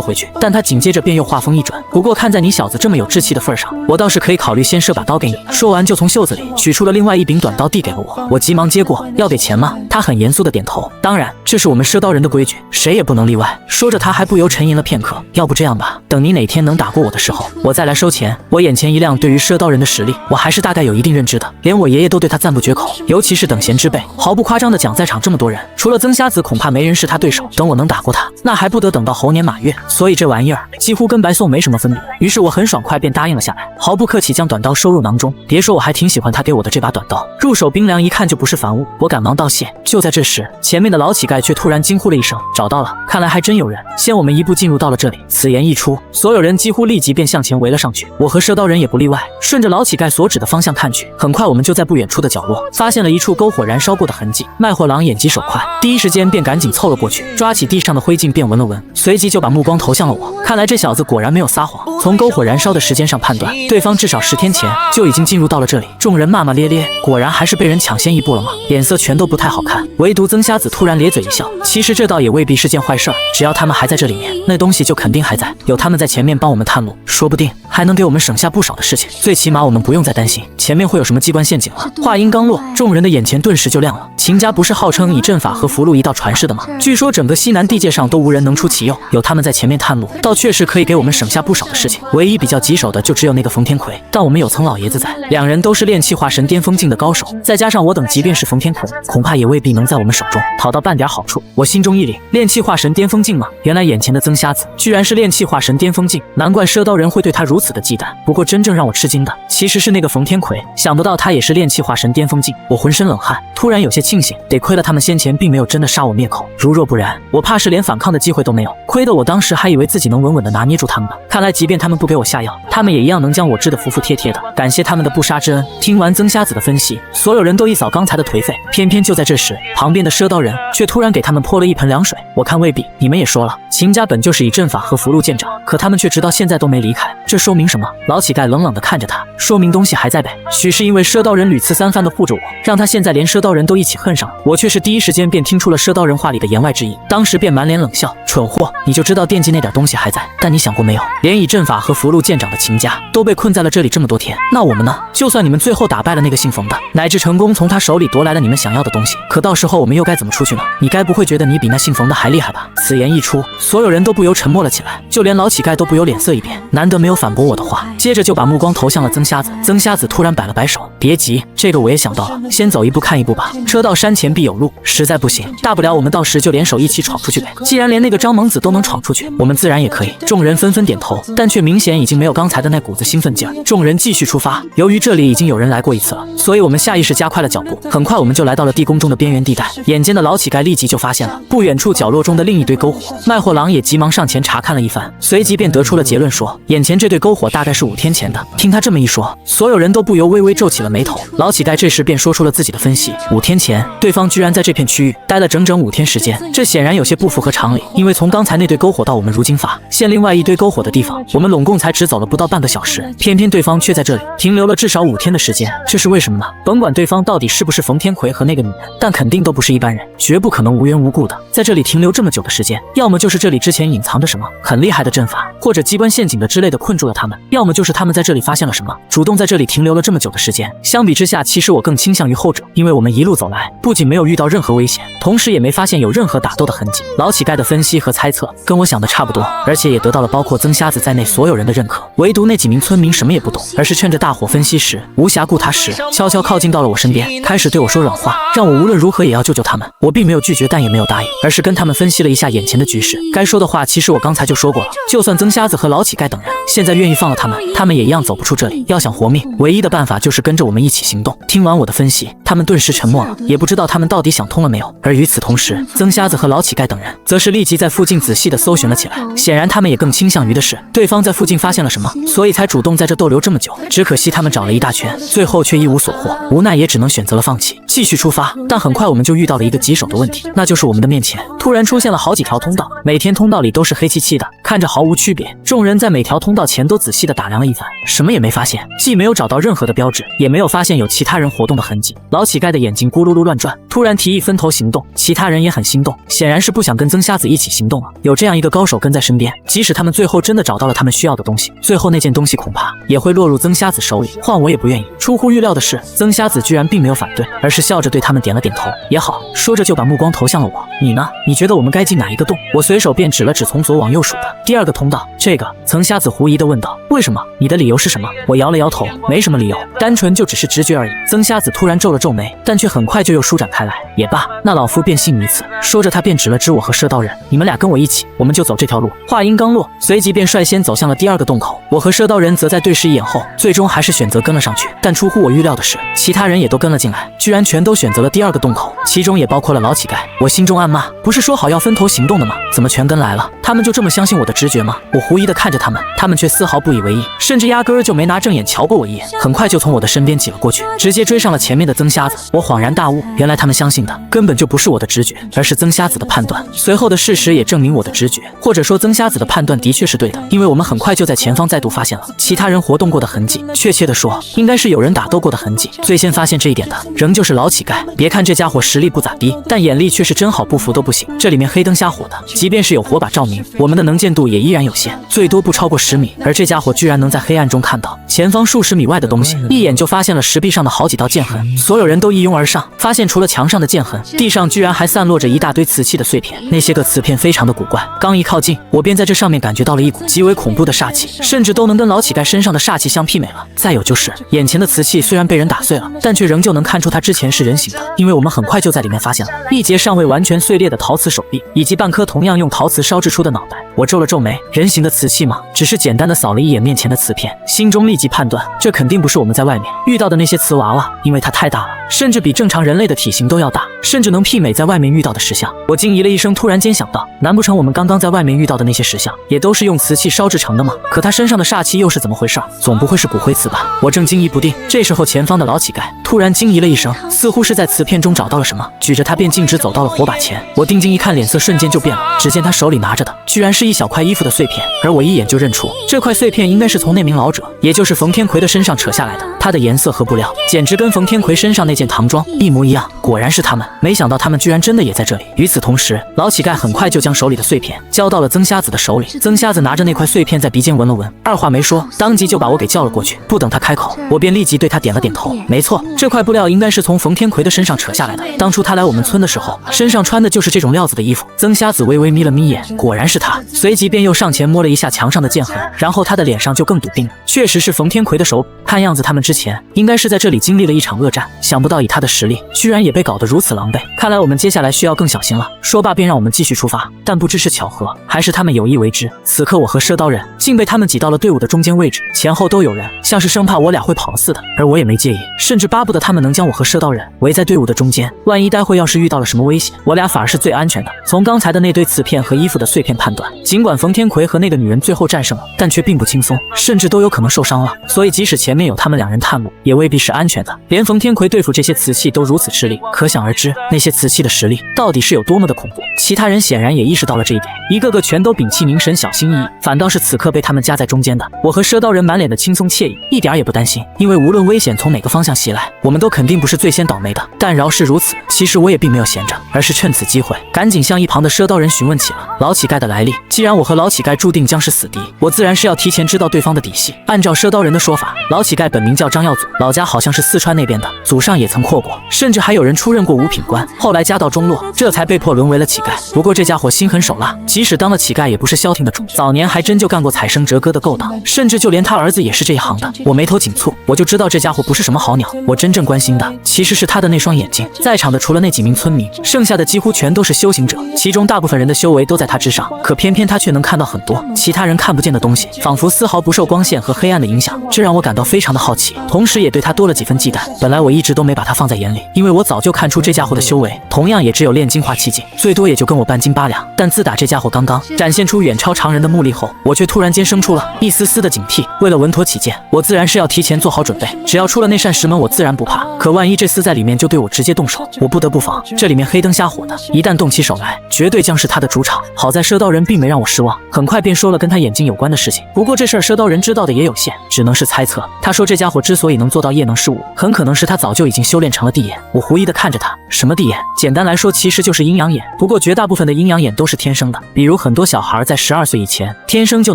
回去。但他紧接着便又话锋一转：不过看在你小子这么有志气的份上，我倒是可以考虑先赊把刀给你。说完就从袖子里取出了另外一柄短刀递给了我，我急忙接过：要给钱吗？他很严肃的点头：当然，这是我们赊刀人的规矩，谁也不能例外。说着他还不由沉吟了片刻：要不这样吧，等你哪天能打过我的时候，我再来收钱。我眼前一亮，对于赊刀人的实力，我还是大概有一定认知的，连我爷爷都对他赞不绝口，尤其是等闲之辈。毫不夸张的讲，在场这么多人，除了曾瞎子，恐怕没人是他对手。等我能打过他，那还不得等到猴年马月？所以这玩意儿几乎跟白送没什么分别。于是我很爽快便答应了下来，毫不客气将短刀收入囊中。别说我还挺喜欢他给我的这把短刀，入手冰凉，一看就不是凡物。我赶忙道谢。就在这时，前面的老乞丐却突然惊呼了一声：找到了！看来还真有人先我们一步进入到了这里。此言一出，所有人几乎立即便向前围了上去，我和赊刀人也不例外。顺着老乞丐所指的方向看去，很快我们就在不远处的角落发现了一处篝火燃烧过的痕迹。卖货郎眼疾手快，第一时间便赶紧凑了过去，抓起地上的灰烬便闻了闻，随即就把目光投向了我。看来这小子果然没有撒谎，从篝火燃烧的时间上判断，对方至少10天前就已经进入到了这里。众人骂骂咧咧，果然还是被人抢先一步了吗？脸色全都不太好看。唯独曾瞎子突然咧嘴一笑：其实这倒也未必是件坏事儿，只要他们还在这里面，那东西就肯定还在，有他们在前面帮我们探路，说不定还能给我们省下不少的事情。最起码我们不用再担心前面会有什么机关陷阱了。话音刚落，众人的眼前顿时就亮了。秦家不是号称以阵法和符箓一道传世的吗？据说整个西南地界上都无人能出其右，有他们在前面探路，倒确实可以给我们省下不少的事情。唯一比较棘手的就只有那个冯天魁，但我们有曾老爷子在，两人都是炼气化神巅峰境的高手，再加上我等，即便是冯天魁，恐怕也未必能在我们手中讨到半点好处。我心中一凛，炼气化神巅峰境吗？原来眼前的曾瞎子居然是炼气化神巅峰境，难怪赊刀人会对他如此的忌惮。不过真正让我吃惊的其实是那个冯天魁，想不到他也是炼气化神巅峰境，我浑身冷汗，突然有些庆幸，得亏了他们先前并没有真的杀我灭口，如若不然，我怕是连反抗的机会都没有。亏得我当时还以为自己能稳稳的拿捏住他们呢，看来即便他们不给我下药，他们也一样能将我治得服服帖帖的。感谢他们的不杀之恩。听完曾瞎子的分析，所有人都一扫刚才的颓废。偏偏就在这时，旁边的赊刀人却突然给他们泼了一盆凉水。我看未必，你们也说了，秦家本就是以阵法和符箓见长，可他们却直到现在都没离开，这说明什么？老乞丐冷冷地看着他，说明东西还在呗。许是因为赊刀人屡次三番地护着我，让他现在连赊刀人都一起恨上了。我却是第一时间便听出了赊刀人话里的言外之意，当时便满脸冷笑，蠢货，你就知道惦记那点东西还在，但你想过没有，连以阵法和符箓见长的秦家都被困在了这里这么多天，那我们呢？就算你们最后打败了那个姓冯的，乃至成功从他手里夺来了你们想要的东西，可到时候我们又该怎么出去呢？你该不会觉得你比那姓冯的还厉害吧？此言一出，所有人都不由沉默了起来，就连老乞丐都不由脸色一变，难得没有反驳我的话，接着就把目光投向了曾瞎子。曾瞎子突然摆了摆手，别急，这个我也想到了，先走一步看一步吧，车到山前必有路，实在不行，大不了我们到时就联手一起闯出去呗。既然连那个张猛子都能闯出去，我们自然也可以。众人纷纷点头，但却明显已经没有刚才的那股子兴奋劲儿。众人继续出发，由于这里已经有人来过一次了，所以我们下意识加快了脚步。很快我们就来到了地宫中的边缘地带，眼尖的老乞丐立即就发现了不远处角落中的另一堆篝火，卖货郎也急忙上前查看了一番，随即便得出了结论，说眼前这堆篝火大概是5天前的。听他这么一说，所有人都不由微微皱起了眉头。老乞丐这时便说出了自己的分析，5天前对方居然在这片区域待了整整5天时间，这显然有些不符合常理，因为从刚才那堆篝火到我们如今发现另外一堆篝火的地方，我们拢共才只走了不到半个小时，偏偏对方却在这里停留了至少5天的时间，这是为什么呢？甭管对方到底是不是冯天魁和那个女人，但肯定都不是一般人，绝不可能无缘无故的在这里停留这么久的时间，要么就是这里之前隐藏着什么很厉害的阵法，或者机关陷阱的之类的困住了他们，要么就是他们在这里发现了什么，主动在这里停留了这么久的时间。相比之下，其实我更倾向于后者，因为我们一路走来，不仅没有遇到任何危险，同时也没发现有任何打斗的痕迹。老乞丐的分析和猜测跟我想的差不多，而且也得到了包括曾瞎子在内所有人的认可，唯独那几名村民什么也不懂，而是趁着大伙分析时无暇顾他时，悄悄靠近到了我身边，开始对我说软话，让我无论如何也要救救他们。我并没有拒绝，但也没有答应，而是跟他们分析了一下眼前的局势。该说的话其实我刚才就说过了，就算曾瞎子和老乞丐等人现在愿意放了他们，他们也一样走不出这里。要想活命，唯一的办法就是跟着我们一起行动。听完我的分析，他们顿时沉默了，也不知道他们到底想通了没有。而与此同时，曾瞎子和老乞丐等人则是立即在附近仔细的搜寻了起来，显然他们也更倾向于的是对方在附近发现了什么，所以才主动在这逗留这么久。只可惜他们找了一大圈，最后却一无所获，无奈也只能选择了放弃，继续出发。但很快我们就遇到了一个棘手的问题，那就是我们的面前突然出现了好几条通道，每天通道里都是黑漆漆的，看着毫无区别。众人在每条通道前都仔细的打量了一番，什么也没发现，既没有找到任何的标志，也没有发现有其他人活动的痕迹。老乞丐的眼睛咕噜噜乱转，突然提议分头行动，其他人也很心动，显然是不想跟曾瞎子一起行动了。有这样一个高手跟在身边，即使他们最后真的找到了他们需要的东西，最后那件东西恐怕也会落入曾瞎子手里，换我也不愿意。出乎预料的是，曾瞎子居然并没有反对，而是笑着对他们点了点头，也好，说着就把目光投向了我。你呢？你觉得我们该进哪一个洞？我随手便指了指从左往右数的第2个通道。这个，曾瞎子狐疑地问道。为什么？你的理由是什么？我摇了摇头，没什么理由，单纯就只是直觉而已。曾瞎子突然皱了皱眉，但却很快就又舒展开来。也罢，那老夫便信你一次。说着他便指了指我和赊刀人，你们俩跟我一起，我们就走这条路。话音刚落，随即便率先走向了第2个洞口。我和赊刀人则在对视一眼后，最终还是选择跟了上去。但出乎我预料的是，其他人也都跟了进来，居然全都选择了第2个洞口，其中也包括了老乞丐。我心中暗骂，不是说好要分头行动的吗？怎么全跟来了？他们就这么相信我的直觉吗？我狐疑地看着他们，他们却丝毫不以为意，甚至压根儿就没拿正眼瞧过我一眼，很快就从我的身边挤了过去，直接追上了前面的曾瞎子。我恍然大悟，原来他们相信的根本就不是我的直觉，而是曾瞎子的判断。随后的事实也证明我的直觉，或者说曾瞎子的判断的确是对的，因为我们很快就在前方再度发现了其他人活动过的痕迹，确切的说，应该是有人打斗过的痕迹。最先发现这一点的仍旧是老乞丐，别看这家伙实力不咋地，但眼力却是真好不符都不行，这里面黑灯瞎火的，即便是有火把照明，我们的能见度也依然有限，最多不超过10米。而这家伙居然能在黑暗中看到前方数十米外的东西，一眼就发现了石壁上的好几道剑痕。所有人都一拥而上，发现除了墙上的剑痕，地上居然还散落着一大堆瓷器的碎片。那些个瓷片非常的古怪，刚一靠近，我便在这上面感觉到了一股极为恐怖的煞气，甚至都能跟老乞丐身上的煞气相媲美了。再有就是眼前的瓷器虽然被人打碎了，但却仍旧能看出它之前是人形的，因为我们很快就在里面发现了一截尚未完全碎裂的陶瓷手臂，以及半颗同样用陶瓷烧制出的脑袋。我皱了皱眉，人形的瓷器吗？只是简单的扫了一眼面前的瓷片，心中立即判断，这肯定不是我们在外面遇到的那些瓷娃娃，因为它太大了，甚至比正常人类的体型都要大，甚至能媲美在外面遇到的石像。我惊疑了一声，突然间想到，难不成我们刚刚在外面遇到的那些石像，也都是用瓷器烧制成的吗？可他身上的煞气又是怎么回事？总不会是骨灰瓷吧？我正惊疑不定，这时候前方的老乞丐突然惊疑了一声，似乎是在瓷片中找到了什么，举着它便径直走到了火把前。我定睛一看，脸色瞬间就变了，只见他手里拿着的居然是一小块衣服的碎片，而我一眼就认出这块碎片应该是从那名老者，也就是冯天魁的身上扯下来的。它的颜色和布料简直跟冯天魁身上那件唐装一模一样，果然是他们。没想到他们居然真的也在这里。与此同时，老乞丐很快就将手里的碎片交到了曾瞎子的手里。曾瞎子拿着那块碎片在鼻尖闻了闻，二话没说，当即就把我给叫了过去。不等他开口，我便立即对他点了点头。没错，这块布料应该是从冯天魁的身上扯下来的。当初他来我们村的时候，身上穿的就是这种料子的衣服。曾瞎子微微眯了眯眼，果然是他，随即便又上前摸了一下墙上的剑痕，然后他的脸上就更笃定了，确实是冯天魁的手。看样子他们之前应该是在这里经历了一场恶战，想不到以他的实力，居然也被搞得如此狼狈。看来我们接下来需要更小心了。说罢便让我们继续出发，但不知是巧合还是他们有意为之，此刻我和赊刀人竟被他们挤到了队伍的中间位置，前后都有人，像是生怕我俩会跑了似的。而我也没介意，甚至巴不得他们能将我和赊刀人围在队伍的中间，万一待会要是遇到了什么危险，我俩反而是最安全的。从刚才的那堆瓷片和衣服的碎片判断，尽管冯天魁和那个女人最后战胜了，但却并不轻松，甚至都有可能受伤了。所以即使前面有他们两人探路，也未必是安全的。连冯天魁对付这些瓷器都如此吃力，可想而知那些瓷器的实力到底是有多么的恐怖。其他人显然也意识到了这一点，一个个全都屏气凝神，小心翼翼。反倒是此刻被他们夹在中间的我和赊刀人满脸的轻松惬意，一点也不担心，因为无论危险从哪个方向袭来，我们都肯定不是最先倒霉的。但饶是如此，其实我也并没有闲着，而是趁此机会赶紧向一旁的赊刀人询问起了老乞丐的来历。既然我和老乞丐注定将是死敌，我自然是要提前知道对方的底细。按照赊刀人的说法，老乞丐本名叫张耀祖，老家好像是四川那边的，祖上也曾阔过，甚至还有人出任过五品官，后来家道中落，这才被迫沦为了乞丐。不过这家伙心狠手辣，即使当了乞丐也不是消停的主，早年还真就干过采生折割的勾当，甚至就连他儿子也是这一行的。我眉头紧蹙，我就知道这家伙不是什么好鸟。我真正关心的其实是他的那双眼睛。在场的除了那几名村民，剩下的几乎全都是修行者，其中大部分人的修为都在他之上，可偏偏他却能看到很多其他人看不见的东西，仿佛丝毫不受光线和黑暗的影响，这让我感到非常的好奇，同时也对他多了几分忌惮。本来我一直都没把他放在眼里，因为我早就看出这家伙的修为同样也只有炼精华7境，最多也就跟我半斤8两。但自打这家伙刚刚展现出远超常人的目力后，我却突然间生出了一丝丝的警惕。为了稳妥起见，我自然是要提前做好准备，只要出了那扇石门，我自然不怕。可万一这厮在里面就对我直接动手，我不得不防。这里面黑灯瞎火的，一旦动起手来，绝对将是他的主场。好在赊刀人并没让我失望，很快便说了跟他眼睛有关的事情。不过这事儿赊刀人知道的也有限，只能是猜测。他说这家伙之所以能做到夜能视物，很可能是他早就已经修炼成了地眼。我狐疑的看着他，什么地眼？简单来说其实就是阴阳眼，不过绝大部分的阴阳眼都是天生的，比如很多小孩在12岁以前天生就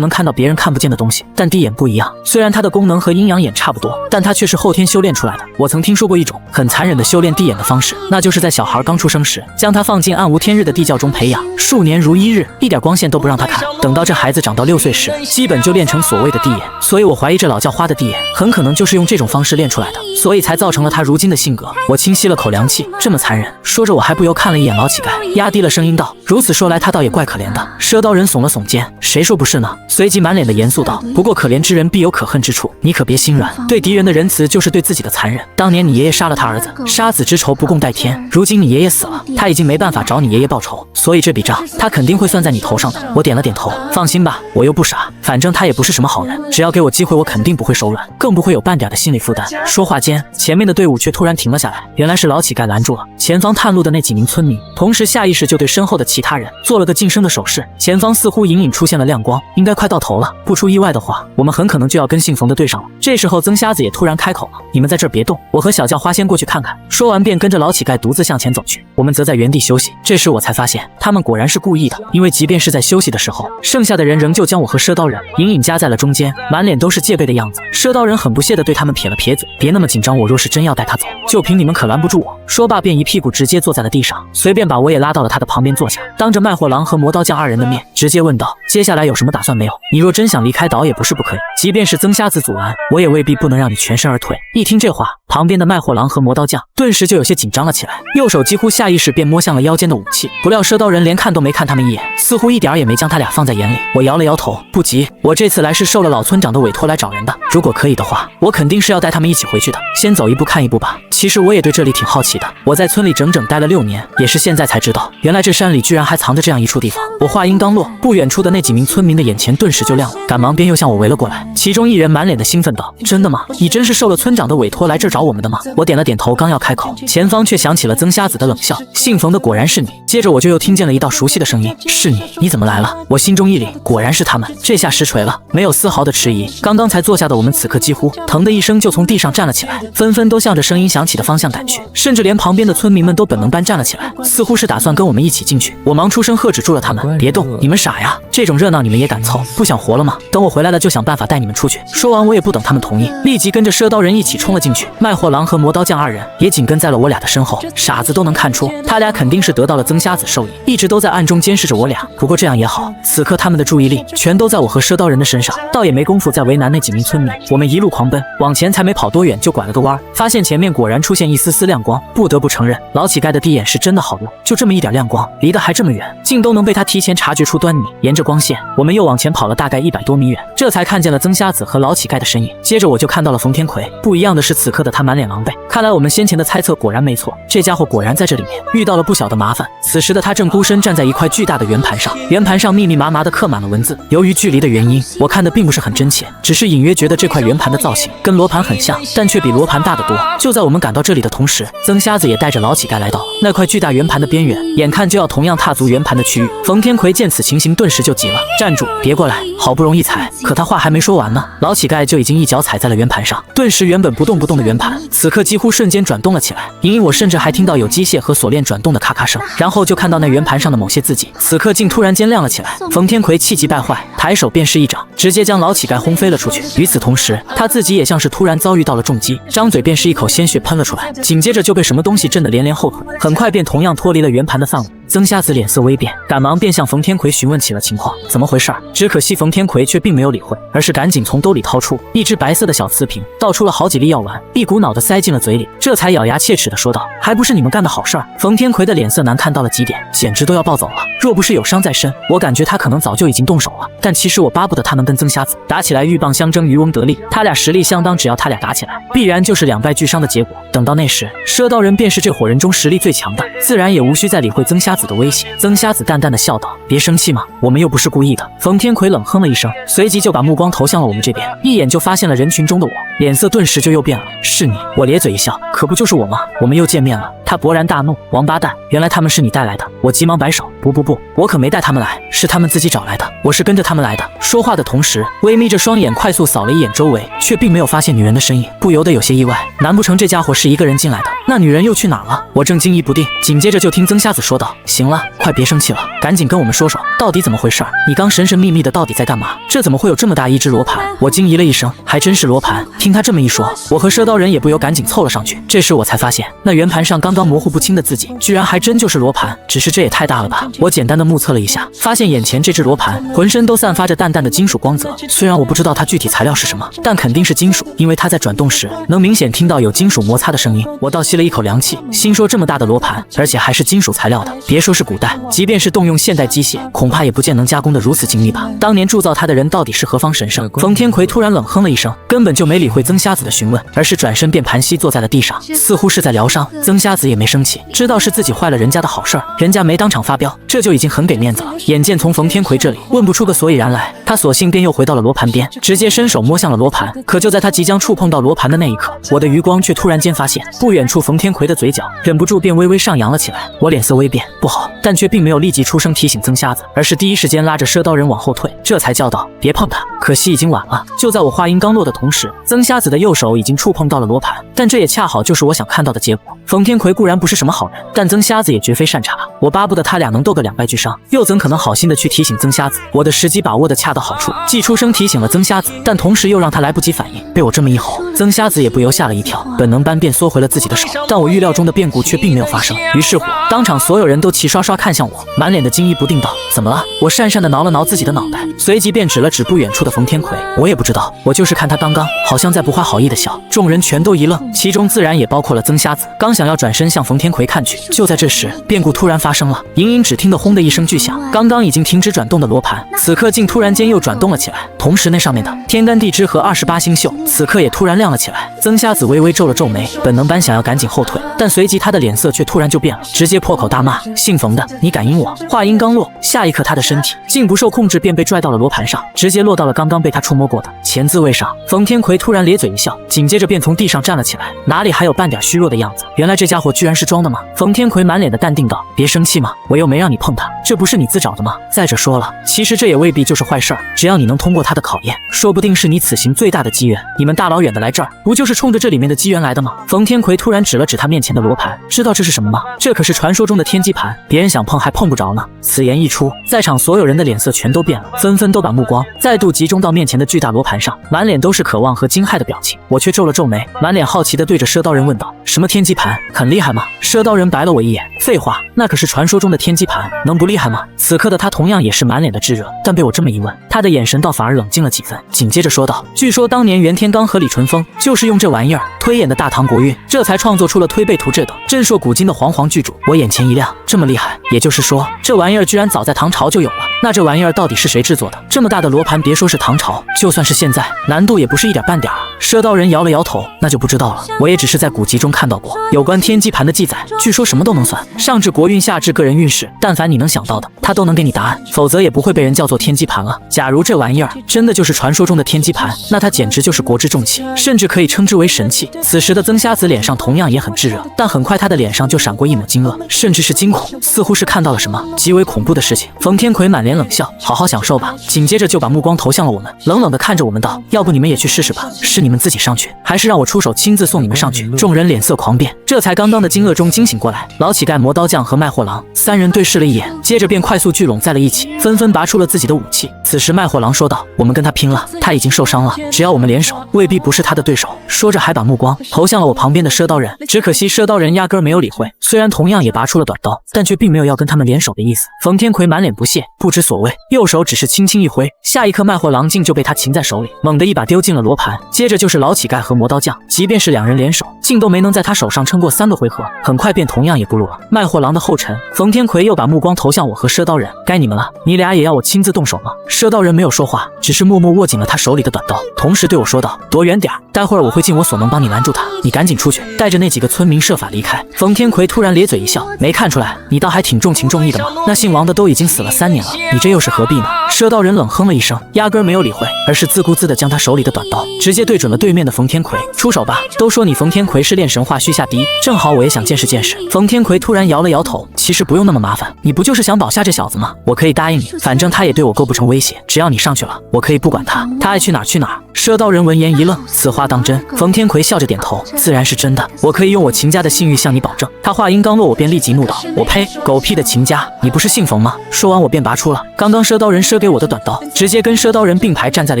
能看到别人看不见的东西，但地眼不一样，虽然它的功能和阴阳眼差不多，但它却是后天修炼出来的。我曾听说过一种很残忍的修炼地眼的方式，那就是在小孩刚出生时将他放进暗无天日的地窖中培养，数年如一日，一点光线都不让他看，等到这孩子长到6岁时，基本就练成所谓的地眼。所以我怀疑这老叫花的地眼很可能就是用这种方式练出来的，所以才造成了他如今的性格。我轻吸了口凉气，这么残忍。说着我还不由看了一眼老乞丐，压低了声音道，如此说来他倒也怪可怜的。赊刀人耸了耸肩，谁说不是呢？随即满脸的严肃道，不过可怜之人必有可恨之处，你可别心软，对敌人的仁慈就是对自己的残忍。当年你爷爷杀了他儿子，杀子之仇不共戴天，如今你爷爷死了，他已经没办法找你爷爷报仇，所以这笔账他肯定会算在你头上的。我点了点头，放心吧，我又不傻，反正他也不是什么好人，只要给我机会，我肯定不会手软，更不会有半点的心理负担。说话间，前面的队伍却突然停了下来，原来是老乞丐拦住了前方探路的那几名村民，同时下意识就对身后的乞其他人，做了个噤声的手势。前方似乎隐隐出现了亮光，应该快到头了。不出意外的话，我们很可能就要跟姓冯的对上了。这时候曾瞎子也突然开口了：“你们在这儿别动，我和小叫花先过去看看。”说完便跟着老乞丐独自向前走去，我们则在原地休息。这时我才发现，他们果然是故意的，因为即便是在休息的时候，剩下的人仍旧将我和赊刀人隐隐夹在了中间，满脸都是戒备的样子。赊刀人很不屑地对他们撇了撇嘴：“别那么紧张，我若是真要带他走，就凭你们可拦不住我。”说罢便一屁股直接坐在了地上，随便把我也拉到了他的旁边坐下，当着卖货郎和魔刀匠二人的面，直接问道：“接下来有什么打算没有？你若真想离开岛也不是不可以，即便是曾瞎子阻拦，我也未必不能让你全身而退。”一听这话，旁边的卖货郎和魔刀匠顿时就有些紧张了起来，右手几乎下意识便摸向了腰间的武器。不料赊刀人连看都没看他们一眼，似乎一点也没将他俩放在眼里。我摇了摇头：“不急，我这次来是受了老村长的委托来找人的，如果可以的话，我肯定是要带他们一起回去的。先走一步看一步吧。其实我也对这里挺好奇的，我在村里整整待了6年，也是现在才知道，原来这山里居然还藏着这样一处地方。”我话音刚落，不远处的那几名村民的眼前顿时就亮了，赶忙便又向我围了过来。其中一人满脸的兴奋道：“真的吗？你真是受了村长的委托来这儿找我们的吗？”我点了点头，刚要开口，前方却响起了曾瞎子的冷笑：“姓冯的果然是你。”接着我就又听见了一道熟悉的声音：“是你？你怎么来了？”我心中一凛，果然是他们，这下实锤了，没有丝毫的迟疑。刚刚才坐下的我们此刻几乎腾的一声就从地上站了起来，纷纷都向着声音响起的方向赶去，甚至连旁边的村民们都本能般站了起来，似乎是打算跟我们一起进去。我忙出声喝止住了他们：“别动，你们傻呀？这种热闹你们也敢凑？不想活了吗？等我回来了就想办法带你们出去。”说完我也不等他们同意，立即跟着赊刀人一起冲了进去，卖货郎和魔刀匠二人也紧跟在了我俩的身后。傻子都能看出，他俩肯定是得到了曾瞎子授意，一直都在暗中监视着我俩。不过这样也好，此刻他们的注意力全都在我和赊刀人的身上，倒也没工夫再为难那几名村民。我们一路狂奔，往前才没跑多远就拐了个弯，发现前面果然出现一丝丝亮光。不得不承认，老乞丐的第眼是真的好用，就这么一点亮光，离得还这么远，竟都能被他提前察觉出端倪。沿着光线，我们又往前跑了大概100多米远，这才看见了曾瞎子和老乞丐的身影。接着我就看到了冯天魁，不一样的是此刻的他满脸狼狈，看来我们先前的猜测果然没错，这家伙果然在这里面遇到了不小的麻烦。此时的他正孤身站在一块巨大的圆盘上，圆盘上密密麻麻地刻满了文字。由于距离的原因，我看得并不是很真切，只是隐约觉得这块圆盘的造型跟罗盘很像，但却比罗盘大得多。就在我们赶到这里的同时，曾瞎子也带着老乞丐来到那块巨大圆盘的边缘，眼看就要同样踏足圆盘的区域。冯天魁见此情形，顿时就急了：“站住，别过来！好不容易踩。”可他话还没说完呢，老乞丐就已经一脚踩在了圆盘上，顿时原本不动的圆盘，此刻几乎瞬间转动了起来。隐隐我甚至还听到有机械和锁链转动的咔咔声，然后就看到那圆盘上的某些字迹，此刻竟突然间亮了起来。冯天魁气急败坏，抬手便是一掌，直接将老乞丐轰飞了出去。与此同时，他自己也像是突然遭遇到了重击，张嘴便是一口鲜血喷了出来，紧接着就被什么东西震得连连后退，很快便同样脱离了圆盘的范围。曾瞎子脸色微变，赶忙便向冯天魁询问起了情况，怎么回事？只可惜冯天魁却并没有理会，而是赶紧从兜里掏出一只白色的小瓷瓶，倒出了好几粒药丸，一股脑的塞进了嘴里，这才咬牙切齿的说道：“还不是你们干的好事儿！”冯天魁的脸色难看到了极点，简直都要暴走了。若不是有伤在身，我感觉他可能早就已经动手了。但其实我巴不得他们跟曾瞎子打起来，鹬蚌相争，渔翁得利。他俩实力相当，只要他俩打起来，必然就是两败俱伤的结果。等到那时，赊刀人便是这伙人中实力最强的，自然也无需再理会曾瞎子的威胁。曾瞎子淡淡的笑道：“别生气嘛，我们又不是故意的。”冯天魁冷哼了一声，随即就把目光投向了我们这边，一眼就发现了人群中的我，脸色顿时就又变了。“是你？”我咧嘴一笑，“可不就是我吗？我们又见面了。”他勃然大怒：“王八蛋，原来他们是你带来的！”我急忙摆手：“不，我可没带他们来，是他们自己找来的，我是跟着他们来的。”说话的同时，微眯着双眼快速扫了一眼周围，却并没有发现女人的身影，不由得有些意外。难不成这家伙是一个人进来的？那女人又去哪了？我正惊疑不定，紧接着就听曾瞎子说道：“行了，快别生气了，赶紧跟我们说说，到底怎么回事？你刚神神秘秘的到底在干嘛？这怎么会有这么大一只罗盘？”我惊疑了一声，还真是罗盘。听他这么一说，我和赊刀人也不由赶紧凑了上去。这时我才发现，那圆盘上刚刚模糊不清的字迹，居然还真就是罗盘。只是这也太大了吧！我简单的目测了一下，发现眼前这只罗盘浑身都散发着淡淡的金属光泽。虽然我不知道它具体材料是什么，但肯定是金属，因为它在转动时能明显听到有金属摩擦的声音。我倒吸了一口凉气，心说这么大的罗盘，而且还是金属材料的，别说是古代，即便是动用现代机械，恐怕也不见能加工得如此精密吧。当年铸造它的人到底是何方神圣？冯天魁突然冷哼了一声，根本就没理会曾瞎子的询问，而是转身便盘膝坐在了地上，似乎是在疗伤。曾瞎子也没生气，知道是自己坏了人家的好事儿，人家没当场发飙，这就已经很给面子了。眼见从冯天魁这里问不出个所以然来，他索性便又回到了罗盘边，直接伸手摸向了罗盘。可就在他即将触碰到罗盘的那一刻，我的余光却突然间发现，不远处冯天魁的嘴角忍不住便微微上扬了起来。我脸色微变，不好，但却并没有立即出声提醒曾瞎子，而是第一时间拉着赊刀人往后退，这才叫道：“别碰他！”可惜已经晚了。就在我话音刚落的同时，曾瞎子的右手已经触碰到了罗盘，但这也恰好就是我想看到的结果。冯天魁固然不是什么好人，但曾瞎子也绝非善茬。我巴不得他俩能斗个两败俱伤，又怎可能好心的去提醒曾瞎子？我的时机把握的恰到好处，既出声提醒了曾瞎子，但同时又让他来不及反应。被我这么一吼，曾瞎子也不由吓了一跳，本能般便缩回了自己的手。但我预料中的变故却并没有发生。于是乎，当场所有人都齐刷刷看向我，满脸的惊疑不定道：“怎么了？”我讪讪的挠了挠自己的脑袋，随即便指了指不远处的冯天魁。我也不知道，我就是看他刚刚好像在不怀好意的笑。众人全都一愣，其中自然也包括了曾瞎子。刚想要转身向冯天魁看去，就在这时，变故突然发生了。隐隐只听得轰的一声巨响，刚刚已经停止转动的罗盘，此刻竟突然间又转动了起来。同时，那上面的天干地支和28星宿，此刻也突然亮了起来。曾瞎子微微皱了皱眉，本能般想要赶紧后退，但随即他的脸色却突然就变了，直接破口大骂：“姓冯的，你敢阴我！”话音刚落，下一刻他的身体竟不受控制便被拽到了罗盘上，直接落到了刚刚被他触摸过的钱字位上。冯天魁突然咧嘴一笑，紧接着便从地上站了起来，哪里还有半点虚弱的样子？原来这家伙居然是装的吗？冯天魁满脸的淡定道：“别生气嘛，我又没让你碰他，这不是你自找的吗？再者说了，其实这也未必就是坏事儿，只要你能通过他的考验，说不定是你此行最大的机缘。你们大老远的来这儿，不就是冲着这里面的机缘来的吗？”冯天魁突然指了指他面前的罗盘，知道这是什么吗？这可是传说中的天机盘，别人想碰还碰不着呢。此言一出，在场所有人的脸色全都变了，纷纷都把目光再度集中到面前的巨大罗盘上，满脸都是渴望和惊骇的表情。我却皱了皱眉，满脸好奇地对着赊刀人问道：“什么天机盘？很厉害吗？”赊刀人白了我一眼：“废话，那可是传说中的天机盘，能不厉害吗？”此刻的他同样也是满脸的炙热，但被我这么一问，他的眼神倒反而冷静了几分，紧接着说道：“据说当年袁天罡和李淳风就是用这玩意儿推演的大唐国运，这才创作出了推背图这等震烁古今的煌煌巨著。”我眼前一亮，这么厉害，也就是说这玩意儿居然早在唐朝就有了。那这玩意儿到底是谁制作的？这么大的罗盘，别说是唐朝，就算是现在，难度也不是一点半点啊。赊刀人摇了摇头，那就不知道了。我也只是在古籍中看到过有关天机盘的记载，据说什么都能算，上至国运，下至个人运势，但凡你能想到的，他都能给你答案，否则也不会被人叫做天机盘了。假如这玩意儿真的就是传说中的天机盘，那它简直就是国之重器，甚至可以称之为神器。此时的曾瞎子脸上同样也很炙热，但很快他的脸上就闪过一抹惊愕，甚至是惊恐，似乎是看到了什么极为恐怖的事情。冯天魁满脸冷笑：“好好享受吧。”紧接着就把目光投向了我们，冷冷地看着我们道：“要不你们也去试试吧，是你们自己上去，还是让我出手亲自送你们上去？”众人脸色狂变，这才刚刚的惊愕中惊醒过来。老乞丐、磨刀匠和卖货郎三人对视了一眼，接着便快速聚拢在了一起，纷纷拔出了自己的武器。此时卖货郎说道：“我们跟他拼了，他已经受伤了，只要我们联手，未必不是他的对手。”说着还把目光投向了我旁边的赊刀人，只可惜赊刀人压根没有理会，虽然同样也拔出了短刀，但却并没有要跟他们联手的意思。冯天魁满脸不屑，不知所谓，右手只是轻轻一挥，下一刻卖货郎竟就被他擒在手里，猛地一把丢进了罗盘。接着就是老乞丐和磨刀匠，即便是两人联手，竟都没能在他手上撑过3个回合，很快便同样也步入了卖货郎的后尘。冯天魁又把目光投向我和赊刀人：“该你们了，你俩也要我亲自动手吗？”赊刀人没有说话，只是默默握紧了他手里的短刀，同时对我说道：“躲远点，待会儿我会尽我所能帮你拦住他，你赶紧出去，带着那几个村民设法离开。”冯天魁突然咧嘴一笑：“没看出来，你倒还挺重情重义的吗？那姓王的都已经死了3年了，你这又是何必呢？”赊刀人冷哼了一声，压根没有理会，而是自顾自地将他手里的短刀直接对准了对面的冯天魁：“出手吧，都说你冯天魁是练神话虚下第一，正好我也想见识见识。”冯天魁突然摇了摇头：“其实不用那么麻烦，你不就是想保下这小子吗？我可以答应你，反正他也对我构不成威胁，只要你上去了，我可以不管他，他爱去哪儿去哪儿。”赊刀人闻言一愣，此话当真？冯天魁笑着点头：“自然是真的，我可以用我秦家的信誉向你保证。”他话音刚落，我便立即怒道：“我呸！狗屁的秦家，你不是姓冯吗？”说完我便拔出了刚刚赊刀人赊给我的短刀，直接跟赊刀人并排站在了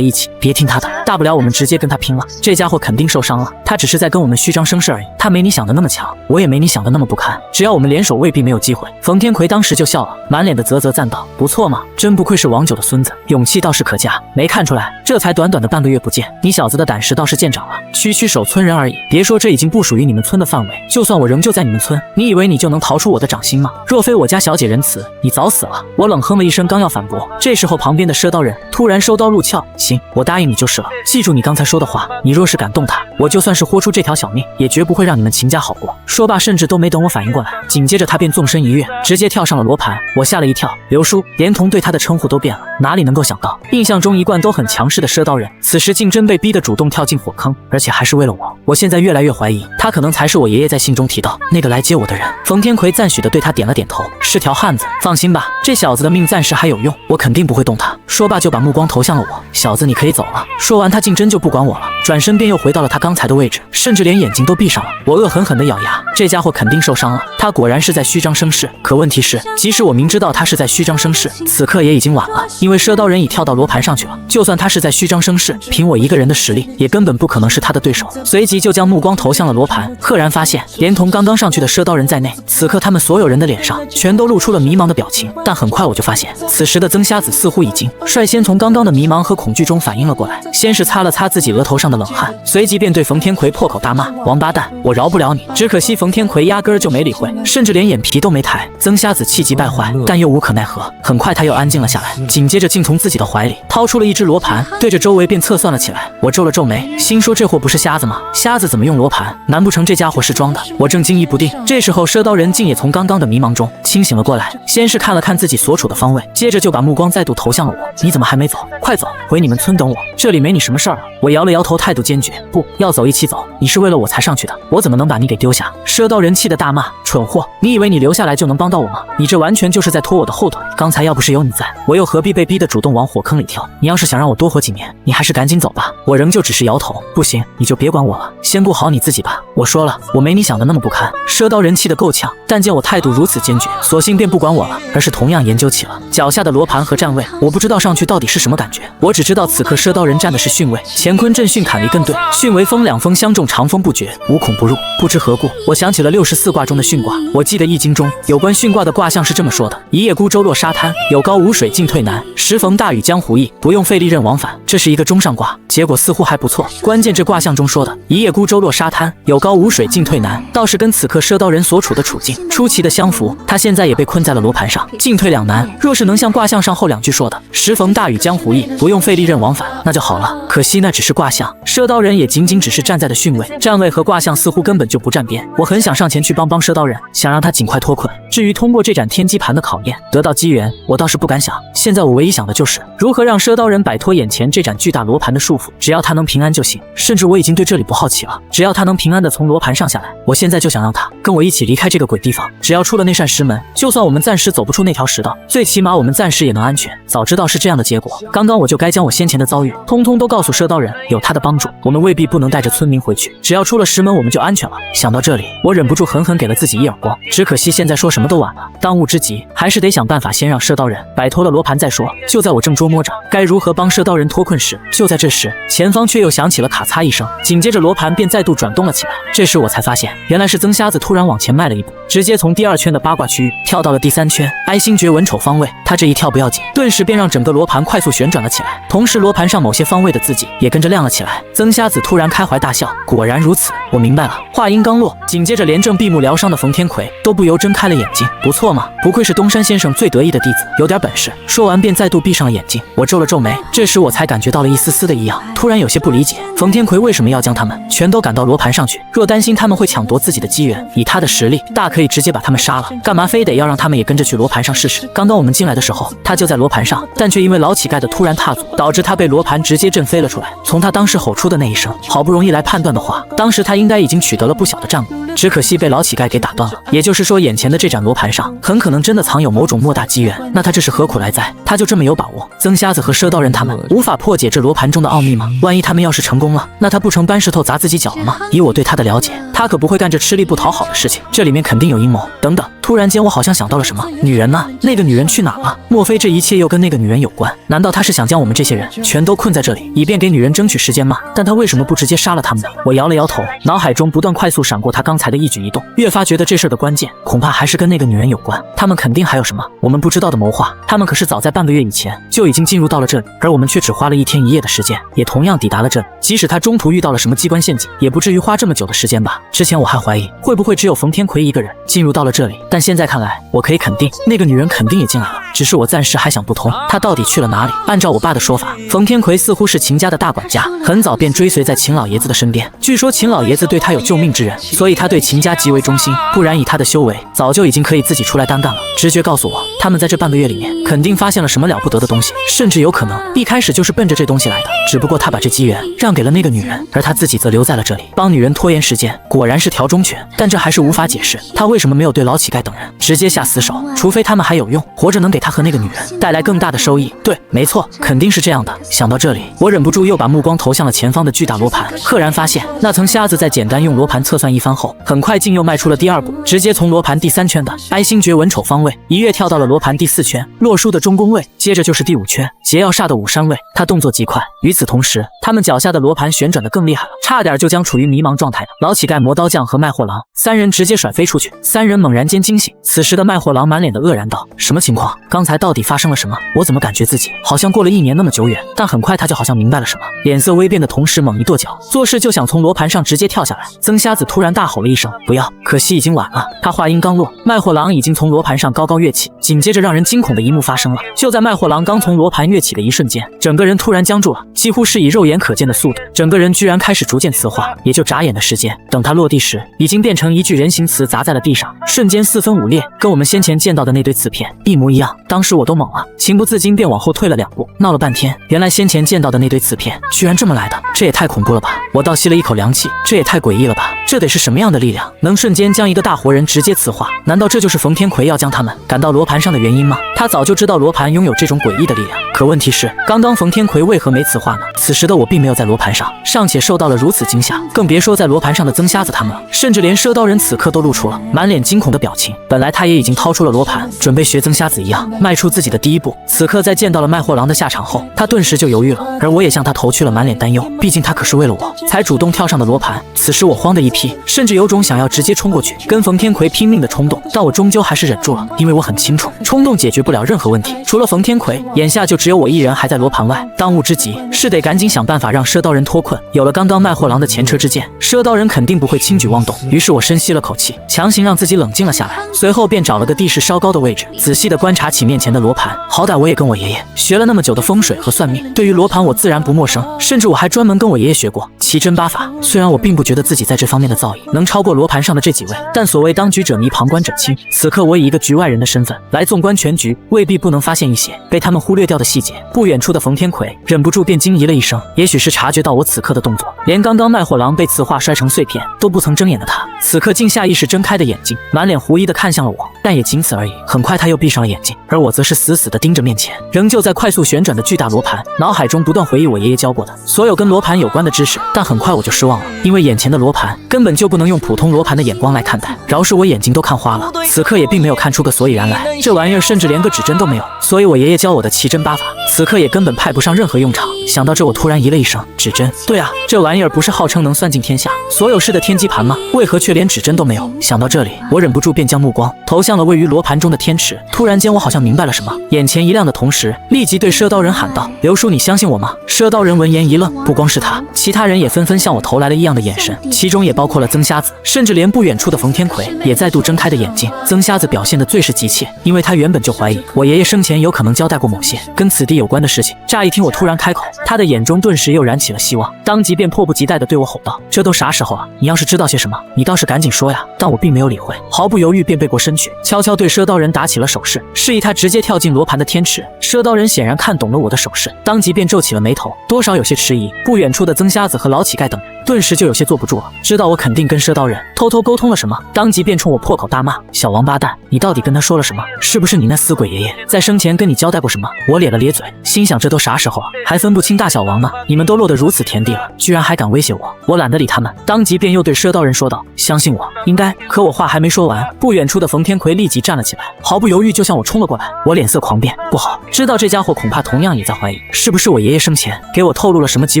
一起。别听他的，大不了我们直接跟他拼了，这家伙肯定受伤了，他只是在跟我们虚张声势而已，他没你想的那么强，我也没你想的那么不堪，只要我们联手，未必没有机会。冯天魁当时就笑了，满脸的啧啧赞道：“不错嘛，真不愧是王九的孙子，勇气倒是可嘉。没看出来，这才短短的半个月不见，你小子的胆识倒是见长了。区区守村人而已，别说这已经不属于你们村的范围，就算我仍旧在你们村，你以为你就能逃出我的掌心吗？若非我家小姐仁慈，你早死了。我冷哼了一声，刚要反驳，这时候旁边的赊刀人突然收刀入鞘。行，我答应你就是了。记住你刚才说的话，你若是敢动他，我就算是豁出这条小命，也绝不会让你们秦家好过。说罢，甚至都没等我反应过来，紧接着他便纵身一跃，直接跳上了罗盘。我吓了一跳，刘叔，连同对他的称呼都变了，哪里能够想到，印象中一贯都很强势的赊刀人，此时竟真被逼得主动跳进火坑，而且还是为了我。我现在越来越怀疑，他可能才是我爷爷在信中提到那个来接我的人。冯天魁赞许地对他点了点头，是条汉子，放心吧，这小子的命暂时还有用，我肯定不会动他。说罢就把目光投向了我，小子你可以走了。说完他竟真就不管我了，转身便又回到了他刚才的位置，甚至连眼睛都闭上了。我恶狠狠地咬牙，这家伙肯定受伤了，他果然是在虚张声势。可问题是，即使我明知道他是在虚张声势，此刻也已经晚了，因为赊刀人已跳到罗盘上去了。就算他是在虚张声势，凭我一个人的实力，也根本不可能是他的对手。随即就将目光投向了罗盘，赫然发现，连同刚刚上去的赊刀人在内，此刻他们所有人的脸上全都露出了迷茫的表情。但很快我就发现，此时的曾瞎子似乎已经率先从刚刚的迷茫和恐惧中反应了过来，先是擦了擦自己额头上的冷汗，随即便对冯天魁破口大骂：王八蛋，我饶不了你！只可惜冯天魁压根儿就没理会，甚至连眼皮都没抬。曾瞎子气急败坏，但又无可奈何。很快他又安静了下来，紧接着竟从自己的怀里掏出了一只罗盘，对着周围便测算了起来。我皱了皱眉，心说这货不是瞎子吗？瞎子怎么用罗盘？难不成这家伙是装的？我正惊疑不定，这时候赊刀人竟也从刚刚的迷茫中清醒了过来，先是看了看自己所处的方位，接着就把目光再度投向了我。你怎么还没走？快走，回你们村等我，这里没你什么事儿了。我摇了摇头，态度坚决，不要走一起走，你是为了我才上去的，我怎么能把你给丢下？赊刀人气得大骂：蠢货，你以为你留下来就能帮到我吗？你这完全就是在拖我的后腿，刚才要不是有你在，我又何必被逼得主动往火坑里跳？你要是想让我多活几年，你还是赶紧走吧。我仍旧只是摇头，不行，你就别管我了，先顾好你自己吧。我说了，我没你想的那么不堪。赊刀人气得够呛，但见我态度如此坚决，索性便不管我了，而是同样研究起了脚下的罗盘和站位。我不知道上去到底是什么感觉，我只知道此刻赊刀人站的是巽位，乾坤震巽坎离艮兑，巽为风，两风相中，长风不绝，无孔不入。不知何故，我想起了64卦中的巽卦。我记得易经中有关巽卦的卦象是这么说的：一叶孤舟落沙滩，有高无水，进退难；时逢大雨江湖易，不用费力任往返。这是一个中上卦，结果似乎还不错。关键这卦象中说的一叶孤舟落沙滩，有高无水，进退难，倒是跟此刻赊刀人所处的处境出奇的相符。他现在也被困在了罗盘上，进退两难。若是能像卦象上后两句说的时逢大雨江湖易，不用费力任往返，那就好了。可惜那只是卦象，赊刀人也仅仅只是站在的巽位，站位和卦象似乎根本就不沾边。我很想上前去帮赊刀人，想让他尽快脱困。至于通过这盏天机盘的考验得到机缘，我倒是不敢想。现在我唯一想的就是如何让赊刀人摆脱眼前这盏巨大罗盘的束缚，只要他能平安就行。甚至我已经对这里不好奇了，只要他能平安的从罗盘上下来，我现在就想让他跟我一起离开这个鬼地方。只要出了那扇石门，就算我们暂时走不出那条石道，最起码我们暂时也能安全。早知道是这样的结果，刚刚我就该将我先前的遭遇通通都告诉赊刀人，有他的帮助，我们未必不能带着村民回去。只要出了石门，我们就安全了。想到这里，我忍不住狠狠给了自己一耳光。只可惜现在说什么都晚了，当务之急还是得想办法先让赊刀人摆脱了罗盘再说。就在我正琢磨着该如何帮赊刀人脱困时，就在这时，前方却又响起了咔嚓一声，紧接着罗盘便再度转动了起来。这时我才发现，原来是曾瞎子突然往前迈了一步，直接从第2圈的八卦区域跳到了第3圈哀星诀文丑方位。他这一跳不要紧，顿时便让整个罗盘快速旋转了起来，同时罗盘上某些方位的字迹也跟着亮了起来。曾瞎子突然开怀大笑，果然如此，我明白了。话音刚落，紧接着连正闭目疗伤的冯天魁都不由睁开了眼睛。不错嘛，不愧是东山先生最得意的弟子，有点本事。说完便再度闭上了眼睛。我皱了皱眉，这时我才感觉到了一丝丝的异样，突然有些不理解，冯天魁为什么要将他们全都赶到罗盘上去？若担心他们会抢夺自己的机缘，以他的实力，大可以直接把他们杀了，干嘛非得要让他们也跟着去罗盘上试试？刚刚我们进来的时候，他就在罗盘上，但却因为老乞丐的突然踏足，导致他被罗盘直接震飞了出来。从他当时吼出的那一声好不容易来判断的话，当时他应该已经取得了不小的战果，只可惜被老乞丐给打断了。也就是说，眼前的这盏罗盘上很可能真的藏有某种莫大机缘。那他这是何苦来哉？他就这么有把握曾瞎子和赊刀人他们无法破解这罗盘中的奥秘吗？万一他们要是成功了，那他不成搬石头砸自己脚了吗？以我对他的了解，他可不会干这吃力不讨好的事情，这里面肯定有阴谋。等等，突然间我好像想到了什么，女人呢？那个女人去哪了？莫非这一切又跟那个女人有关？难道他是想将我们这些人全都困在这里，以便给女人争取时间吗？但他为什么不直接杀了他们呢？我摇了摇头，脑海中不断快速闪过他刚才才的一举一动，越发觉得这事儿的关键恐怕还是跟那个女人有关。他们肯定还有什么我们不知道的谋划。他们可是早在半个月以前就已经进入到了这里，而我们却只花了1天1夜的时间，也同样抵达了这里。即使他中途遇到了什么机关陷阱，也不至于花这么久的时间吧。之前我还怀疑会不会只有冯天魁一个人进入到了这里，但现在看来，我可以肯定那个女人肯定也进来了，只是我暂时还想不通她到底去了哪里。按照我爸的说法，冯天魁似乎是秦家的大管家，很早便追随在秦老爷子的身边。据说秦老爷子对他有救命之恩，所以他对秦家极为忠心，不然以他的修为，早就已经可以自己出来单干了。直觉告诉我，他们在这半个月里面肯定发现了什么了不得的东西，甚至有可能一开始就是奔着这东西来的，只不过他把这机缘让给了那个女人，而他自己则留在了这里，帮女人拖延时间。果然是条中拳，但这还是无法解释他为什么没有对老乞丐等人直接下死手，除非他们还有用，活着能给他和那个女人带来更大的收益。对，没错，肯定是这样的。想到这里，我忍不住又把目光投向了前方的巨大罗盘，赫然发现那层瞎子在简单用罗盘测算一番后，很快竟又迈出了第2步，直接从罗盘第3圈的哀星诀文丑方位一跃跳到了罗盘第4圈洛书的中宫位，接着就是第5圈劫要煞的武山位。他动作极快，与此同时，他们脚下的罗盘旋转得更厉害了，差点就将处于迷茫状态的老乞丐、磨刀匠和卖货郎3人直接甩飞出去。3人猛然间惊醒，此时的卖货郎满脸的愕然道：什么情况？刚才到底发生了什么？我怎么感觉自己好像过了1年那么久远？但很快他就好像明白了什么，脸色微变的同时猛一跺脚，做事就想从罗盘上直接跳下来。曾瞎子突然大吼了一声：不要！可惜已经晚了。他话音刚落，卖货郎已经从罗盘上高高跃起，紧接着让人惊恐的一幕发生了。就在卖货郎刚从罗盘跃起的一瞬间，整个人突然僵住了，几乎是以肉眼可见的速度，整个人居然开始逐渐磁化。也就眨眼的时间，等他落地时，已经变成一具人形瓷砸在了地上，瞬间4分5裂，跟我们先前见到的那堆瓷片一模一样。当时我都懵了，情不自禁便往后退了2步，闹了半天，原来先前见到的那堆瓷片居然这么来的，这也太恐怖了吧！我倒吸了一口凉气，这也太诡异了吧！这得是什么样的力量，能瞬间将一个大活人直接磁化？难道这就是冯天魁要将他们赶到罗盘上的原因吗？他早就知道罗盘拥有这种诡异的力量，可问题是，刚刚冯天魁为何没磁化呢？此时的我并没有在罗盘上，尚且受到了如此惊吓，更别说在罗盘上的曾瞎子他们了，甚至连赊刀人此刻都露出了满脸惊恐的表情。本来他也已经掏出了罗盘，准备学曾瞎子一样迈出自己的第一步，此刻在见到了卖货郎的下场后，他顿时就犹豫了，而我也向他投去了满脸担忧，毕竟他可是为了我才主动跳上的罗盘。此时我慌的一批，甚至有种想要直接冲过去跟冯天魁拼命的冲动，但我终究还是忍住了，因为我很清楚冲动解决不了任何问题，除了冯天魁，眼下就只有我一人还在罗盘外。当务之急是得赶紧想办法让赊刀人脱困，有了刚刚卖货郎的前车之鉴，赊刀人肯定不会轻举妄动。于是我深吸了口气，强行让自己冷静了下来，随后便找了个地势稍高的位置，仔细的观察起面前的罗盘。好歹我也跟我爷爷学了那么久的风水和算命，对于罗盘我自然不陌生，甚至我还专门跟我爷爷学过奇珍八法。虽然我并不觉得自己在这方面的造诣能超过罗盘上的这几位，但所谓当局者迷，旁观者清。此刻我以一个局外人的身份来纵观全局，未必不能发现一些被他们忽略掉的细节。不远处的冯天魁忍不住便惊疑了一声，也许是察觉到我此刻的动作，连刚刚卖货郎被磁化摔成碎片都不曾睁眼的他，此刻竟下意识睁开的眼睛，满脸狐疑的看向了我，但也仅此而已。很快他又闭上了眼睛，而我则是死死的盯着面前仍旧在快速旋转的巨大罗盘，脑海中不断回忆我爷爷教过的所有跟罗盘有关的知识。但很快我就失望了，因为眼前的罗盘根本就不能用普通罗盘的眼光来看待，饶是我眼睛都看花了，此刻也并没有看出个所以然来。这玩意儿甚至连个指针都没有，所以我爷爷教我的奇珍八法此刻也根本派不上任何用场。想到这，我突然疑了一声，指针？对啊，这玩意儿不是号称能算尽天下所有事的天机盘吗？为何却连指针都没有？想到这里，我忍不住便将目光投向了位于罗盘中的天池。突然间我好像明白了什么，眼前一亮的同时，立即对赊刀人喊道：刘叔，你相信我吗？赊刀人闻言一愣，不光是他，其他人也纷纷向我投来了异样的眼神，其中也包括了曾瞎子，甚至连不远处的冯天魁也再度睁开的眼睛。曾瞎子表现得最是急切，因为他原本就怀疑我爷爷生前有可能交代过某些跟此地有关的事情。乍一听我突然开口，他的眼中顿时又燃起了希望，当即便迫不及待地对我吼道：这都啥时候啊，你要是知道些什么，你倒是赶紧说呀。但我并没有理会，毫不犹豫便背过身去，悄悄对赊刀人打起了手势，示意他直接跳进罗盘的天池。赊刀人显然看懂了我的手势，当即便皱起了眉头，多少有些迟疑。不远处的曾瞎子和老乞丐等人顿时就有些坐不住了，知道我肯定跟赊刀人偷偷沟通了什么，当即便冲我破口大骂：小王八蛋，你到底跟他说了什么？是不是你那死鬼爷爷在生前跟你交代过什么？我咧了咧嘴，心想这都啥时候啊，还分不清大小王呢？你们都落得如此田地了，居然还敢威胁我！我懒得理他们，当即便又对赊刀人说道：相信我，应该。可我话还没说完，不远处的冯天魁立即站了起来，毫不犹豫就向我冲了过来。我脸色狂变，不好，知道这家伙恐怕同样也在怀疑，是不是我爷爷生前给我透露了什么极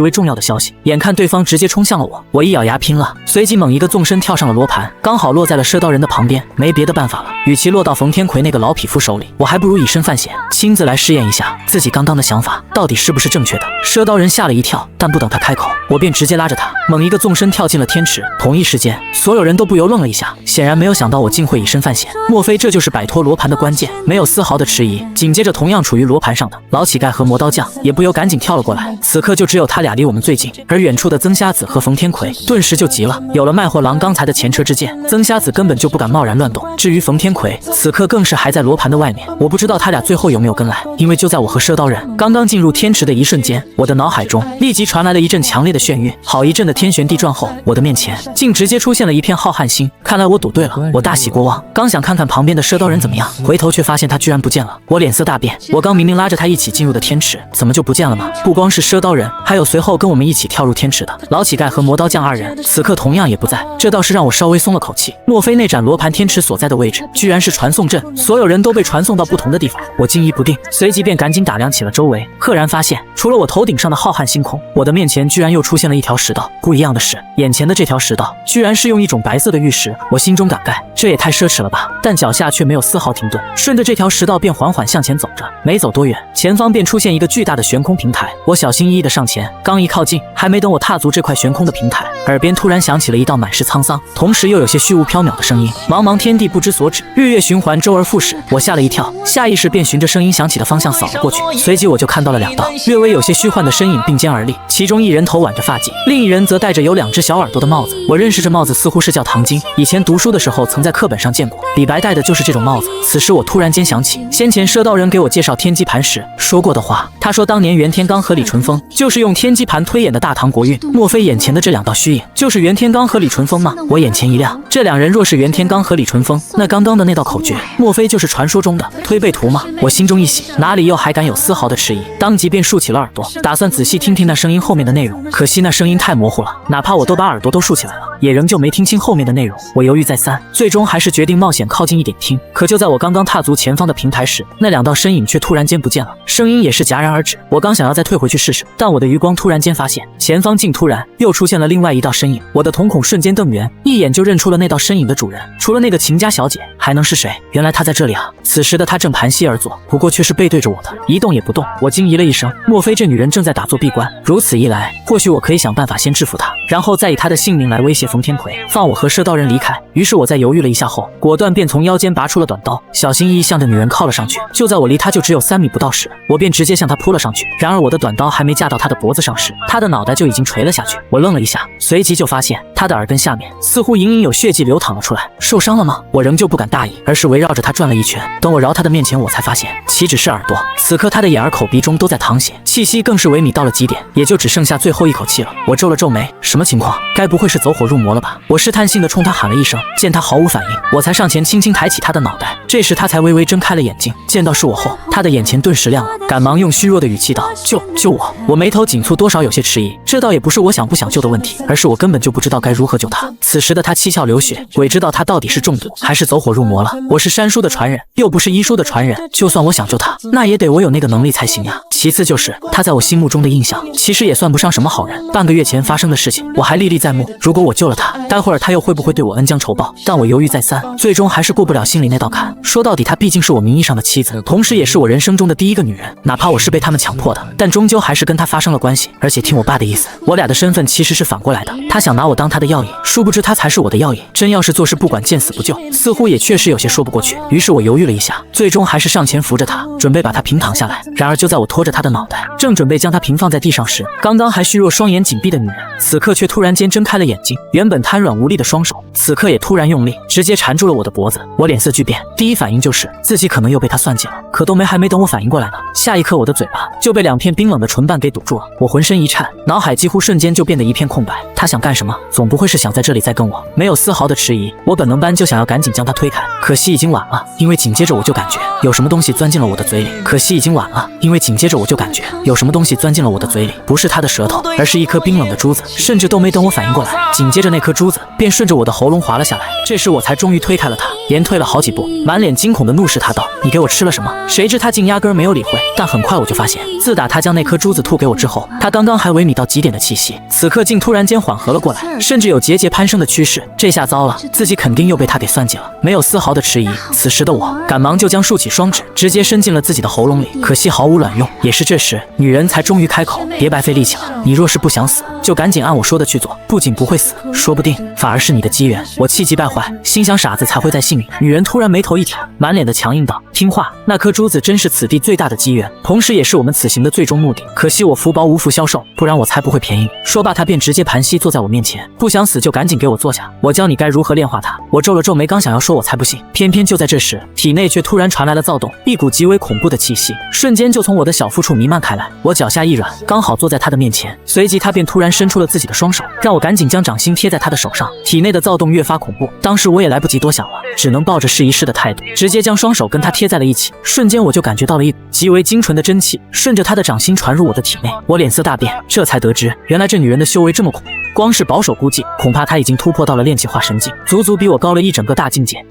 为重要的消息。眼看对方直接冲向向了我，我一咬牙拼了，随即猛一个纵身跳上了罗盘，刚好落在了射刀人的旁边。没别的办法了，与其落到冯天魁那个老匹夫手里，我还不如以身犯险，亲自来试验一下自己刚刚的想法到底是不是正确的。射刀人吓了一跳，但不等他开口，我便直接拉着他猛一个纵身跳进了天池。同一时间，所有人都不由愣了一下，显然没有想到我竟会以身犯险。莫非这就是摆脱罗盘的关键？没有丝毫的迟疑，紧接着同样处于罗盘上的老乞丐和磨刀匠也不由赶紧跳了过来。此刻就只有他俩离我们最近，而远处的曾瞎子和冯天魁顿时就急了。有了卖货郎刚才的前车之鉴，曾瞎子根本就不敢贸然乱动。至于冯天魁，此刻更是还在罗盘的外面。我不知道他俩最后有没有跟来，因为就在我和射刀人刚刚进入天池的一瞬间，我的脑海中立即传来了一阵强烈的眩晕。好一阵的天旋地转后，我的面前竟直接出现了一片浩瀚星。看来我赌对了，我大喜过望，刚想看看旁边的射刀人怎么样，回头却发现他居然不见了。我脸色大变，我刚明明拉着他一起进入的天池，怎么就不见了吗？不光是射刀人，还有随后跟我们一起跳入天池的老乞丐和磨刀匠二人，此刻同样也不在，这倒是让我稍微松了口气。莫非那盏罗盘天池所在的位置居然是传送阵？所有人都被传送到不同的地方，我惊疑不定，随即便赶紧打量起了周围，赫然发现除了我头顶上的浩瀚星空，我的面前居然又出现了一条石道。不一样的是，眼前的这条石道居然是用一种白色的玉石，我心中感慨，这也太奢侈了吧。但脚下却没有丝毫停顿，顺着这条石道便缓缓向前走着。没走多远，前方便出现一个巨大的悬空平台。我小心翼翼地上前，刚一靠近，还没等我踏足这块悬空的平台，耳边突然响起了一道满是沧桑，同时又有些虚无缥缈的声音：茫茫天地不知所止，日月循环，周而复始。我吓了一跳，下意识便循着声音响起的方向扫了过去，随即我就看到了两道略微有些虚幻的身影并肩而立，其中一人头挽着发髻，另一人则戴着有2只小耳朵的帽子。我认识这帽子，似乎是叫唐晶，以前读书的时候曾在课本上见过，李白戴的就是这种帽子。此时我突然间想起先前射道人给我介绍天机盘时说过的话，他说当年袁天罡和李淳风就是用天机盘推演的大唐国运，莫非眼前的这2道虚影就是袁天罡和李淳风吗？我眼前一亮，这2人若是袁天罡和李淳风，那刚刚的那道口诀莫非就是传说中的推背图吗？我心中一喜，哪里又还敢有丝毫的迟疑，当即便竖起了耳朵，打算仔细听听那声音后面的内容。可惜那声音太模糊了，哪怕我都把耳朵都竖起来了，也仍旧没听清后面的内容。我犹豫再三，最终还是决定冒险靠近一点听。可就在我刚刚踏足前方的平台时，那2道身影却突然间不见了，声音也是戛然而止。我刚想要再退回去试试，但我的余光突然间发现前方竟突然又出现了另外一道身影。我的瞳孔瞬间瞪圆，一眼就认出了那道身影的主人，除了那个秦家小姐还能是谁？原来她在这里啊！此时的她正盘膝而坐，不过却是背对着我的，一动也不动。我惊疑了一声，莫非这女人正在打坐闭关？如此一来，或许我可以想办法先制服她，然后再以她的性命来威胁冯天魁，放我和射刀人离开。于是我在犹豫了一下后，果断便从腰间拔出了短刀，小心翼翼向着女人靠了上去。就在我离她就只有3米不到时，我便直接向她扑了上去。然而我的短刀还没架到她的脖子上时，她的脑袋就已经垂了下去。我愣了一下，随即就发现她的耳根下面似乎隐隐有血迹流淌了出来。受伤了吗？我仍旧不敢大意，而是围绕着她转了一圈。等我绕她的面前，我才发现岂止是耳朵，此刻她的眼儿口鼻中都在淌血，气息更是萎靡到了极点，也就只剩下最后一口气了。我皱了皱眉，什么情况？该不会是走火入魔了吧？我试探性地冲她喊了一声，见她毫无反应，我才上前轻轻抬起她的脑袋。这时她才微微睁开了眼睛，见到是我后，她的眼前顿时亮了，赶忙用虚弱的语气道：救我！我眉头紧蹙，多少有些迟疑。这倒也不是我想不想救的问题，而是我根本就不知道该如何救她。此时的她七窍流血，鬼知道她到底是中毒还是走火入魔了。我是山书的传人，又不是医书的传人，就算我想救她，那也得我有那个能力才行呀。其次就是她在我心目中的印象，其实也算不上什么好人。半个月前发生的事情，我还历历在目。如果我救了她，待会儿她又会不会对我恩将仇报？但我犹豫再三，最终还是过不了心里那道坎。说到底，她毕竟是我名义上的妻子，同时也是我人生中的第一个女人。哪怕我是被他们强迫的，但终究还是跟她发生了关系。而且听我爸的意思，我俩的身份其实是反过来的。他想拿我当他的药引，殊不知他才是我的药引。真要是做事不管见死不救，似乎也确实有些说不过去。于是我犹豫了一下，最终还是上前扶着他，准备把他平躺下来。然而就在我拖着他的脑袋，正准备将他平放在地上时，刚刚还虚弱双眼紧闭的女人，此刻却突然间睁开了眼睛。原本瘫软无力的双手，此刻也突然用力，直接缠住了我的脖子。我脸色巨变，第一反应就是自己可能又被他算计了。可还没等我反应过来呢，下一刻我的嘴巴就被2片冰冷的唇瓣给堵住了。我浑身一颤，脑海几乎瞬间就变得一片空白。他想干什么？总不会是想在这里再跟我？没有丝毫的迟疑，我本能般就想要赶紧将他推开，可惜已经晚了，因为紧接着我就感觉有什么东西钻进了我的嘴里。可惜已经晚了，因为紧接着我就感觉有什么东西钻进了我的嘴里，不是他的舌头，而是一颗冰冷的珠子。甚至都没等我反应过来，紧接着那颗珠子便顺着我的喉咙滑了下来。这时我才终于推开了他，连退了好几步，满脸惊恐的怒视他道：“你给我吃了什么？”谁知他竟压根儿没有理会。但很快我就发现，自打他将那颗珠子吐给我之后，他刚刚还萎靡到极点的气息，此刻竟突然间缓和了过来，甚至有节节攀升的趋势。这下糟了，自己肯定又被他给算计了。没有丝毫的迟疑，此时的我赶忙就将竖起双指，直接伸进了自己的喉咙里，可惜毫无卵用。也是这时，女人才终于开口：“别白费力气了，你若是不想死，就赶紧按我说的去做，不仅不会死，说不定反而是你的机缘。”我气急败坏，心想傻子才会再信你。女人突然眉头一挑，满脸的强硬道：“听话，那颗珠子真是此地最大的机缘，同时也是我们此行的最终目的。可惜我福薄无福消受，不然我才不会便宜你。”说罢，她便直接盘膝坐在我面前，不想死就赶紧给我坐下，我教你该如何炼化它。我皱了皱眉，刚想要说我才不信，偏偏就在这时，体内却突然传来了躁动，一股极为恐怖的气息瞬间就从我的小腹处弥漫开来。我脚下一软，刚好坐在他的面前，随即他便突然伸出了自己的双手，让我赶紧将掌心贴在他的手上。体内的躁动越发恐怖，当时我也来不及多想了，只能抱着试一试的态度，直接将双手跟他贴在了一起。瞬间我就感觉到了一股极为精纯的真气顺着他的掌心传入我的体内，我脸色大变，这才得知原来这女人的修为这么恐怖，光是保守估计，恐怕她已经突破到了炼气化神境，足足比我高了一整个大境界。